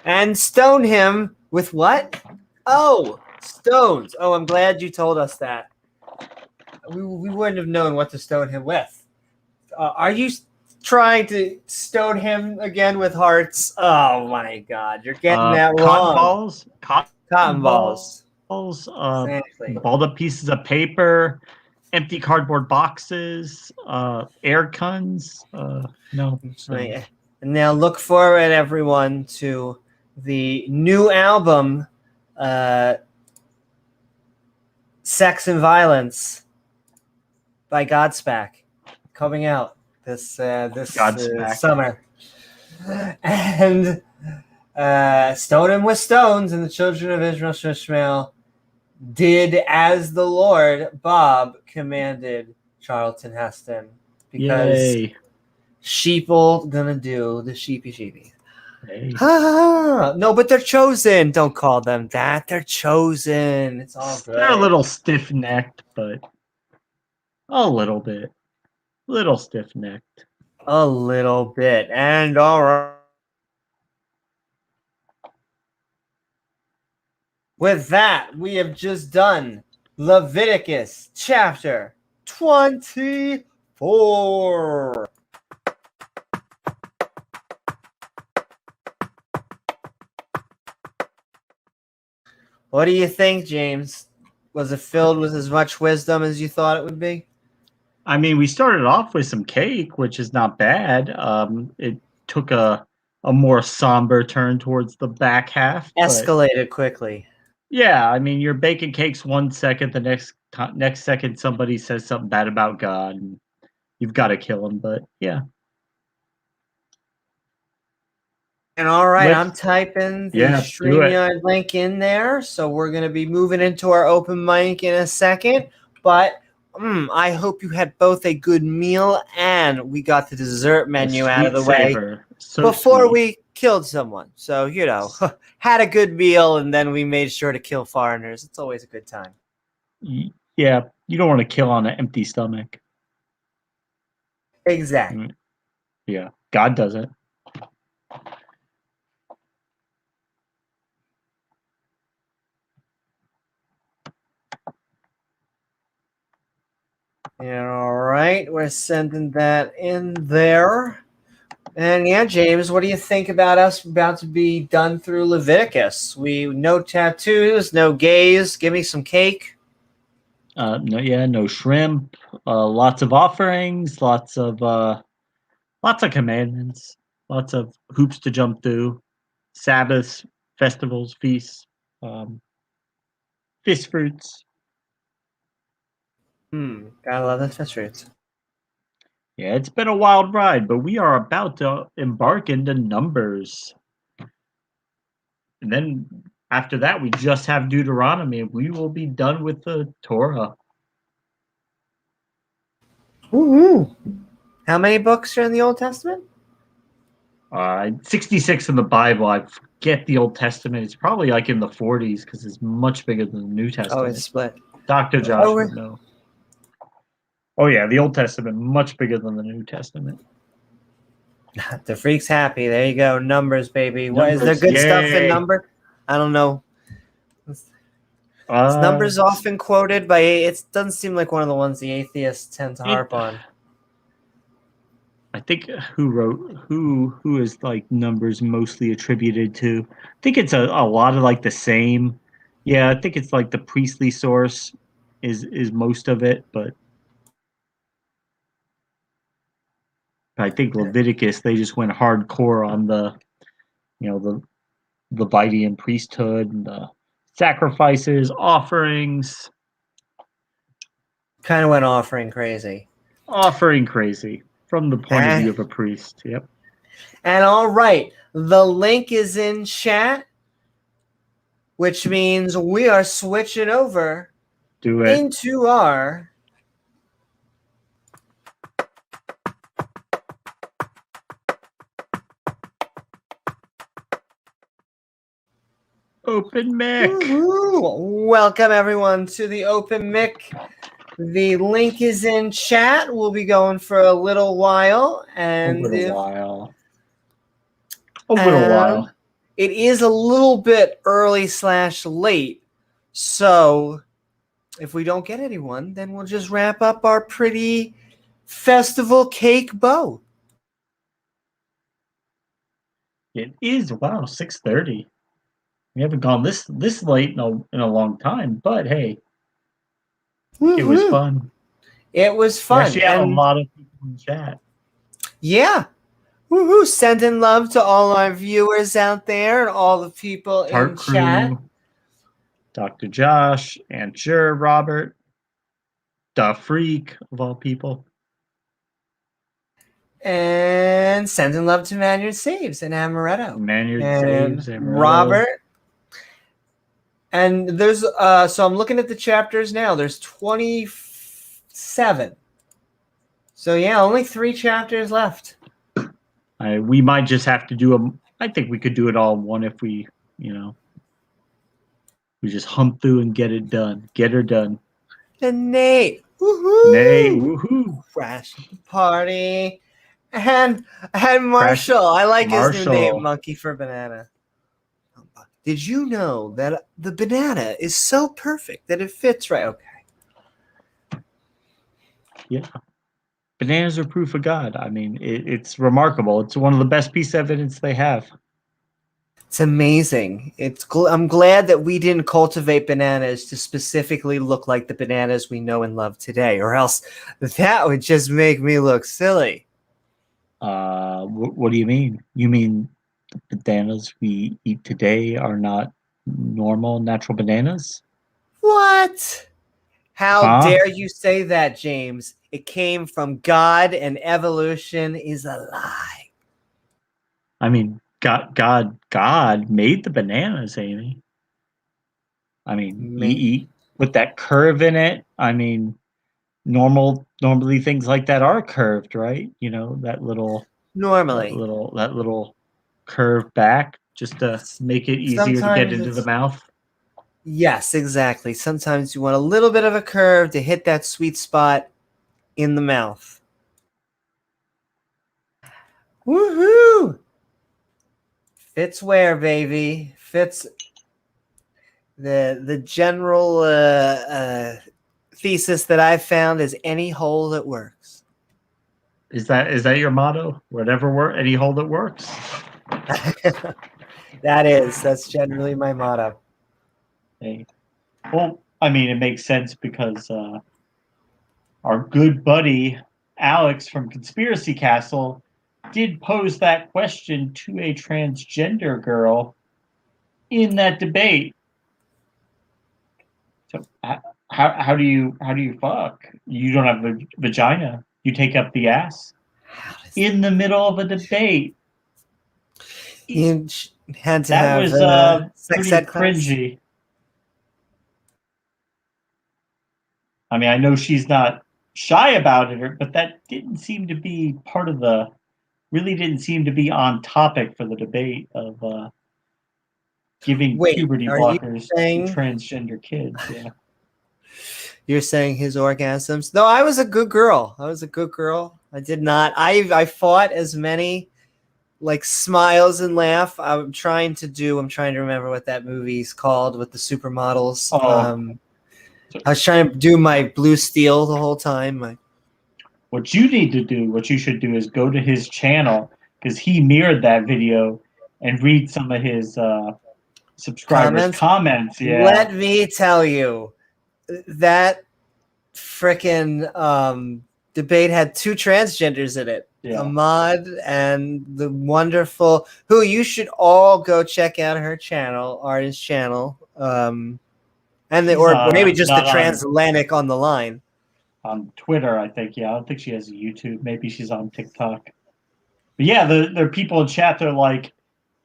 And stone him with what? Oh, stones. Oh, I'm glad you told us that. We wouldn't have known what to stone him with. Are you trying to stone him again with hearts? Oh, my God. You're getting that wrong. Cotton balls. Exactly. Balled up pieces of paper, empty cardboard boxes, air guns. No. Right. And now look forward, everyone, to the new album, Sex and Violence by Godsmack, coming out this summer. And stone him with stones, and the children of Israel Shishmael did as the Lord Bob commanded Charlton Heston, because sheeple gonna do the sheepy. Hey. No, but they're chosen. Don't call them that. They're chosen. It's all good. They're a little stiff-necked, but a little bit. Little stiff-necked. A little bit. And all right. With that, we have just done Leviticus chapter 24. What do you think, James? Was it filled with as much wisdom as you thought it would be? I mean, we started off with some cake, which is not bad. It took a more somber turn towards the back half. Escalated quickly. Yeah, I mean, you're baking cakes 1 second, the next second somebody says something bad about God, and you've got to kill them. But yeah. And all right, I'm typing the StreamYard link in there, so we're going to be moving into our open mic in a second. But I hope you had both a good meal and we got the dessert menu out of the way before we killed someone. So, had a good meal and then we made sure to kill foreigners. It's always a good time. Yeah, you don't want to kill on an empty stomach. Exactly. Yeah, God does it. Yeah, all right, we're sending that in there. And yeah, James, what do you think about us about to be done through Leviticus? No tattoos, no gays. Give me some cake. No shrimp. Lots of offerings. Lots of commandments. Lots of hoops to jump through. Sabbaths, festivals, feasts, fish fruits. Gotta love the fish fruits. Yeah, it's been a wild ride, but we are about to embark into Numbers. And then after that, we just have Deuteronomy. We will be done with the Torah. Woo-hoo. How many books are in the Old Testament? 66 in the Bible. I forget the Old Testament. It's probably like in the 40s because it's much bigger than the New Oh, Testament. it's split. Dr. Josh Oh, would know. Oh, yeah, the Old Testament, much bigger than the New Testament. the freak's happy. There you go. Numbers, baby. What is there Numbers, good stuff in yay. number? I don't know. Is numbers Uh, often quoted by it doesn't seem like one of the ones the atheists tend to It- harp on. I think who is like Numbers mostly attributed to? I think it's a lot of like the same. Yeah, I think it's like the priestly source is most of it, but I think Leviticus they just went hardcore on the the Levitian priesthood and the sacrifices, offerings, Kind of went offering crazy. offering crazy from the point of And, view of a priest. Yep. and all right, the link is in chat, which means we are switching over Do it. into our Open mic. Woo-hoo. Welcome everyone to the Open Mic. The link is in chat. We'll be going for a little while, and A little while. it is a little bit early/late. So if we don't get anyone, then we'll just wrap up our pretty festival cake bow. It is 6:30. We haven't gone this late in a long time, but hey, it was Woo-hoo. fun. It was We fun. actually had a And lot of people in chat. yeah. Woohoo! Sending love to all our viewers out there and all the people Tart in chat. Crew, Dr. Josh, Aunt Jer, Robert, the Freak of all people. And sending love to Manuel Saves and Amaretto. Manuel And Saves, Amaretto. Robert. And there's so I'm looking at the chapters now. There's 27. So yeah, only 3 chapters left. We might just have to do them. I think we could do it all in one if we just hump through and get it done. Get her done. And Nate. Woohoo! Nay, woohoo! Crash at the party. And Marshall. I like his new name, Marshall. Monkey for Banana. Did you know that the banana is so perfect that it fits right? Okay. Yeah. Bananas are proof of God. I mean, it's remarkable. It's one of the best pieces of evidence they have. It's amazing. I'm glad that we didn't cultivate bananas to specifically look like the bananas we know and love today, or else that would just make me look silly. What do you mean? You mean the bananas we eat today are not normal, natural bananas? What? How Huh? dare you say that, James? It came from God and evolution is a lie. I mean, God made the bananas, Amy. I mean, you eat with that curve in it. I mean, normally things like that are curved, right? You know, that little curve back just to make it easier to get Sometimes into the it's mouth. yes, exactly. Sometimes you want a little bit of a curve to hit that sweet spot in the mouth. Woohoo! Fits where, baby? Fits the general thesis that I've found is any hole that works. Is that your motto? Whatever any hole that works. That's generally my motto. Hey. Well, I mean, it makes sense because our good buddy Alex from Conspiracy Castle did pose that question to a transgender girl in that debate. So how do you fuck? You don't have a vagina. You take up the ass in the middle of a debate. You had to That have was sex pretty ed class. cringy. I mean, I know she's not shy about it, but that didn't seem to be part of the. Really didn't seem to be on topic for the debate of giving Wait, puberty are you blockers saying to transgender kids. Yeah. you're saying his orgasms? No, I was a good girl. I was a good girl. I did not. I fought as many like smiles and laugh. I'm trying to remember what that movie's called with the supermodels. Oh. I was trying to do my blue steel the whole time. What you need to do, what you should do, is go to his channel because he mirrored that video and read some of his subscribers' comments. Yeah. Let me tell you, that frickin' debate had two transgenders in it. Yeah. Ahmad and the wonderful, who you should all go check out her channel, Artist channel. And or maybe just the Transatlantic on the line. On Twitter, I think. Yeah, I don't think she has a YouTube. Maybe she's on TikTok. But yeah, there are people in chat. They're like,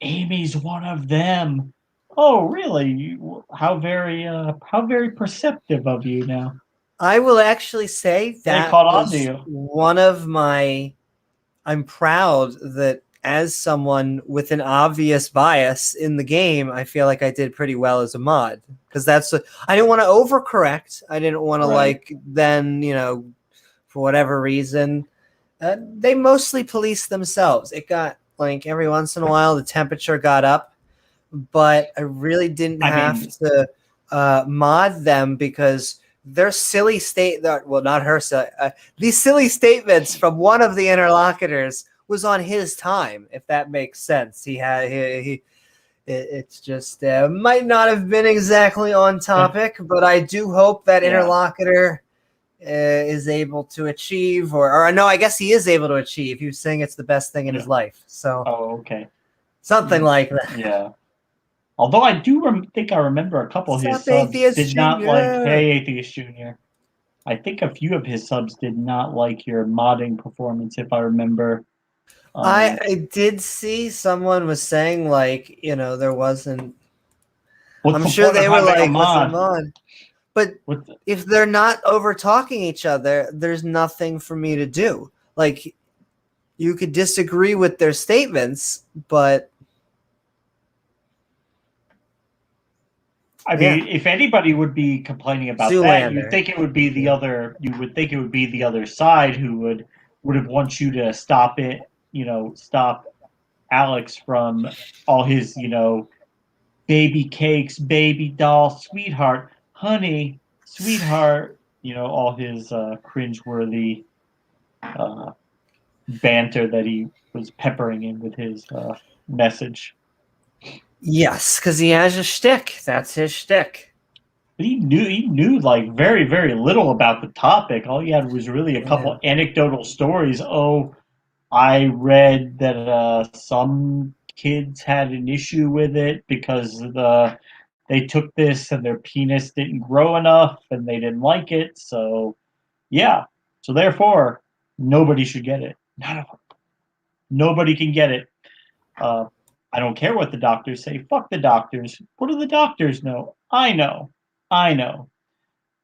Amy's one of them. Oh, really? How very perceptive of you now. I will actually say that was one of my. I'm proud that as someone with an obvious bias in the game, I feel like I did pretty well as a mod because I didn't want to overcorrect. I didn't want to then, for whatever reason, they mostly police themselves. It got like every once in a while, the temperature got up, but I really didn't have to mod them because their silly these silly statements from one of the interlocutors was on his time, if that makes sense. It's just might not have been exactly on topic, but I do hope that interlocutor is able to achieve, or no, I guess he is able to achieve. He was saying it's the best thing in his life. So, okay, something like that. Yeah. Although I do think I remember a couple of his subs did not like. Hey, Atheist Junior. I think a few of his subs did not like your modding performance, if I remember. I did see someone was saying there wasn't. I'm sure they were like, "What's a mod?" But if they're not over talking each other, there's nothing for me to do. Like, you could disagree with their statements, but I mean, if anybody would be complaining about that, you'd think it would be the other. You would think it would be the other side who would have want you to stop it. Stop Alex from all his, baby cakes, baby doll, sweetheart, honey, sweetheart. All his cringeworthy banter that he was peppering in with his message. Yes, because he has a shtick. That's his shtick. But he knew like very, very little about the topic. All he had was really a couple anecdotal stories. Oh, I read that some kids had an issue with it because they took this and their penis didn't grow enough and they didn't like it. So, yeah. So therefore, nobody should get it. None of them. Nobody can get it. I don't care what the doctors say. Fuck the doctors. What do the doctors know? I know.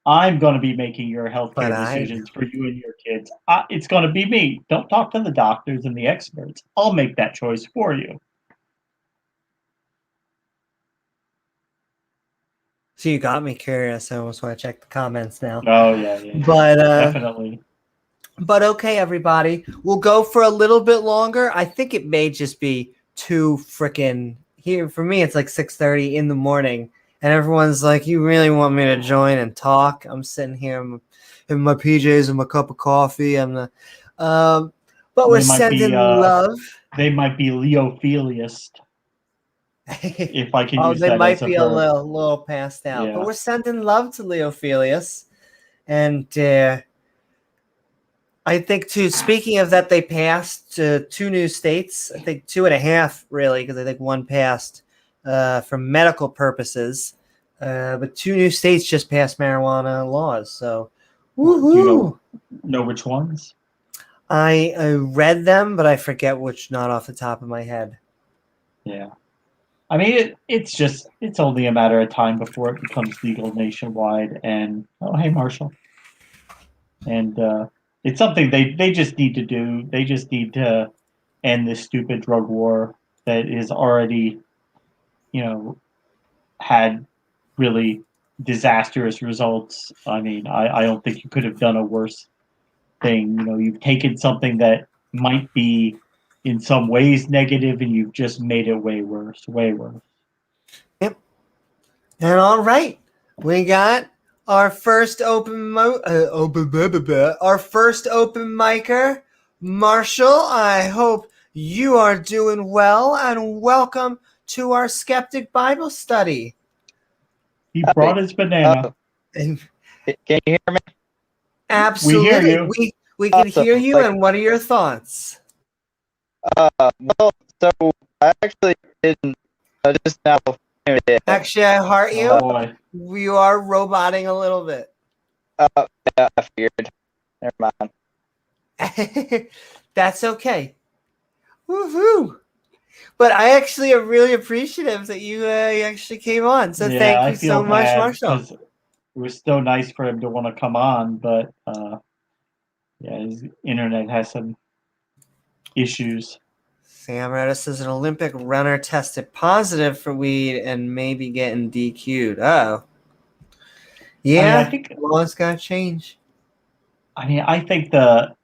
I'm going to be making your healthcare decisions for you and your kids. It's going to be me. Don't talk to the doctors and the experts. I'll make that choice for you. So you got me curious. I almost want to check the comments now. Oh, yeah. But definitely. But okay, everybody. We'll go for a little bit longer. I think it may just be too freaking here. For me, it's like 6:30 in the morning. And everyone's like, you really want me to join and talk? I'm sitting here in my PJs and my cup of coffee. I'm not. But we're sending love. They might be Leophiliist. If I can use that. They might be a little passed out. Yeah. But we're sending love to Leophilius. And I think, too, speaking of that, they passed 2 new states. I think 2.5, really, because I think 1 passed for medical purposes. But 2 new states just passed marijuana laws. So, woohoo! Know which ones? I read them, but I forget which, not off the top of my head. Yeah. I mean, it's only a matter of time before it becomes legal nationwide. And oh, hey, Marshall. And it's something they just need to do. They just need to end this stupid drug war that is already, had really disastrous results. I mean, I don't think you could have done a worse thing. You've taken something that might be in some ways negative and you've just made it way worse, way worse. Yep. And all right, we got our first open our first open micer, Marshall. I hope you are doing well, and welcome to our Skeptic Bible Study. He brought his banana. And Can you hear me? absolutely, We hear you. We can Awesome. hear you. And what are your thoughts? Well, so I actually didn't just now. Actually, I heart you. Oh boy. We are roboting a little bit. Yeah, I figured. Never mind. That's okay. Woohoo! But I actually am really appreciative that you actually came on. So Yeah, thank I you feel so much, bad Marshall. because it was so nice for him to want to come on, but yeah, his internet has some issues. Sam Redis is an Olympic runner tested positive for weed and maybe getting DQ'd. Oh. Yeah, I think laws gotta change. I think that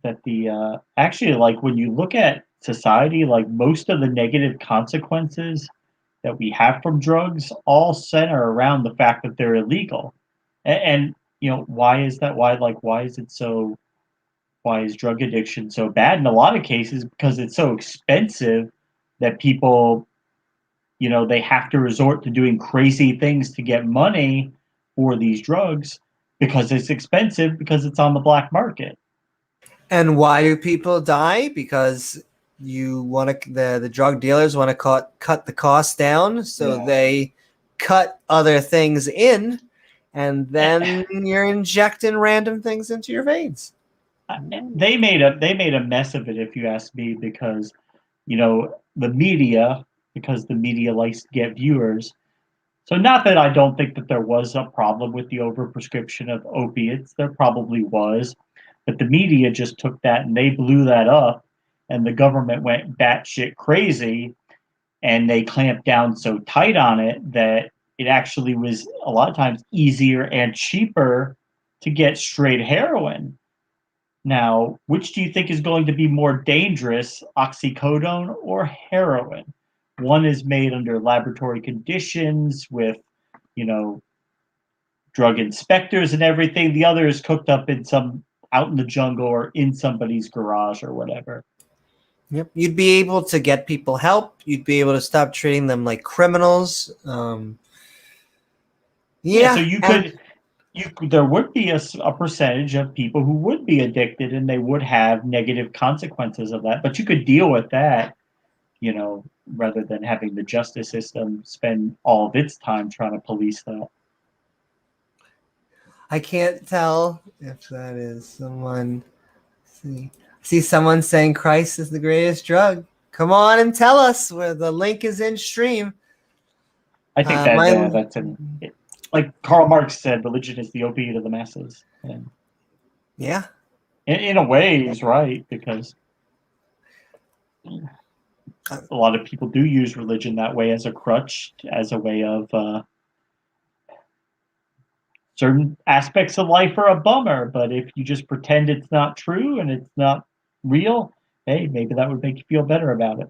the actually, like, when you look at society, like, most of the negative consequences that we have from drugs all center around the fact that they're illegal. And why is that? Why is drug addiction so bad? In a lot of cases, because it's so expensive that people, they have to resort to doing crazy things to get money for these drugs because it's expensive, because it's on the black market. And why do people die? Because you want to the drug dealers want to cut the cost down, so Yeah. they cut other things in, and then you're injecting random things into your veins. They made a mess of it, if you ask me, because the media, likes to get viewers. So, not that I don't think that there was a problem with the overprescription of opiates. There probably was, but the media just took that and they blew that up, and the government went batshit crazy, and they clamped down so tight on it that it actually was a lot of times easier and cheaper to get straight heroin. Now, which do you think is going to be more dangerous, oxycodone or heroin? One is made under laboratory conditions with, drug inspectors and everything. The other is cooked up out in the jungle or in somebody's garage or whatever. Yep. You'd be able to get people help. You'd be able to stop treating them like criminals. Yeah, so there would be a percentage of people who would be addicted and they would have negative consequences of that. But you could deal with that, rather than having the justice system spend all of its time trying to police that. I can't tell if that is someone. See someone saying Christ is the greatest drug. Come on and tell us, where the link is in stream. I think that's like Karl Marx said, religion is the opiate of the masses. And yeah, in a way, he's right, because a lot of people do use religion that way, as a crutch, as a way of certain aspects of life are a bummer, but if you just pretend it's not true and it's not real, hey, maybe that would make you feel better about it.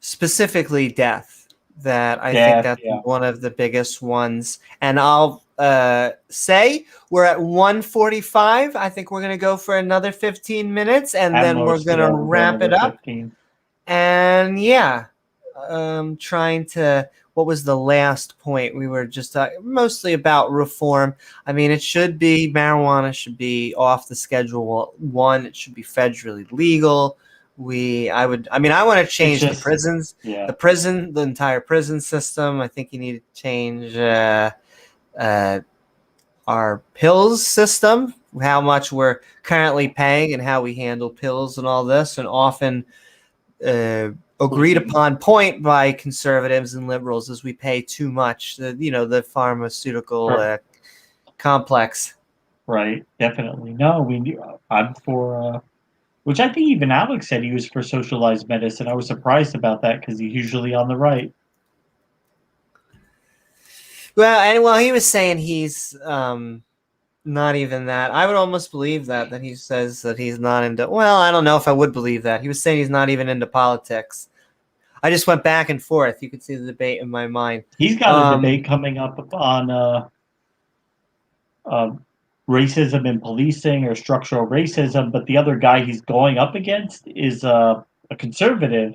Specifically death. I think that's one of the biggest ones. And I'll say we're at 1:45. I think we're going to go for another 15 minutes, and then we're going to wrap it up. 15. And yeah, trying to, what was the last point? We were just mostly about reform. I mean, marijuana should be off the Schedule 1. It should be federally legal. I want to change the prisons, the entire prison system. I think you need to change our pills system how much we're currently paying and how we handle pills and all this, and often agreed upon point by conservatives and liberals is we pay too much. The pharmaceutical complex. Right, definitely. No, I'm for, which I think even Alex said he was for socialized medicine. I was surprised about that because he's usually on the right. Well, he was saying he's not even that. I would almost believe that he says that he's not into. Well, I don't know if I would believe that. He was saying he's not even into politics. I just went back and forth. You could see the debate in my mind. He's got a debate coming up on racism in policing or structural racism, but the other guy he's going up against is a conservative.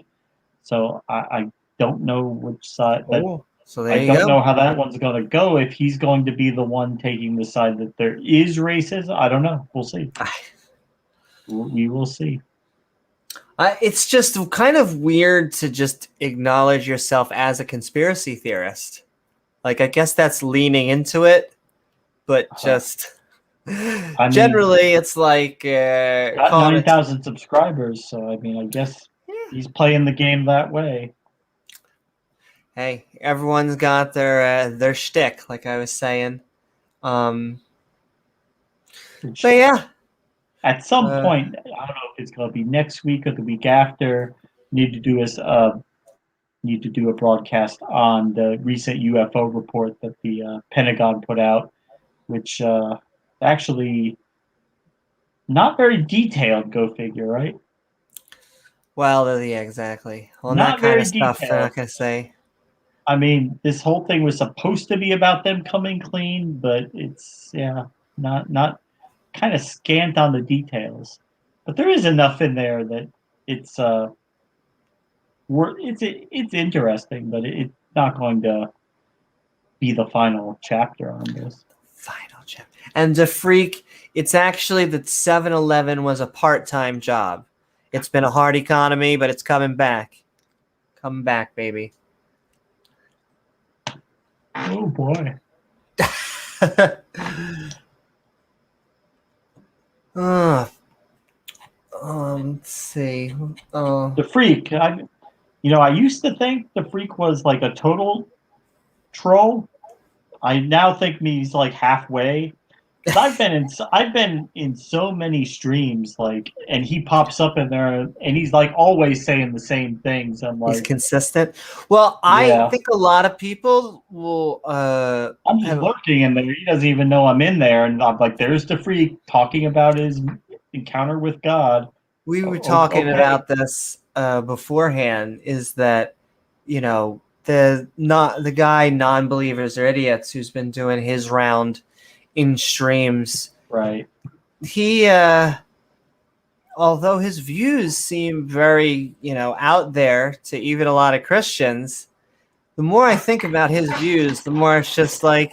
So I don't know which side. So there I you don't go. know how that one's going to go. If he's going to be the one taking the side that there is racism, I don't know. We'll see. We will see. It's just kind of weird to just acknowledge yourself as a conspiracy theorist. Like, I guess that's leaning into it, but just generally, it's like got 9,000 subscribers. So I mean, I guess he's playing the game that way. Hey, everyone's got their shtick, like I was saying. But yeah. At some point, I don't know if it's going to be next week or the week after. Need to do a broadcast on the recent UFO report that the Pentagon put out, which actually not very detailed. Go figure, right? Well, yeah, exactly. On Not that kind very of stuff, detailed. they're not going to say. I mean, this whole thing was supposed to be about them coming clean, but it's not kind of scant on the details. But there is enough in there that it's interesting, but it's not going to be the final chapter on this. Final chapter. And the freak, it's actually that 7-Eleven was a part-time job. It's been a hard economy, but it's coming back. Coming back, baby. Oh boy. Let's see. The freak. I used to think the freak was like a total troll. I now think he's like halfway. I've been in so many streams, like, and he pops up in there, and he's like always saying the same things. I'm like, he's consistent. Well, I think a lot of people will. I'm just lurking in there. He doesn't even know I'm in there, and I'm like, there's the freak talking about his encounter with God. We were talking about this beforehand. Is that the guy non-believers or idiots who's been doing his round in streams, right? He although his views seem very out there to even a lot of Christians, the more I think about his views, the more it's just like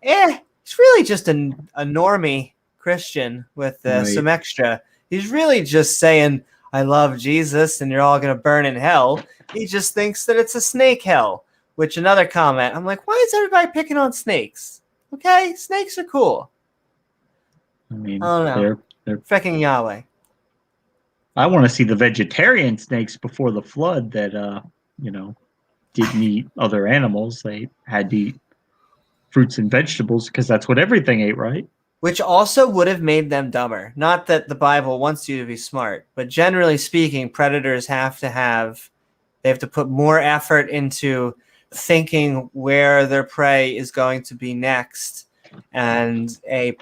he's really just a normie Christian with some extra. He's really just saying I love Jesus and you're all gonna burn in hell. He just thinks that it's a snake hell. Which another comment, I'm like, why is everybody picking on snakes? Okay, snakes are cool. I mean, I don't know. They're freaking Yahweh. I want to see the vegetarian snakes before the flood that didn't eat other animals. They had to eat fruits and vegetables because that's what everything ate, right? Which also would have made them dumber. Not that the Bible wants you to be smart, but generally speaking, predators have to put more effort into thinking where their prey is going to be next, and a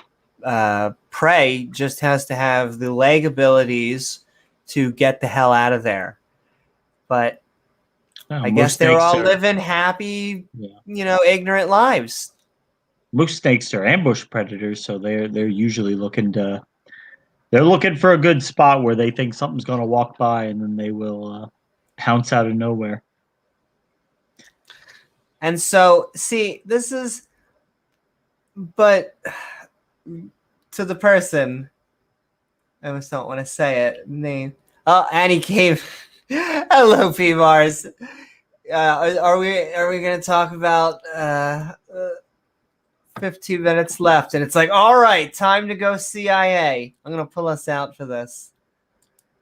prey just has to have the leg abilities to get the hell out of there. But I guess they were all living happy, ignorant lives. Most snakes are ambush predators, so they're usually looking for a good spot where they think something's going to walk by, and then they will pounce out of nowhere. And so, but to the person, I almost don't want to say it, name. Oh, Annie came. Hello, P-Mars. Are we going to talk about 15 minutes left, and it's like, all right, time to go CIA. I'm gonna pull us out for this.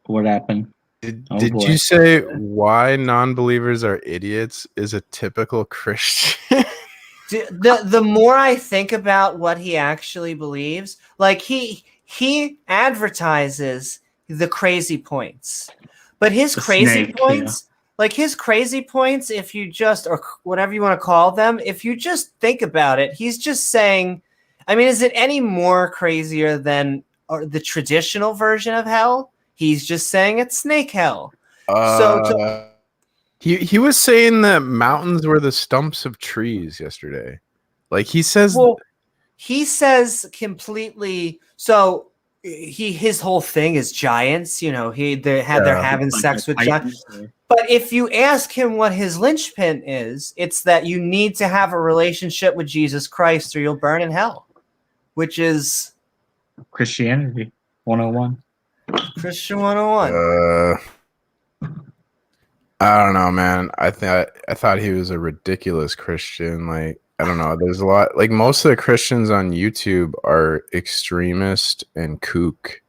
What happened? Did boy. you say why non-believers are idiots is a typical Christian? The more I think about what he actually believes, like he advertises the crazy points, but his The crazy snake, points, like his crazy points, if you just, or whatever you want to call them, if you just think about it, he's just saying, I mean, is it any more crazier than the traditional version of hell? He's just saying it's snake hell. He was saying that mountains were the stumps of trees yesterday. Like he says, well, he says completely. So his whole thing is giants. You know, they're having Like sex the with giants. Titans, or- But if you ask him what his linchpin is, it's that you need to have a relationship with Jesus Christ or you'll burn in hell, which is Christianity 101. Christian 101. I don't know, man. I thought he was a ridiculous Christian. Like, I don't know. There's a lot. Like, most of the Christians on YouTube are extremist and kook.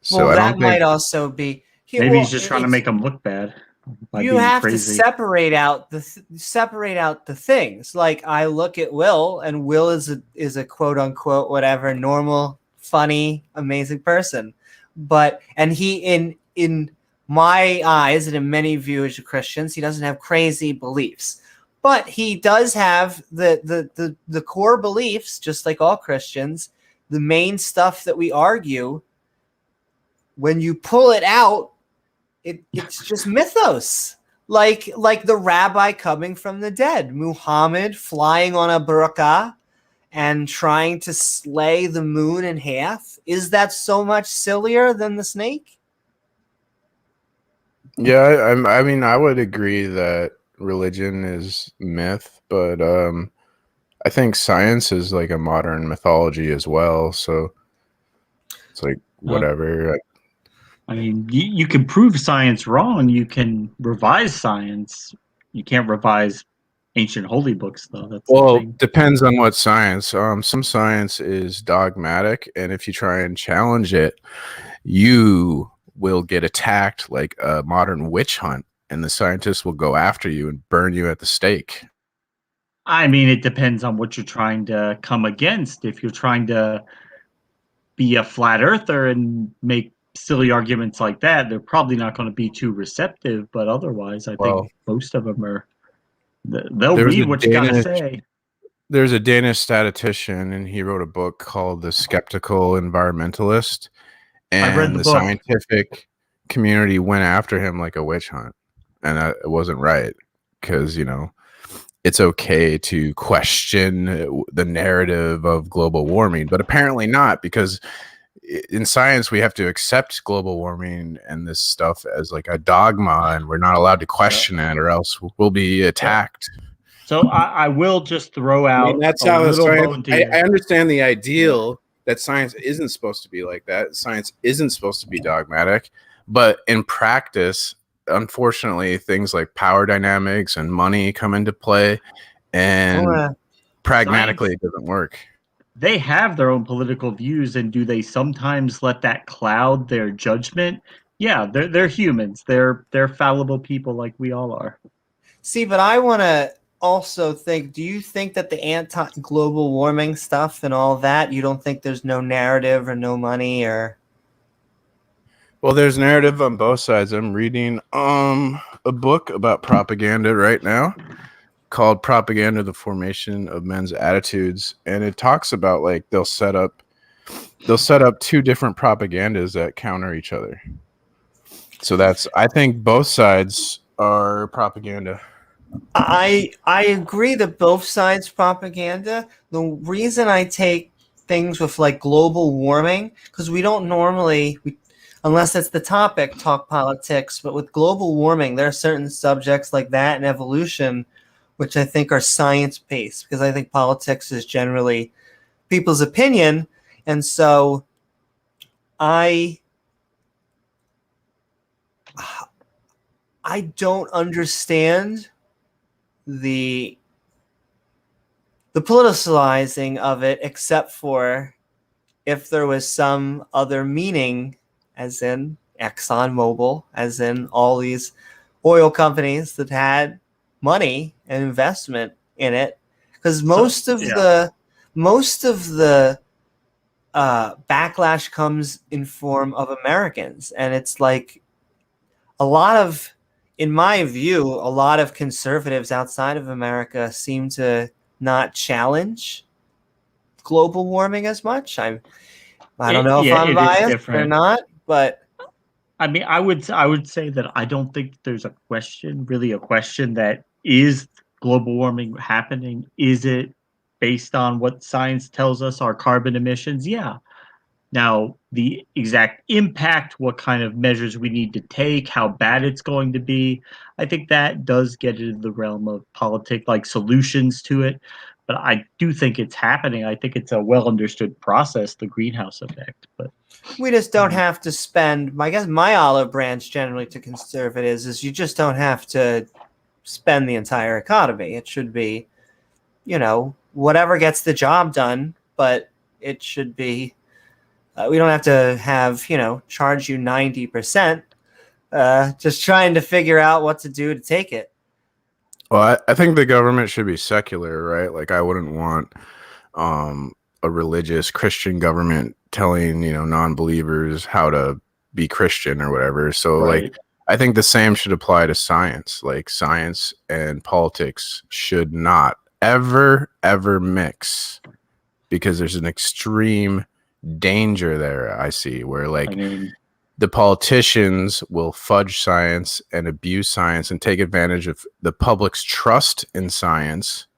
So well, I that don't might think. also be. Maybe he's just trying to make them look bad. By You being have to crazy. separate out the things. Like I look at Will, and Will is a quote unquote whatever normal, funny, amazing person, and he in my eyes and in many views of Christians, he doesn't have crazy beliefs, but he does have the core beliefs, just like all Christians. The main stuff that we argue, when you pull it out, it's just mythos, like the rabbi coming from the dead, Muhammad flying on a burqa and trying to slay the moon in half. Is that so much sillier than the snake? Yeah, I mean, I would agree that religion is myth, but I think science is like a modern mythology as well. So it's like whatever. I mean, you can prove science wrong. You can revise science. You can't revise ancient holy books, though. That's the Well, thing. depends on what science. Some science is dogmatic, and if you try and challenge it, you will get attacked like a modern witch hunt, and the scientists will go after you and burn you at the stake. I mean, it depends on what you're trying to come against. If you're trying to be a flat earther and make silly arguments like that, they're probably not going to be too receptive. But otherwise, I think most of them are. They'll read what you got to say. There's a Danish statistician, and he wrote a book called The Skeptical Environmentalist. And I read the book. Scientific community went after him like a witch hunt. And it wasn't right because, you know, it's okay to question the narrative of global warming, but apparently not, because in science we have to accept global warming and this stuff as like a dogma, and we're not allowed to question it, or else we'll be attacked. So I will just throw out. I mean, that's a how little science. bone to you. I understand the ideal that science isn't supposed to be like that. Science isn't supposed to be dogmatic, but in practice, unfortunately, things like power dynamics and money come into play, and pragmatically, it doesn't work. They have their own political views, and do they sometimes let that cloud their judgment? Yeah, they're humans. They're fallible people like we all are. See, but I want to also think, do you think that the anti-global warming stuff and all that, you don't think there's no narrative or no money or? Well, there's narrative on both sides. I'm reading a book about propaganda right now called Propaganda: The Formation of Men's Attitudes, and it talks about like they'll set up two different propagandas that counter each other. So I think both sides are propaganda. I agree that both sides propaganda. The reason I take things with like global warming, because we don't normally, unless it's the topic, talk politics, but with global warming, there are certain subjects like that and evolution, which I think are science-based, because I think politics is generally people's opinion. And so I don't understand the the politicizing of it, except for if there was some other meaning, as in ExxonMobil, as in all these oil companies that had money and investment in it, because most of the backlash comes in form of Americans, and it's like a lot of, in my view, a lot of conservatives outside of America seem to not challenge global warming as much. I don't know if I'm it is biased or different. not, but I mean, I would say that I don't think there's a question that is global warming happening? Is it based on what science tells us are carbon emissions? Yeah. Now, the exact impact, what kind of measures we need to take, how bad it's going to be, I think that does get into the realm of politics, like solutions to it. But I do think it's happening. I think it's a well understood process, the greenhouse effect. But we just don't have to spend, I guess my olive branch generally to conservatives is you just don't have to spend the entire economy. It should be, whatever gets the job done, but it should be, we don't have to have, charge you 90%, just trying to figure out what to do to take it. Well, I think the government should be secular, right? Like, I wouldn't want a religious Christian government telling, non-believers how to be Christian or whatever. So, right. like, I think the same should apply to science. Like, science and politics should not ever mix, because there's an extreme danger there, I see, where, like, the politicians will fudge science and abuse science and take advantage of the public's trust in science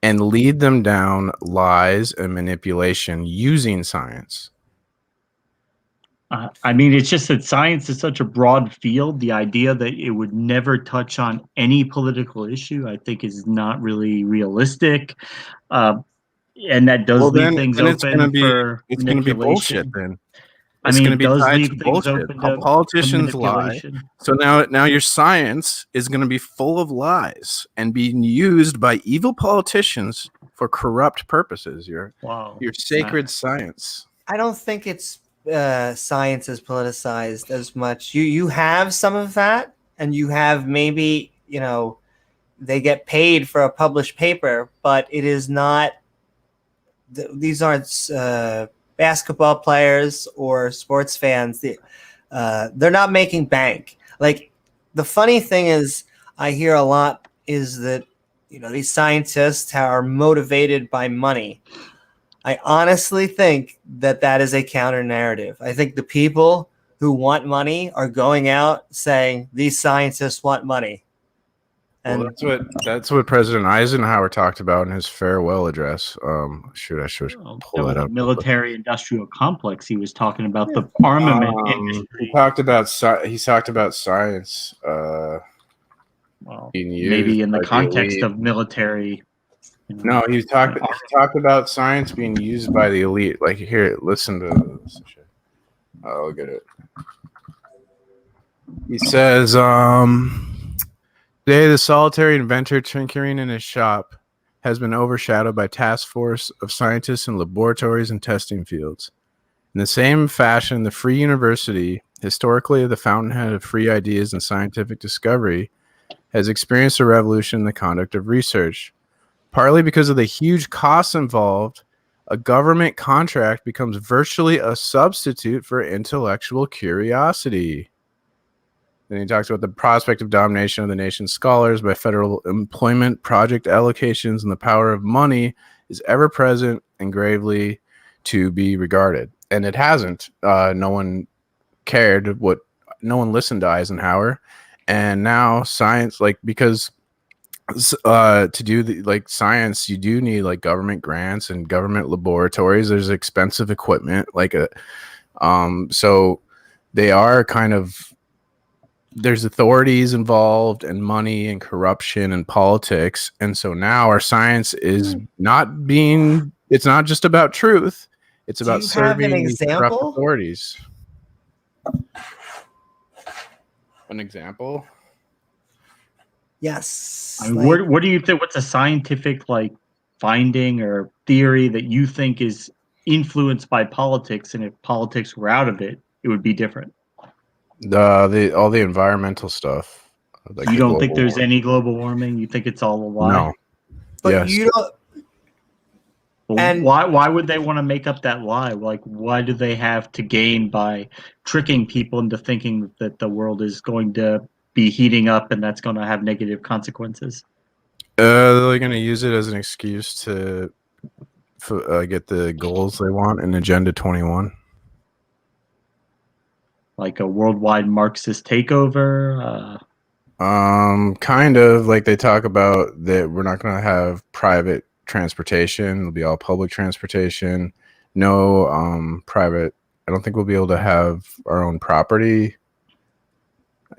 and lead them down lies and manipulation using science. I mean, it's just that science is such a broad field. The idea that it would never touch on any political issue, I think, is not really realistic. And that does leave things open for it's going to be bullshit manipulation. then. I It's mean, going to it be does tied leave to things bullshit. open to Politicians lie. manipulation. So now your science is going to be full of lies and being used by evil politicians for corrupt purposes. Your sacred science. I don't think it's science is politicized as much. You have some of that, and you have maybe, they get paid for a published paper, but it is not, these aren't basketball players or sports fans. They're not making bank. Like, the funny thing is, I hear a lot is that, these scientists are motivated by money. I honestly think that is a counter narrative. I think the people who want money are going out saying these scientists want money. And that's what President Eisenhower talked about in his farewell address. I should pull that up. Military industrial complex. He was talking about the armament industry. He talked about science being used, maybe in the context of military. No, he talked about science being used by the elite. Like, here, listen to this shit. I'll get it. He says, today the solitary inventor tinkering in his shop has been overshadowed by task force of scientists in laboratories and testing fields. In the same fashion, the Free University, historically the fountainhead of free ideas and scientific discovery, has experienced a revolution in the conduct of research. Partly because of the huge costs involved, a government contract becomes virtually a substitute for intellectual curiosity. Then he talks about the prospect of domination of the nation's scholars by federal employment, project allocations, and the power of money is ever present and gravely to be regarded. And it hasn't. No one cared no one listened to Eisenhower. And now science, because to do science, you do need government grants and government laboratories. There's expensive equipment, so they are kind of, there's authorities involved and money and corruption and politics. And so now our science is it's not just about truth. It's about serving these corrupt authorities. An example? Yes. I mean, what do you think? What's a scientific finding or theory that you think is influenced by politics, and if politics were out of it, it would be different? All the environmental stuff, like You the don't think global there's warming. any global warming? You think it's all a lie? No. But Yes. you don't. Well, And- why would they want to make up that lie? Like, why do they have to gain by tricking people into thinking that the world is going to be heating up and that's going to have negative consequences? They're going to use it as an excuse to get the goals they want in Agenda 21. Like a worldwide Marxist takeover? Kind of like they talk about that we're not going to have private transportation. It'll be all public transportation. No private. I don't think we'll be able to have our own property.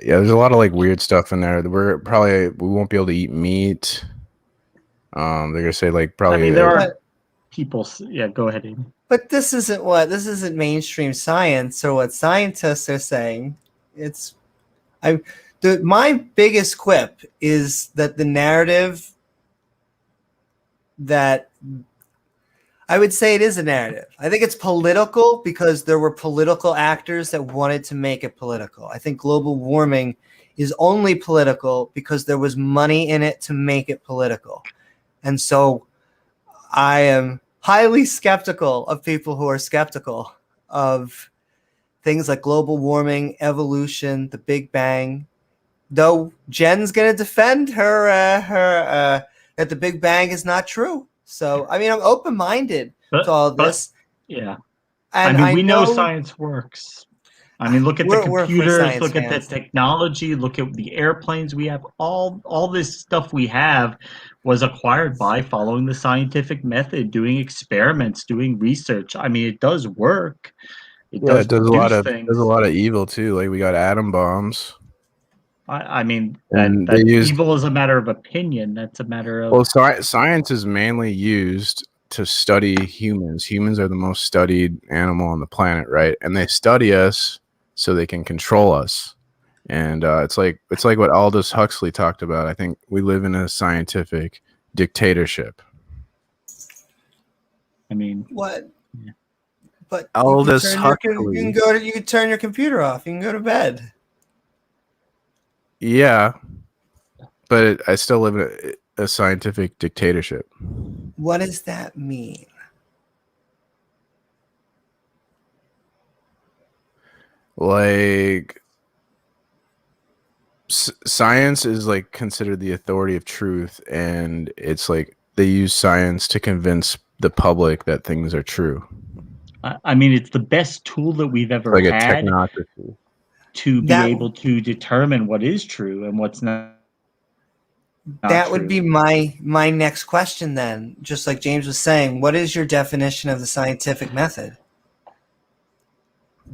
Yeah, there's a lot of like weird stuff in there. We won't be able to eat meat. They're gonna say like probably. I mean, there are people. Yeah, go ahead, Amy. But this isn't mainstream science or what scientists are saying. My biggest quip is that the narrative that I would say it is a narrative. I think it's political because there were political actors that wanted to make it political. I think global warming is only political because there was money in it to make it political. And so I am highly skeptical of people who are skeptical of things like global warming, evolution, the Big Bang. Though Jen's going to defend her that the Big Bang is not true. So, I mean, I'm open-minded to all this. Yeah. And I mean, we know science works. I mean, look at the computers, look at the technology, look at the airplanes we have. All this stuff we have was acquired by following the scientific method, doing experiments, doing research. I mean, it does work. It does a lot of evil too. Like we got atom bombs. I mean, evil is a matter of opinion. That's a matter of... Well, science is mainly used to study humans. Humans are the most studied animal on the planet, right? And they study us so they can control us. And it's like what Aldous Huxley talked about. I think we live in a scientific dictatorship. I mean, what? Yeah. But Aldous Huxley. You can turn your computer off. You can go to bed. Yeah, but I still live in a scientific dictatorship. What does that mean? Like, science is like considered the authority of truth, and it's like they use science to convince the public that things are true. I mean, it's the best tool that we've ever had. Like a technocracy. To be able to determine what is true and what's not. That would be my next question then. Just like James was saying, what is your definition of the scientific method?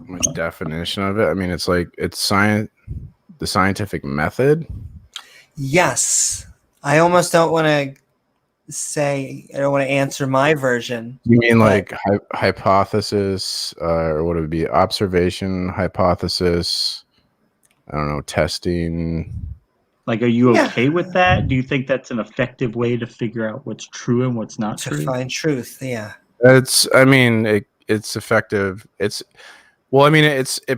My definition of it? I mean, it's science, the scientific method. Yes. I almost don't want to answer my version. You mean like hypothesis, or what it would be? Observation, hypothesis, I don't know, testing. Like, are you okay with that? Do you think that's an effective way to figure out what's true and what's not true? To find truth, yeah. It's effective. It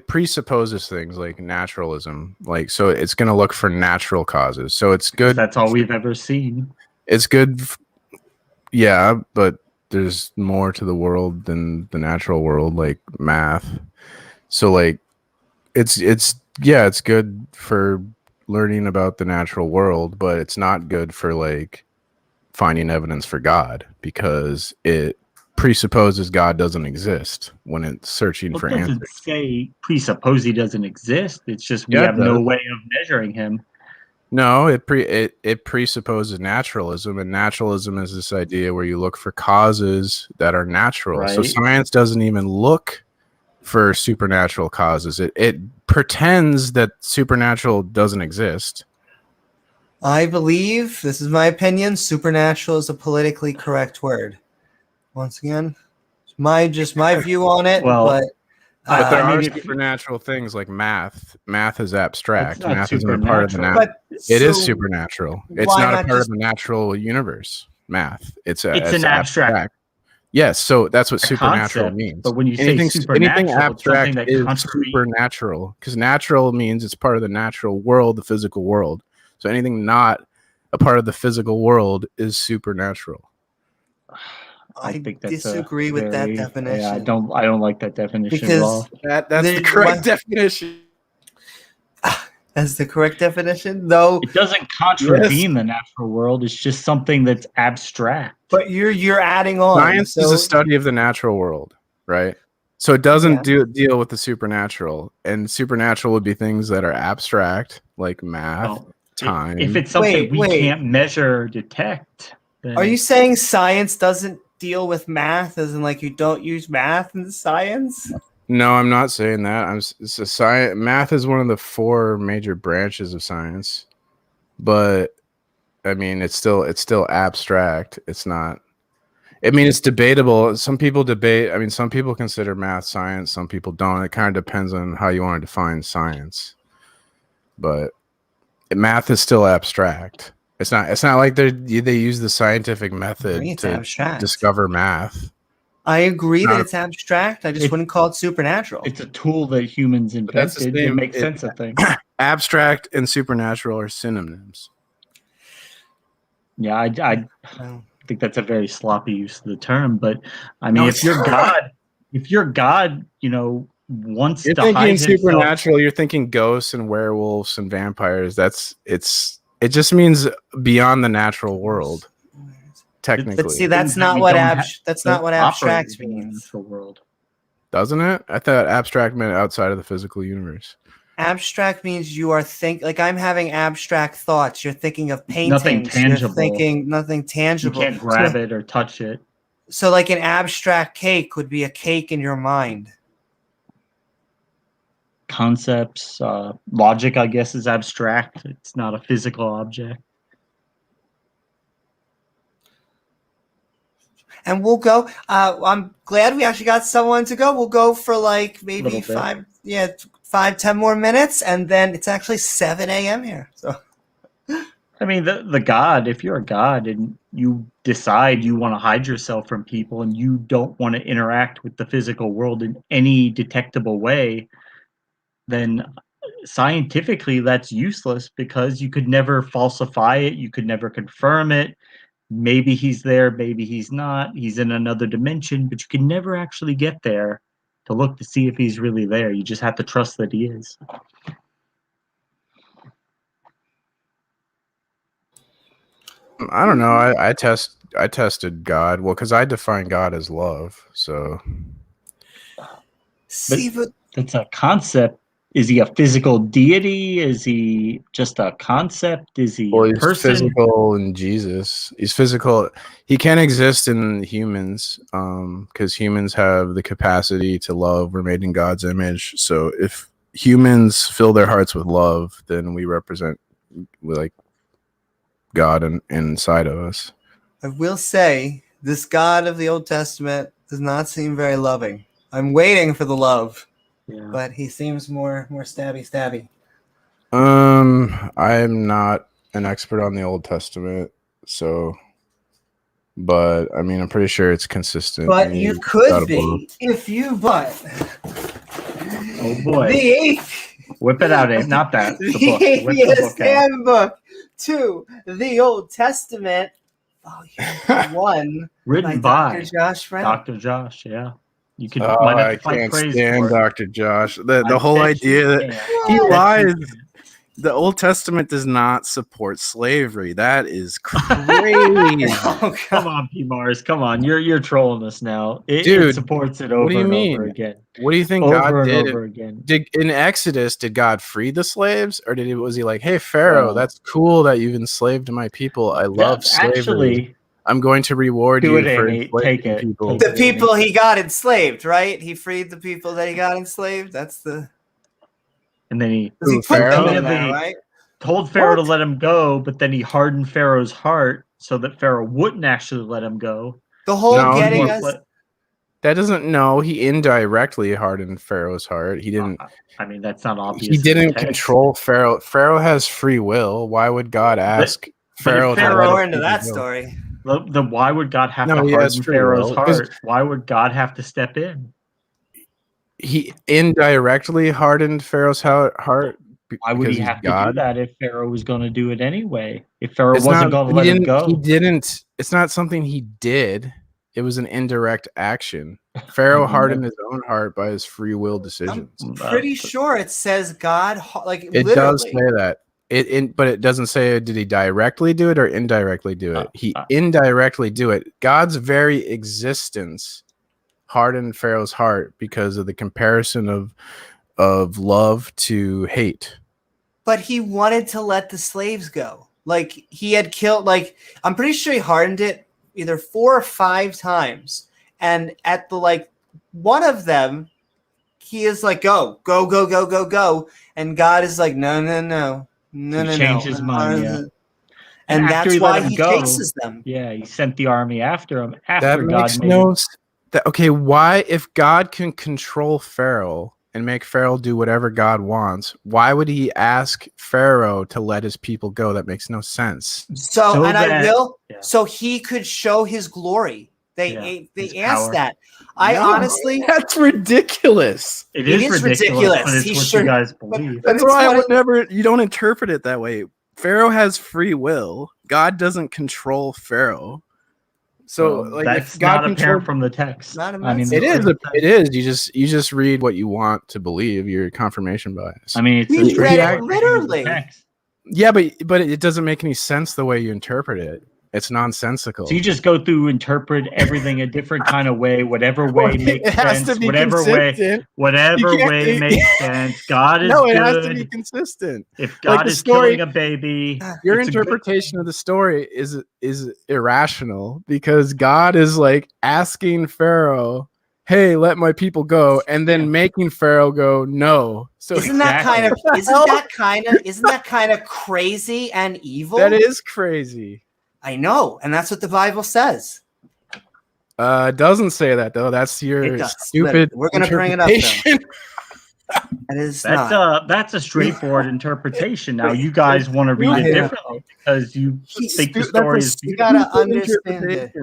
presupposes things like naturalism. Like, so it's going to look for natural causes. So it's good. That's all we've ever seen. It's good. Yeah, but there's more to the world than the natural world, like math. So like it's good for learning about the natural world, but it's not good for like finding evidence for God, because it presupposes God doesn't exist when it's searching for answers. It doesn't say presuppose he doesn't exist. It's just we have no way of measuring him. No, it presupposes naturalism, and naturalism is this idea where you look for causes that are natural. Right. So science doesn't even look for supernatural causes. It pretends that supernatural doesn't exist. I believe, this is my opinion, supernatural is a politically correct word. Once again, my view on it. But there are supernatural things like math. Math is abstract. Math isn't a part of the natural. It is supernatural. It's not a part of the natural universe. math. It's an abstract Yes, so that's what supernatural concept, means. but when you say anything supernatural, it's abstract something that is contravenes. supernatural, because natural means it's part of the natural world, the physical world. So anything not a part of the physical world is supernatural. I think that's disagree with that definition. Yeah, I don't like that definition at all. Because That's the correct definition. That's the correct definition, though. It doesn't contravene the natural world. It's just something that's abstract. But you're adding on. Science is a study of the natural world, right? So it doesn't deal with the supernatural, and supernatural would be things that are abstract, like math, time. If it's something we can't measure or detect, then are you saying science doesn't deal with math, as in like you don't use math in science? No, I'm not saying that. Science. Math is one of the 4 major branches of science, but I mean, it's still abstract. It's not. I mean, it's debatable. Some people debate. I mean, some people consider math science. Some people don't. It kind of depends on how you want to define science. But math is still abstract. It's not like they use the scientific method to discover math. I agree that it's abstract. I just wouldn't call it supernatural. It's a tool that humans invented to make sense of things. Abstract and supernatural are synonyms. Yeah, I think that's a very sloppy use of the term. But I mean, if you're God, wants you're to thinking hide supernatural, you're thinking ghosts and werewolves and vampires. It just means beyond the natural world. Technically, but see, that's not what abstract means. World. Doesn't it? I thought abstract meant outside of the physical universe. Abstract means you are like I'm having abstract thoughts. You're thinking of paintings. Nothing tangible. You're thinking nothing tangible. You can't grab it or touch it. So, like an abstract cake would be a cake in your mind. Concepts, logic, I guess, is abstract. It's not a physical object. And we'll go. I'm glad we actually got someone to go. We'll go for like maybe 5-10 more minutes, and then it's actually 7 a.m. here. So, I mean, the God. If you're a God and you decide you want to hide yourself from people and you don't want to interact with the physical world in any detectable way, then scientifically that's useless because you could never falsify it. You could never confirm it. Maybe he's there, maybe he's not. He's in another dimension, but you can never actually get there to look to see if he's really there. You just have to trust that he is. I don't know. I tested God. Well, because I define God as love. So, but that's a concept. Is he a physical deity? Is he just a concept? Is he a person? He's physical in Jesus. He's physical. He can exist in humans because humans have the capacity to love. We're made in God's image. So if humans fill their hearts with love, then we represent like God inside of us. I will say this God of the Old Testament does not seem very loving. I'm waiting for the love. Yeah. But he seems more stabby. I'm not an expert on the Old Testament, but I mean, I'm pretty sure it's consistent. But you could be if you Oh boy! Whip it out, Abe. Not that. The book. Yes, handbook to the Old Testament, volume 1, written by Dr. Josh Friend. Dr. Josh, yeah. You could. I can't stand Dr. Josh. The whole idea that he lies. The Old Testament does not support slavery. That is crazy. Come on, P. Mars. Come on. You're trolling us now. It supports it over and over again. What do you think God did? Over again. In Exodus, did God free the slaves? Or was he like, hey, Pharaoh, that's cool that you've enslaved my people. I love slavery. Actually, I'm going to reward you for enslaving people. The people he got enslaved, right? He freed the people that he got enslaved. That's the... And then he right? told Pharaoh to let him go, but then he hardened Pharaoh's heart so that Pharaoh wouldn't actually let him go. The whole getting us... That doesn't he indirectly hardened Pharaoh's heart. He didn't... I mean, that's not obvious. He didn't control Pharaoh. Pharaoh has free will. Why would God ask Pharaoh to more into that story? Then why would God have No, to he has harden free Pharaoh's will, 'cause- heart? Why would God have to step in? He indirectly hardened Pharaoh's heart Why would because he he's have to do God. that if Pharaoh was going to do it anyway? If Pharaoh It's wasn't not. going to let him He go? didn't. It's not something he did. It was an indirect action. Pharaoh hardened his own heart by his free will decisions. Pretty sure it says God, like It does literally. say that. But it doesn't say did he directly do it or indirectly do it. He indirectly do it. God's very existence hardened Pharaoh's heart because of the comparison of love to hate. But he wanted to let the slaves go. Like he had killed, like I'm pretty sure he hardened it either 4 or 5 times. And at the like one of them, he is like, go. And God is like, no. He changed his mind, yeah. And after that's he let why him he go, chases them. Yeah, he sent the army after him. That After God makes made no him. okay, why if God can control Pharaoh and make Pharaoh do whatever God wants, why would he ask Pharaoh to let his people go? That makes no sense. So he could show his glory. They asked power. that. I honestly, that's ridiculous. It is ridiculous, but it's He what sure- you guys believe. That's why I would never. You don't interpret it that way. Pharaoh has free will. God doesn't control Pharaoh. So, like, that's if God not apparent from the text. Not I mean, it is. It is. You just read what you want to believe. Your confirmation bias. I mean, it's We a read it straight literally. text. Yeah, but it doesn't make any sense the way you interpret it. It's nonsensical. So you just go through, interpret everything a different kind of way, whatever way makes it has sense, to be whatever consistent. way makes sense. God is no, it good. has to be consistent. If God is killing a baby, your interpretation of the story is irrational because God is like asking Pharaoh, "Hey, let my people go," and then making Pharaoh go, "No." So isn't that kind of crazy and evil? That is crazy. I know, and that's what the Bible says. It doesn't say that though. That's your stupid. We're gonna bring it up though. That's a straightforward interpretation. Now you guys want to read it differently because you think the story is you gotta understand it.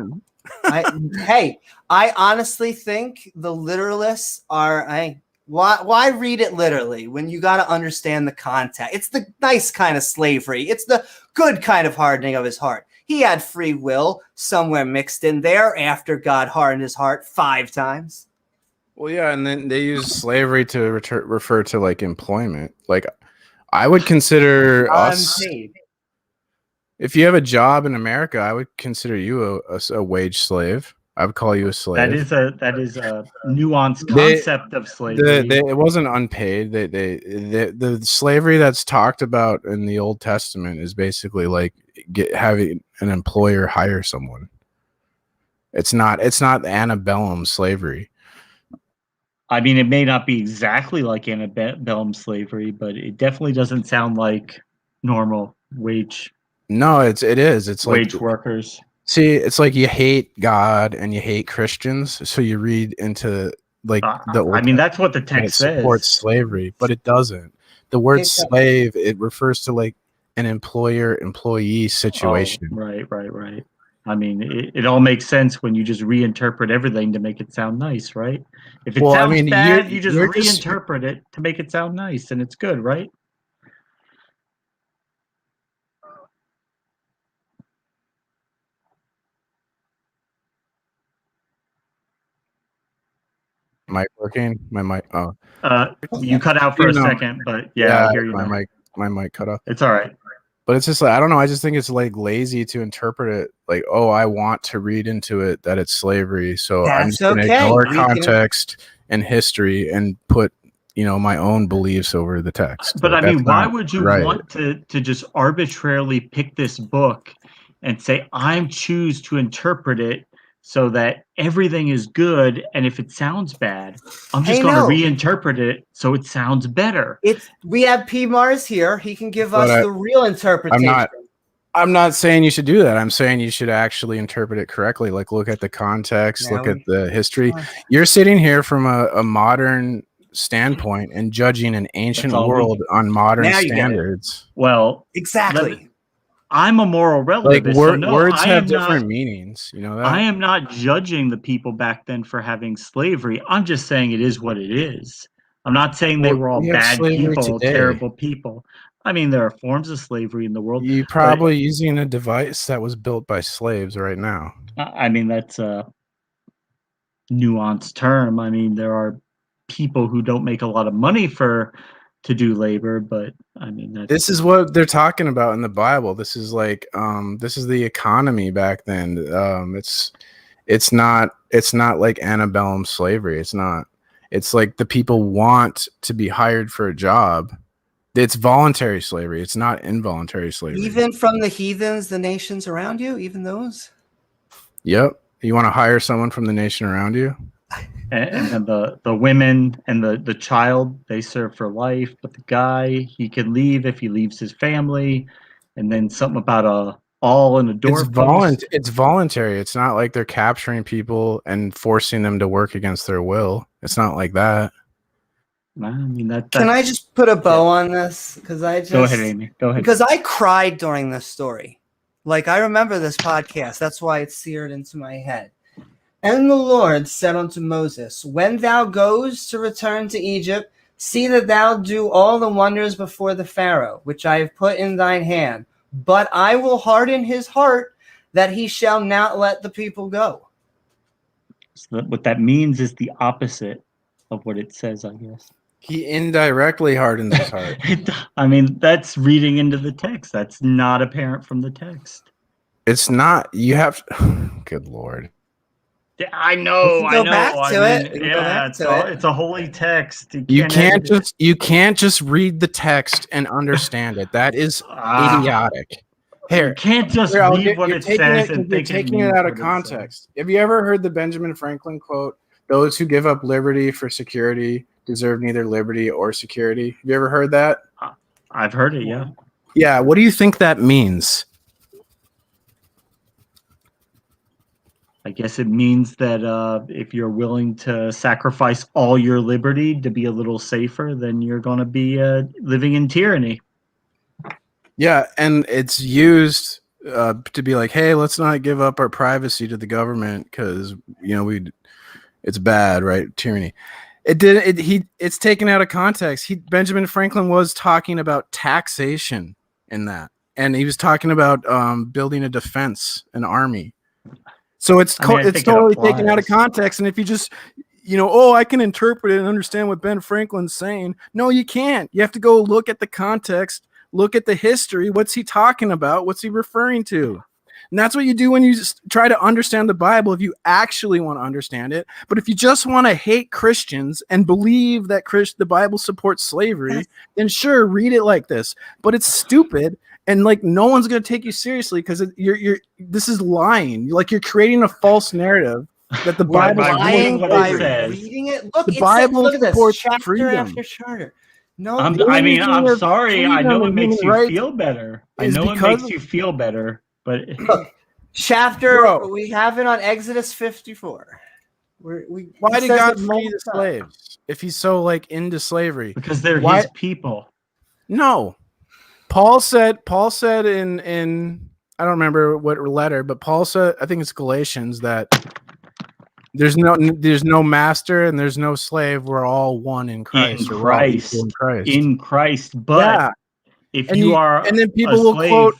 I honestly think the literalists are. Why read it literally when you got to understand the context? It's the nice kind of slavery. It's the good kind of hardening of his heart. He had free will somewhere mixed in there after God hardened his heart 5 times. Well, yeah, and then they use slavery to refer to like employment. Like, I would consider us. If you have a job in America, I would consider you a wage slave. I would call you a slave. That is a nuanced concept of slavery. It wasn't unpaid. The slavery that's talked about in the Old Testament is basically like having an employer hire someone. It's not antebellum slavery. I mean, it may not be exactly like antebellum slavery, but it definitely doesn't sound like normal wage. No, it is. It's wage like workers. See, it's like you hate God and you hate Christians, so you read into like the Old Testament, that's what the text says. Supports slavery, but it doesn't. The word slave, it refers to like an employer-employee situation. Oh, right. I mean, it all makes sense when you just reinterpret everything to make it sound nice, right? If it sounds bad, you just reinterpret it to make it sound nice, and it's good, right? Mic working? My mic. Oh, you cut out for a second, but yeah, I hear you. My mic cut off. It's all right. But it's just like I don't know. I just think it's like lazy to interpret it like, oh, I want to read into it that it's slavery, so I'm just going to ignore context and history and put my own beliefs over the text. But I mean, why would you want to just arbitrarily pick this book and say I choose to interpret it so that everything is good, and if it sounds bad, I'm just going to reinterpret it so it sounds better. We have P. Mars here. He can give us the real interpretation. I'm not saying you should do that. I'm saying you should actually interpret it correctly. Like, look at the context, look at the history. You're sitting here from a modern standpoint and judging an ancient world on modern standards. Well, exactly. I'm a moral Like relativist, so no, words I have am different not. meanings. You know that. I am not judging the people back then for having slavery. I'm just saying it is what it is. I'm not saying they Well, were all we have bad slavery people, today. terrible people. I mean, there are forms of slavery in the world, You but probably using a device that was built by slaves right now. I mean that's a nuanced term. I mean, there are people who don't make a lot of money to do labor, but I mean This that's is what they're talking about in the Bible. This is like this is the economy back then. It's not like antebellum slavery. It's not. It's like the people want to be hired for a job. It's voluntary slavery. It's not involuntary slavery. Even from the heathens, the nations around you, even those? Yep. You want to hire someone from the nation around you? and then the women and the child, they serve for life, but the guy, he can leave if he leaves his family. And then something about a awl and a doorpost. It's voluntary. It's not like they're capturing people and forcing them to work against their will. It's not like that. I mean Can I that's just put a bow on this? Because I just go ahead, Amy. Go ahead. because I cried during this story. Like, I remember this podcast. That's why it's seared into my head. And the Lord said unto Moses, when thou goes to return to Egypt, see that thou do all the wonders before the Pharaoh, which I have put in thine hand. But I will harden his heart, that he shall not let the people go. So what that means is the opposite of what it says, I guess. He indirectly hardens his heart. I mean, that's reading into the text. That's not apparent from the text. It's not. You have. Good Lord. I know. We can go I know. back I to mean, it. We can go back to it. It's a holy text. You can't edit it. you can't just read the text and understand it. That is idiotic. You Here, can't just here, read what you're it taking says it, and you're think taking it it means out of what it context. Have you ever heard the Benjamin Franklin quote? Those who give up liberty for security deserve neither liberty or security. Have you ever heard that? says. I've heard it. Yeah. Yeah. What do you think that means? I guess it means that if you're willing to sacrifice all your liberty to be a little safer, then you're going to be living in tyranny. Yeah, and it's used to be like, hey, let's not give up our privacy to the government because it's bad, right? Tyranny. It's taken out of context. Benjamin Franklin was talking about taxation in that, and he was talking about building a defense, an army. So it's totally taken out of context. And if you just I can interpret it and understand what Ben Franklin's saying. No, you can't. You have to go look at the context. Look at the history. What's he talking about? What's he referring to? And that's what you do when you try to understand the Bible, if you actually want to understand it. But if you just want to hate Christians and believe that the Bible supports slavery, then sure, read it like this. But it's stupid, and like no one's going to take you seriously because this is lying. Like you're creating a false narrative that the Bible lying by says. reading it. Look, the Bible look at this supports chapter freedom. after chapter. No, I'm sorry. I know it makes you feel better. I know it makes you feel better. But look, chapter, we have it on Exodus 54. Why did God free the slaves if he's so like into slavery? Because they're his people. No. Paul said in I don't remember what letter, but Paul said, I think it's Galatians, that there's no master and there's no slave. We're all one in Christ. In Christ. But if you are and then people will quote,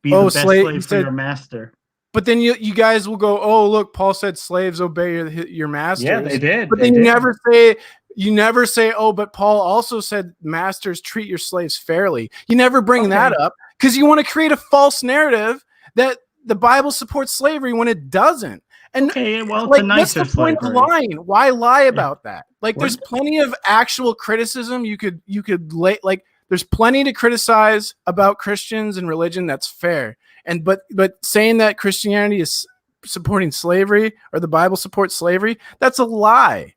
be the best slave for your master. But then you guys will go, oh look, Paul said slaves obey your masters. Yeah, they did. But then you never say, oh, but Paul also said masters treat your slaves fairly. You never bring that up because you want to create a false narrative that the Bible supports slavery when it doesn't. And it's a nicer what's the point of lying? Why lie about that? Like, there's plenty of actual criticism you could like. There's plenty to criticize about Christians and religion. That's fair. But saying that Christianity is supporting slavery or the Bible supports slavery, that's a lie.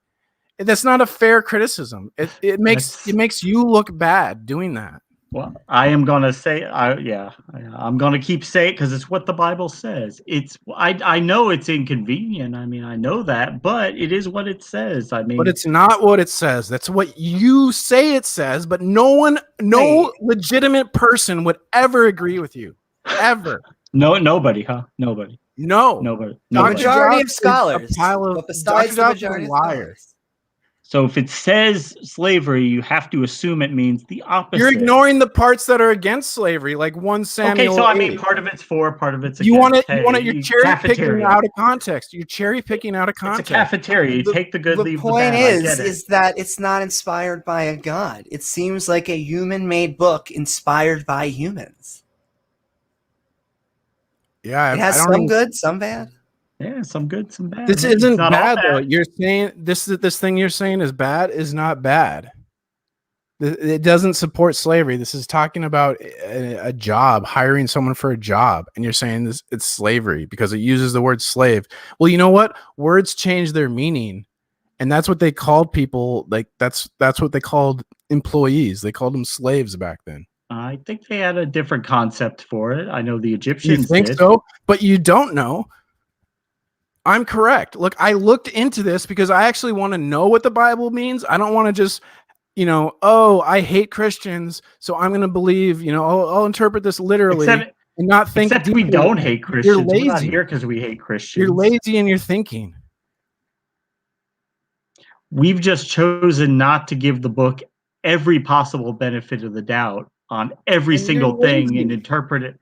That's not a fair criticism. It makes you look bad doing that. Well, I am gonna say, I'm gonna keep saying it because it's what the Bible says. I know it's inconvenient. I mean, I know that, but it is what it says. I mean, but it's not what it says. That's what you say it says. But no legitimate person would ever agree with you. ever. No, nobody, huh? Nobody. No. Nobody. The Nobody. majority of Josh is a scholars. pile of- But besides Dr. the Josh is a majority of liar. scholars. So if it says slavery, you have to assume it means the opposite. You're ignoring the parts that are against slavery, like 1 Samuel. Okay, so I mean, 8. part of it's for, part of it's against. You want it? Hey, You want it? You're cherry picking cafeteria. out of context. You're cherry picking out of It's a context. cafeteria. You take the good, leave the point bad. I get it. is that it's not inspired by a god. It seems like a human-made book inspired by humans. Yeah, It has I don't some even- good, some bad. Yeah, some good, some bad. This Maybe it's isn't not all bad though. You're saying this thing you're saying is bad is not bad. It doesn't support slavery. This is talking about a job, hiring someone for a job, and you're saying this it's slavery because it uses the word slave. Well, you know what? Words change their meaning, and that's what they called people. Like that's what they called employees. They called them slaves back then. I think they had a different concept for it. I know the You Egyptians think did. so? But you don't know. I'm correct. Look, I looked into this because I actually want to know what the Bible means. I don't want to just, oh, I hate Christians, so I'm going to believe, I'll interpret this literally and not think. Except we deeply. don't hate Christians. We're not lazy. here because we hate Christians. You're lazy in your thinking. We've just chosen not to give the book every possible benefit of the doubt on every And single you're thing lazy. and interpret it.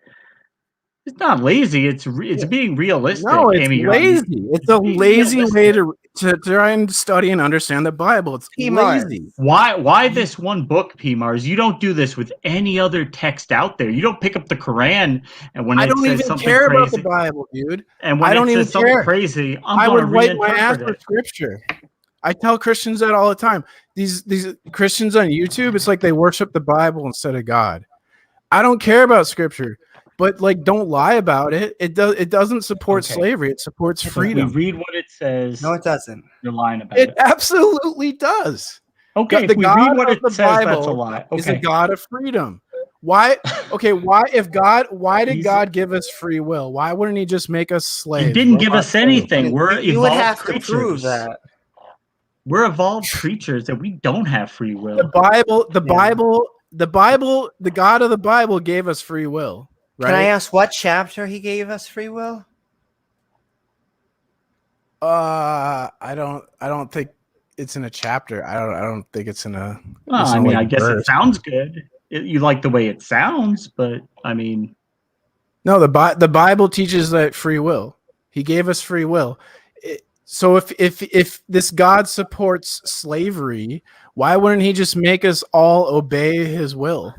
It's not lazy. It's being realistic. No, it's Amy, lazy. It's a being lazy way realistic. to try and study and understand the Bible. It's P-Mars. lazy. Why this one book, P-Mars? You don't do this with any other text out there. You don't pick up the Quran and when I it don't says even something care about crazy, the Bible, dude. and when I don't it even says something care. crazy, I I'm would going wipe to my ass reinterpret for it. scripture. I tell Christians that all the time. These Christians on YouTube, it's like they worship the Bible instead of God. I don't care about scripture, but don't lie about it. It doesn't support Okay. slavery. It supports If freedom. we read what it says, No, it doesn't. you're lying about It it. absolutely does. Okay, the if we God read what of it the says, that's a Bible lie. Is a Okay. God of freedom. Why? Okay, why did He's- God give us free will? Why wouldn't he just make us slaves? He didn't give robot us slaves? anything. We're You would evolved have to creatures. prove that. We're evolved creatures that we don't have free will. The Bible, the God of the Bible gave us free will, right? Can I ask what chapter he gave us free will? I don't think it's in a chapter. I don't think it's in a. Well, it's I not mean, like I guess verse. it sounds good. You like the way it sounds, but I mean, No, the Bible teaches that free will. He gave us free will. So if this God supports slavery, why wouldn't he just make us all obey his will?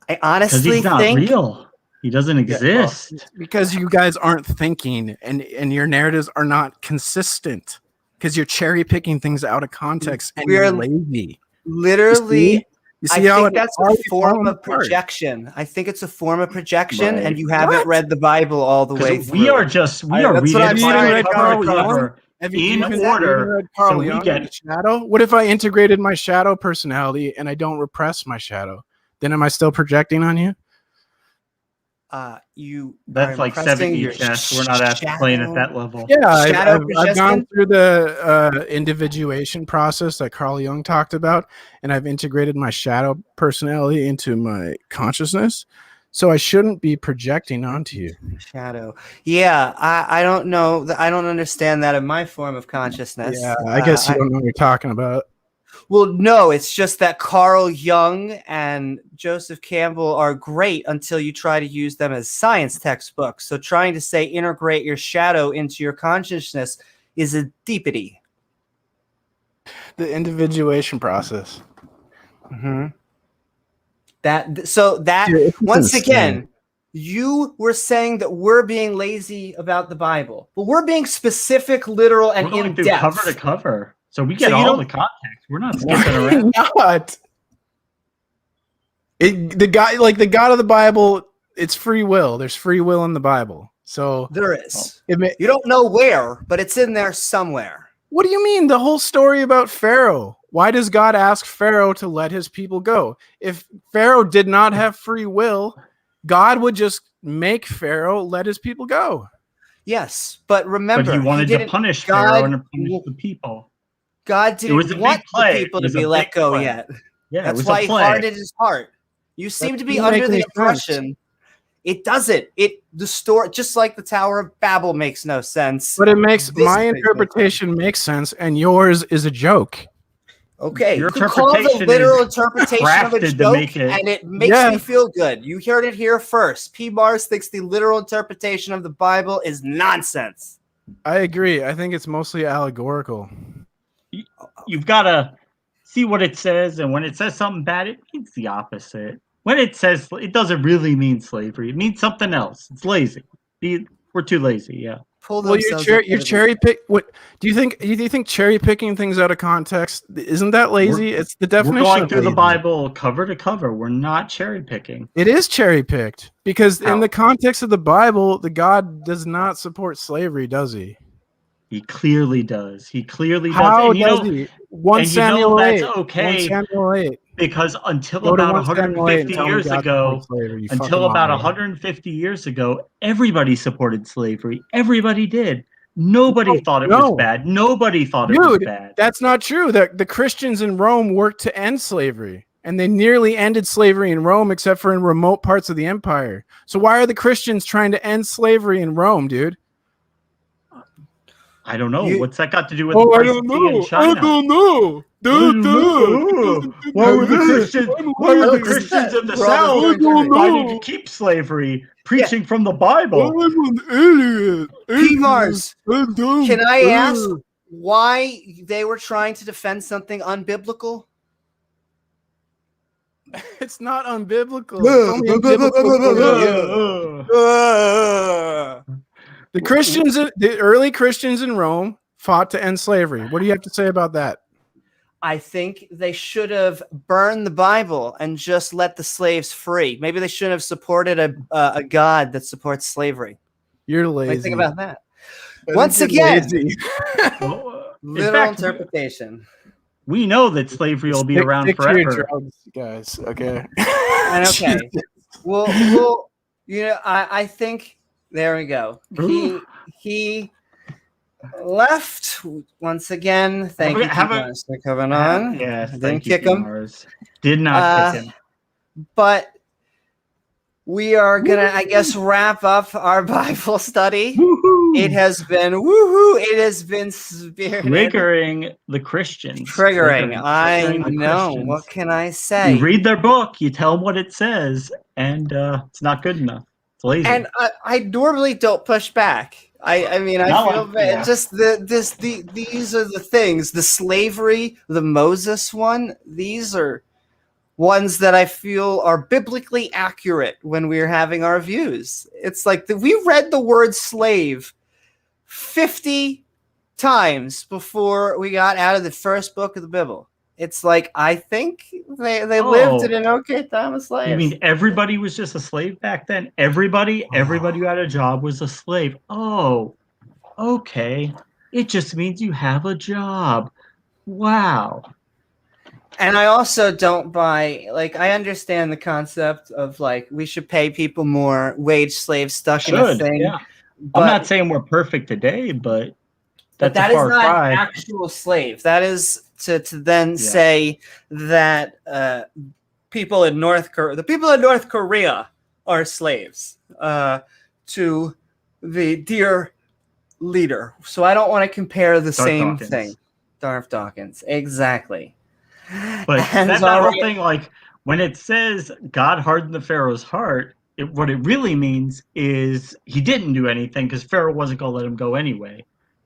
I because honestly he's not think real. He doesn't exist. Because you guys aren't thinking and your narratives are not consistent. Because you're cherry picking things out of context and you're lazy. literally. You I see how think it that's a already form falling of apart? projection. I think it's a form of projection, Right. and you haven't What? read the Bible all the way Because through. we are That's reading what I'm it trying to cover tell to you. cover Have you in even order. read Carl So we Jung get- and the shadow? What if I integrated my shadow personality and I don't repress my shadow? Then am I still projecting on you? You That's are like impressing 70 your chess. We're not playing at that level. Yeah, Shadow I've gone projection? through the individuation process that Carl Jung talked about, and I've integrated my shadow personality into my consciousness. So I shouldn't be projecting onto you. Shadow. Yeah, I don't know. I don't understand that in my form of consciousness. Yeah, I guess you don't know what you're talking about. Well, no, it's just that Carl Jung and Joseph Campbell are great until you try to use them as science textbooks. So trying to say integrate your shadow into your consciousness is a deepity. The individuation process. Mm-hmm. That Dude, it's once insane. again, you were saying that we're being lazy about the Bible, but we're being specific, literal, and We're going in through depth. cover to cover. So we get So you all don't- the context. We're not No, skipping around. not. The God of the Bible, it's free will. There's free will in the Bible. So There is. you don't know where, but it's in there somewhere. what do you mean? The whole story about Pharaoh. Why does God ask Pharaoh to let his people go? If Pharaoh did not have free will, God would just make Pharaoh let his people go. Yes, but remember, But he wanted to didn't- punish God- Pharaoh and to punish the people. God It was a didn't big want the play. people It to was a be let big go play. yet. Yeah, it That's was why a he play. hardened his heart. You seem to be doesn't under make the any sense. impression It doesn't. The story, just like the Tower of Babel, makes no sense. But it makes This my makes no interpretation makes sense, and yours is a joke. Okay, Your you could call the interpretation literal is interpretation of a crafted to joke, make it- and it makes me Yes. feel good. You heard it here first. P. Mars thinks the literal interpretation of the Bible is nonsense. I agree. I think it's mostly allegorical. You've got to see what it says, and when it says something bad, it means the opposite. When it says, it doesn't really mean slavery. It means something else. It's lazy. We're too lazy. Yeah. Pull Well, themselves you're up. cherry pick. What do you think? Do you think cherry picking things out of context isn't that lazy? It's the We're definition going of through the lazy. Bible cover to cover. We're not cherry picking. It is cherry picked because How? in the context of the Bible, the God does not support slavery, does he? He clearly does. He clearly does. How And does he? 1 and you know Samuel that's 8. 1 okay. Samuel 8. Because until Go to about 1 Samuel 8 and 150 tell me years God ago, supports slavery, you until fucking about liar. 150 years ago, everybody supported slavery. Everybody did. Nobody thought it no. was bad. Nobody thought it was Dude, bad. that's not true. The Christians in Rome worked to end slavery, and they nearly ended slavery in Rome, except for in remote parts of the empire. So why are the Christians trying to end slavery in Rome, dude? I don't know. You- What's that got to do with I the don't price know. in China? I don't know. Why were the Christians? Why were the Christians in the Brothers South don't know. fighting to keep slavery, preaching from the Bible? I'm an idiot. P. Mars, can I ask Uh. why they were trying to defend something unbiblical? It's not unbiblical. It's only a biblical thing. The early Christians in Rome fought to end slavery. What do you have to say about that? I think they should have burned the Bible and just let the slaves free. Maybe they shouldn't have supported a God that supports slavery. You're What do you lazy. think about that? I Once think you're again, lazy. In literal fact, interpretation. we know that slavery will be around Stick to your forever. drugs, guys. Okay. And okay. Well, I think there we go. He left once again. Thank you, Mars, for coming on. Yes, Didn't thank you, kick him. Mars. Did not kick him. But we are gonna, I guess, wrap up our Bible study. Woohoo! It has been woohoo! It has been spirited. Triggering the Christians. Triggering. I triggering the know. Christians. What can I say? You read their book, you tell them what it says, and it's not good enough. It's lazy. And I normally don't push back. I mean, I Not feel like- bad. yeah. Just these are the things. The slavery, the Moses one. These are ones that I feel are biblically accurate when we're having our views. It's like we read the word slave 50 times before we got out of the first book of the Bible. It's like I think they lived in an okay time of slaves. You mean everybody was just a slave back then? Everybody who had a job was a slave. Oh, okay. It just means you have a job. Wow. And I also don't buy, like, I understand the concept of, like, we should pay people more, wage slaves stuck in a thing. Yeah. But, I'm not saying we're perfect today, but but that's that a is far not cry. actual slave. That is to then say that people in North Korea are slaves to the dear leader. So I don't want to compare the same Dawkins. thing. Darth Dawkins, exactly. But And that all whole right. thing, like when it says God hardened the Pharaoh's heart, what it really means is he didn't do anything because Pharaoh wasn't going to let him go anyway.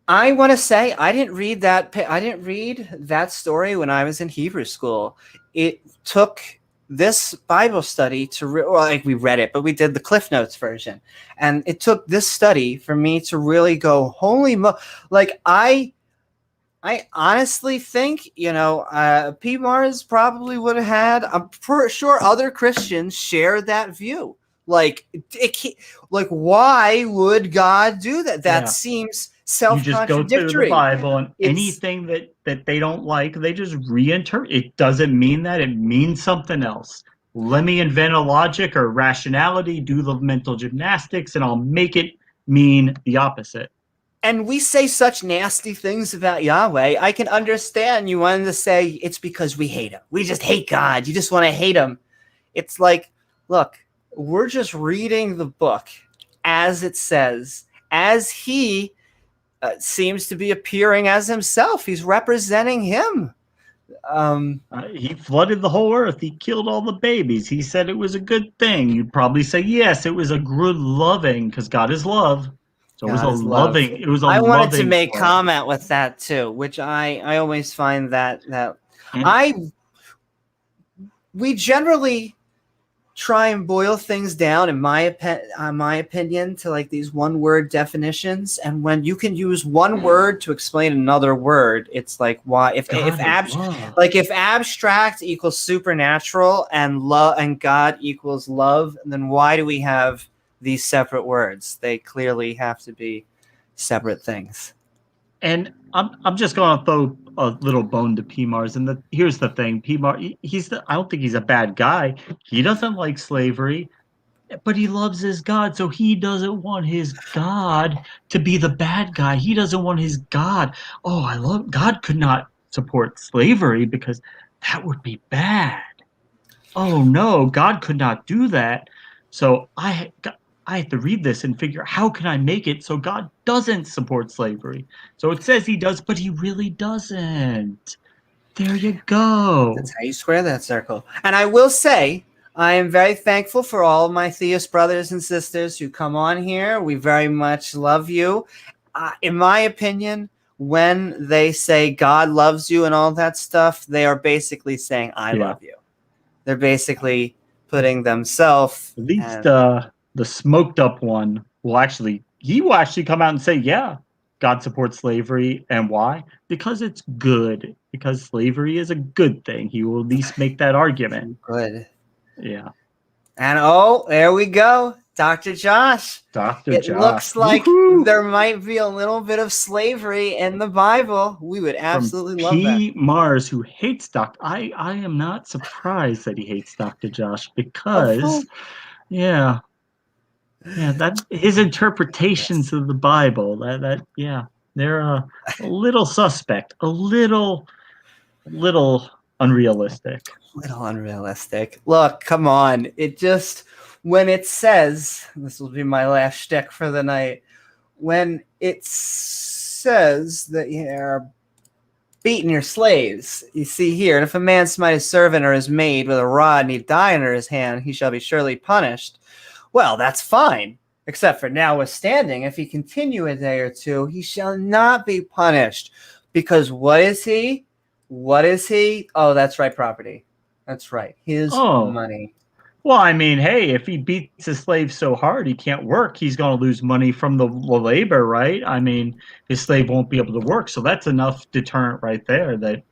I want to say I didn't read that story when I was in Hebrew school. It took this Bible study we read it, but we did the Cliff Notes version, and it took this study for me to really go, holy like I honestly think, P. Mars probably would have had. I'm sure other Christians share that view. Like, why would God do that? That seems self-contradictory. You just go through the Bible, and anything that they don't like, they just reinterpret. It doesn't mean that. It means something else. Let me invent a logic or rationality, do the mental gymnastics, and I'll make it mean the opposite. And we say such nasty things about Yahweh. I can understand you wanted to say it's because we hate him. We just hate God. You just want to hate him. It's like, look, We're just reading the book as it says, as he seems to be appearing as himself. He's representing him. He flooded the whole earth. He killed all the babies. He said it was a good thing. You'd probably say yes, it was a good loving, because God is love. So it was a God is love. loving. It was a I wanted to loving make flood. comment with that too, which I always find that And- we generally try and boil things down, in my opinion, to like these one-word definitions. And when you can use one word to explain another word, it's like, why? If abstract equals supernatural and love and God equals love, then why do we have these separate words? They clearly have to be separate things. And I'm just going to throw a little bone to PMARS. And here's the thing, PMAR, I don't think he's a bad guy. He doesn't like slavery, but he loves his God. So he doesn't want his God to be the bad guy. He doesn't want his God. God could not support slavery because that would be bad. Oh no, God could not do that. So I have to read this and figure, how can I make it so God doesn't support slavery? So it says he does, but he really doesn't. There you go. That's how you square that circle. And I will say, I am very thankful for all of my theist brothers and sisters who come on here. We very much love you. In my opinion, when they say God loves you and all that stuff, they are basically saying, I love you. They're basically putting themselves. At least the smoked up one will actually come out and say, yeah, God supports slavery. And why? Because it's good. Because slavery is a good thing. He will at least make that argument. Good. Yeah. And there we go. Dr. Josh. It looks like there might be a little bit of slavery in the Bible. We would absolutely love that. P. Mars, who hates I am not surprised that he hates Dr. Josh because, that his interpretations of the Bible, they're a little suspect, a little unrealistic. Little unrealistic. Look, come on. It just, when it says, this will be my last shtick for the night, when it says that you're beating your slaves, you see here, and if a man smite his servant or his maid with a rod and he die under his hand, he shall be surely punished. Well, that's fine. Except for notwithstanding, if he continue a day or two, he shall not be punished. Because what is he? What is he? Oh, that's right, property. That's right. His money. Well, I mean, hey, if he beats his slave so hard he can't work, he's going to lose money from the labor, right? I mean, his slave won't be able to work. So that's enough deterrent right there that,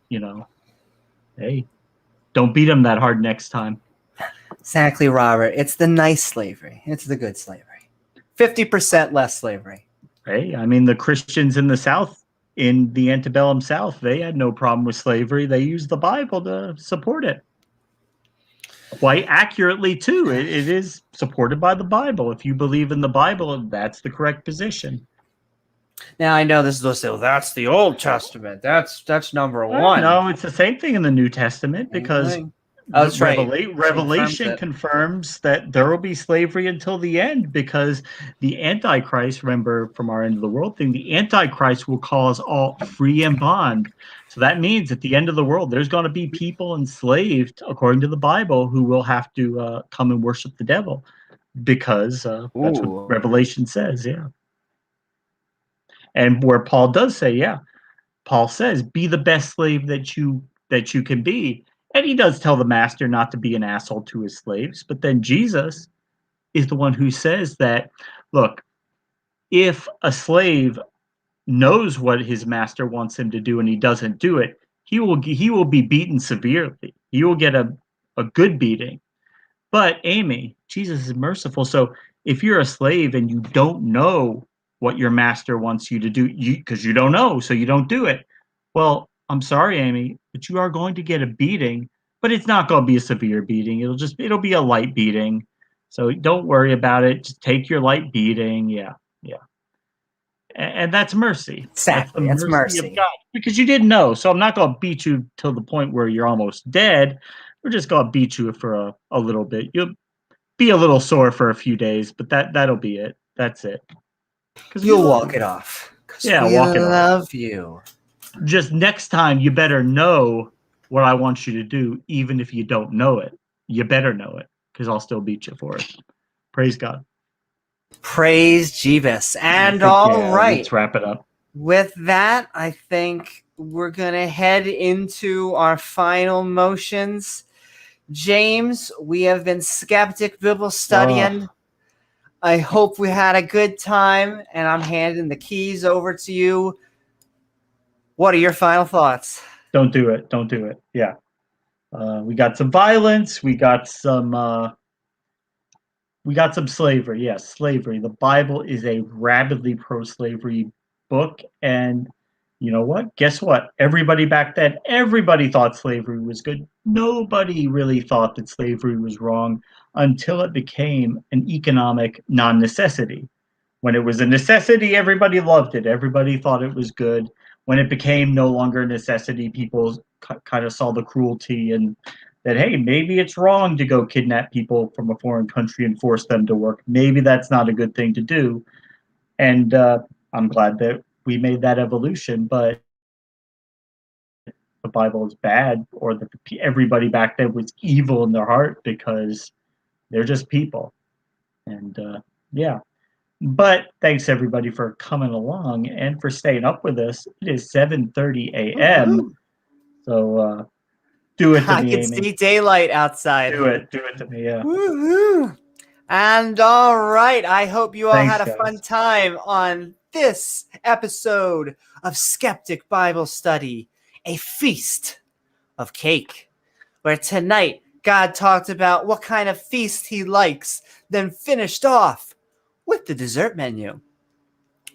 hey, don't beat him that hard next time. Exactly, Robert. It's the nice slavery. It's the good slavery. 50% less slavery. Hey, I mean, the Christians in the South, in the antebellum South, they had no problem with slavery. They used the Bible to support it. Quite accurately, too. It is supported by the Bible. If you believe in the Bible, that's the correct position. Now, I know this is that's the Old Testament. That's number one. No, it's the same thing in the New Testament because that's right. Revelation confirms that there will be slavery until the end because the Antichrist, remember from our end of the world thing, the Antichrist will cause all free and bond. So that means at the end of the world, there's going to be people enslaved, according to the Bible, who will have to come and worship the devil because that's what Revelation says, And where Paul does say, Paul says, be the best slave that you can be. And he does tell the master not to be an asshole to his slaves. But then Jesus is the one who says that, look, if a slave knows what his master wants him to do and he doesn't do it, he will be beaten severely. He will get a good beating. But Amy, Jesus is merciful. So if you're a slave and you don't know what your master wants you to do, because you don't know, so you don't do it. Well, I'm sorry, Amy, but you are going to get a beating, but it's not going to be a severe beating. It'll be a light beating. So don't worry about it. Just take your light beating. Yeah. And that's mercy. Exactly. That's mercy of God, because you didn't know. So I'm not going to beat you till the point where you're almost dead. We're just going to beat you for a little bit. be a little sore for a few days, but that'll be it. That's it. You'll walk it off. 'Cause Yeah, we walk it off. love you. Just next time, you better know what I want you to do, even if you don't know it. You better know it, because I'll still beat you for it. Praise God. Praise Jeebus. And let's wrap it up. With that, I think we're going to head into our final motions. James, we have been Skeptic Bible studying. I hope we had a good time, and I'm handing the keys over to you. What are your final thoughts? Don't do it. Don't do it. Yeah. We got some violence. We got some slavery. Yes, slavery. The Bible is a rabidly pro-slavery book, and you know what? Guess what? Everybody back then, everybody thought slavery was good. Nobody really thought that slavery was wrong until it became an economic non-necessity. When it was a necessity, everybody loved it. Everybody thought it was good. When it became no longer a necessity, people kind of saw the cruelty and that, hey, maybe it's wrong to go kidnap people from a foreign country and force them to work. Maybe that's not a good thing to do. And I'm glad that we made that evolution, but the Bible is bad, or that everybody back then was evil in their heart, because they're just people. And yeah. But thanks everybody for coming along and for staying up with us. It is 7:30 a.m. So do it to I me, can Amy. see daylight outside. Do it to me, yeah. Woo-hoo. And all right, I hope you all Thanks, had a guys. fun time on this episode of Skeptic Bible Study, a feast of cake, where tonight God talked about what kind of feast he likes, then finished off with the dessert menu.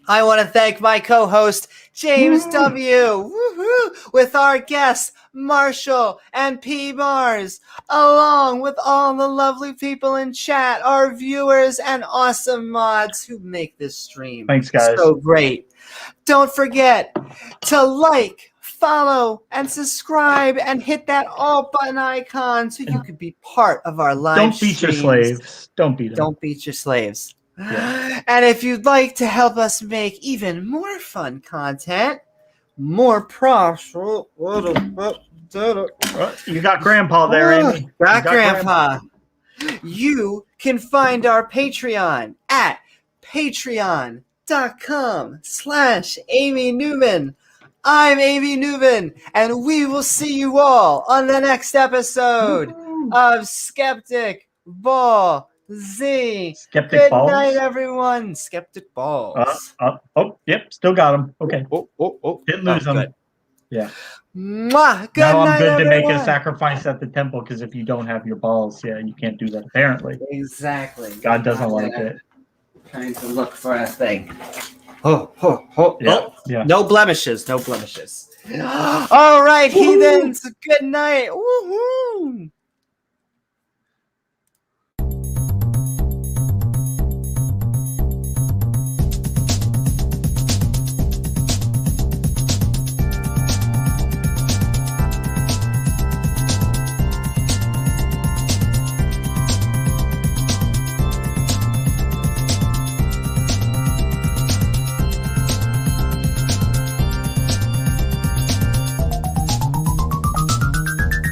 I want to thank my co-host, James W., woohoo, with our guests, Marshall and P. Mars, along with all the lovely people in chat, our viewers, and awesome mods who make this stream Thanks, guys. so great. Don't forget to like, follow, and subscribe, and hit that all button icon so you can be part of our live Don't beat your streams. slaves. Don't beat them. Don't beat your slaves. Yeah. And if you'd like to help us make even more fun content, more props. You got Grandpa there, Amy. Got Grandpa. You can find our Patreon at patreon.com/Amy Newman. I'm Amy Newman, and we will see you all on the next episode of Skeptic Ball Z. Skeptic Good balls. night, everyone. Skeptic Balls. Oh, yep, still got him. Okay. Didn't lose him. Good. Yeah. Mwah. Good now I'm night, good everyone. to make a sacrifice at the temple, because if you don't have your balls, yeah, you can't do that, apparently. Exactly. God doesn't like it. Trying to look for a thing. Yeah. No blemishes. No blemishes. All right, heathens. Good night. Woohoo.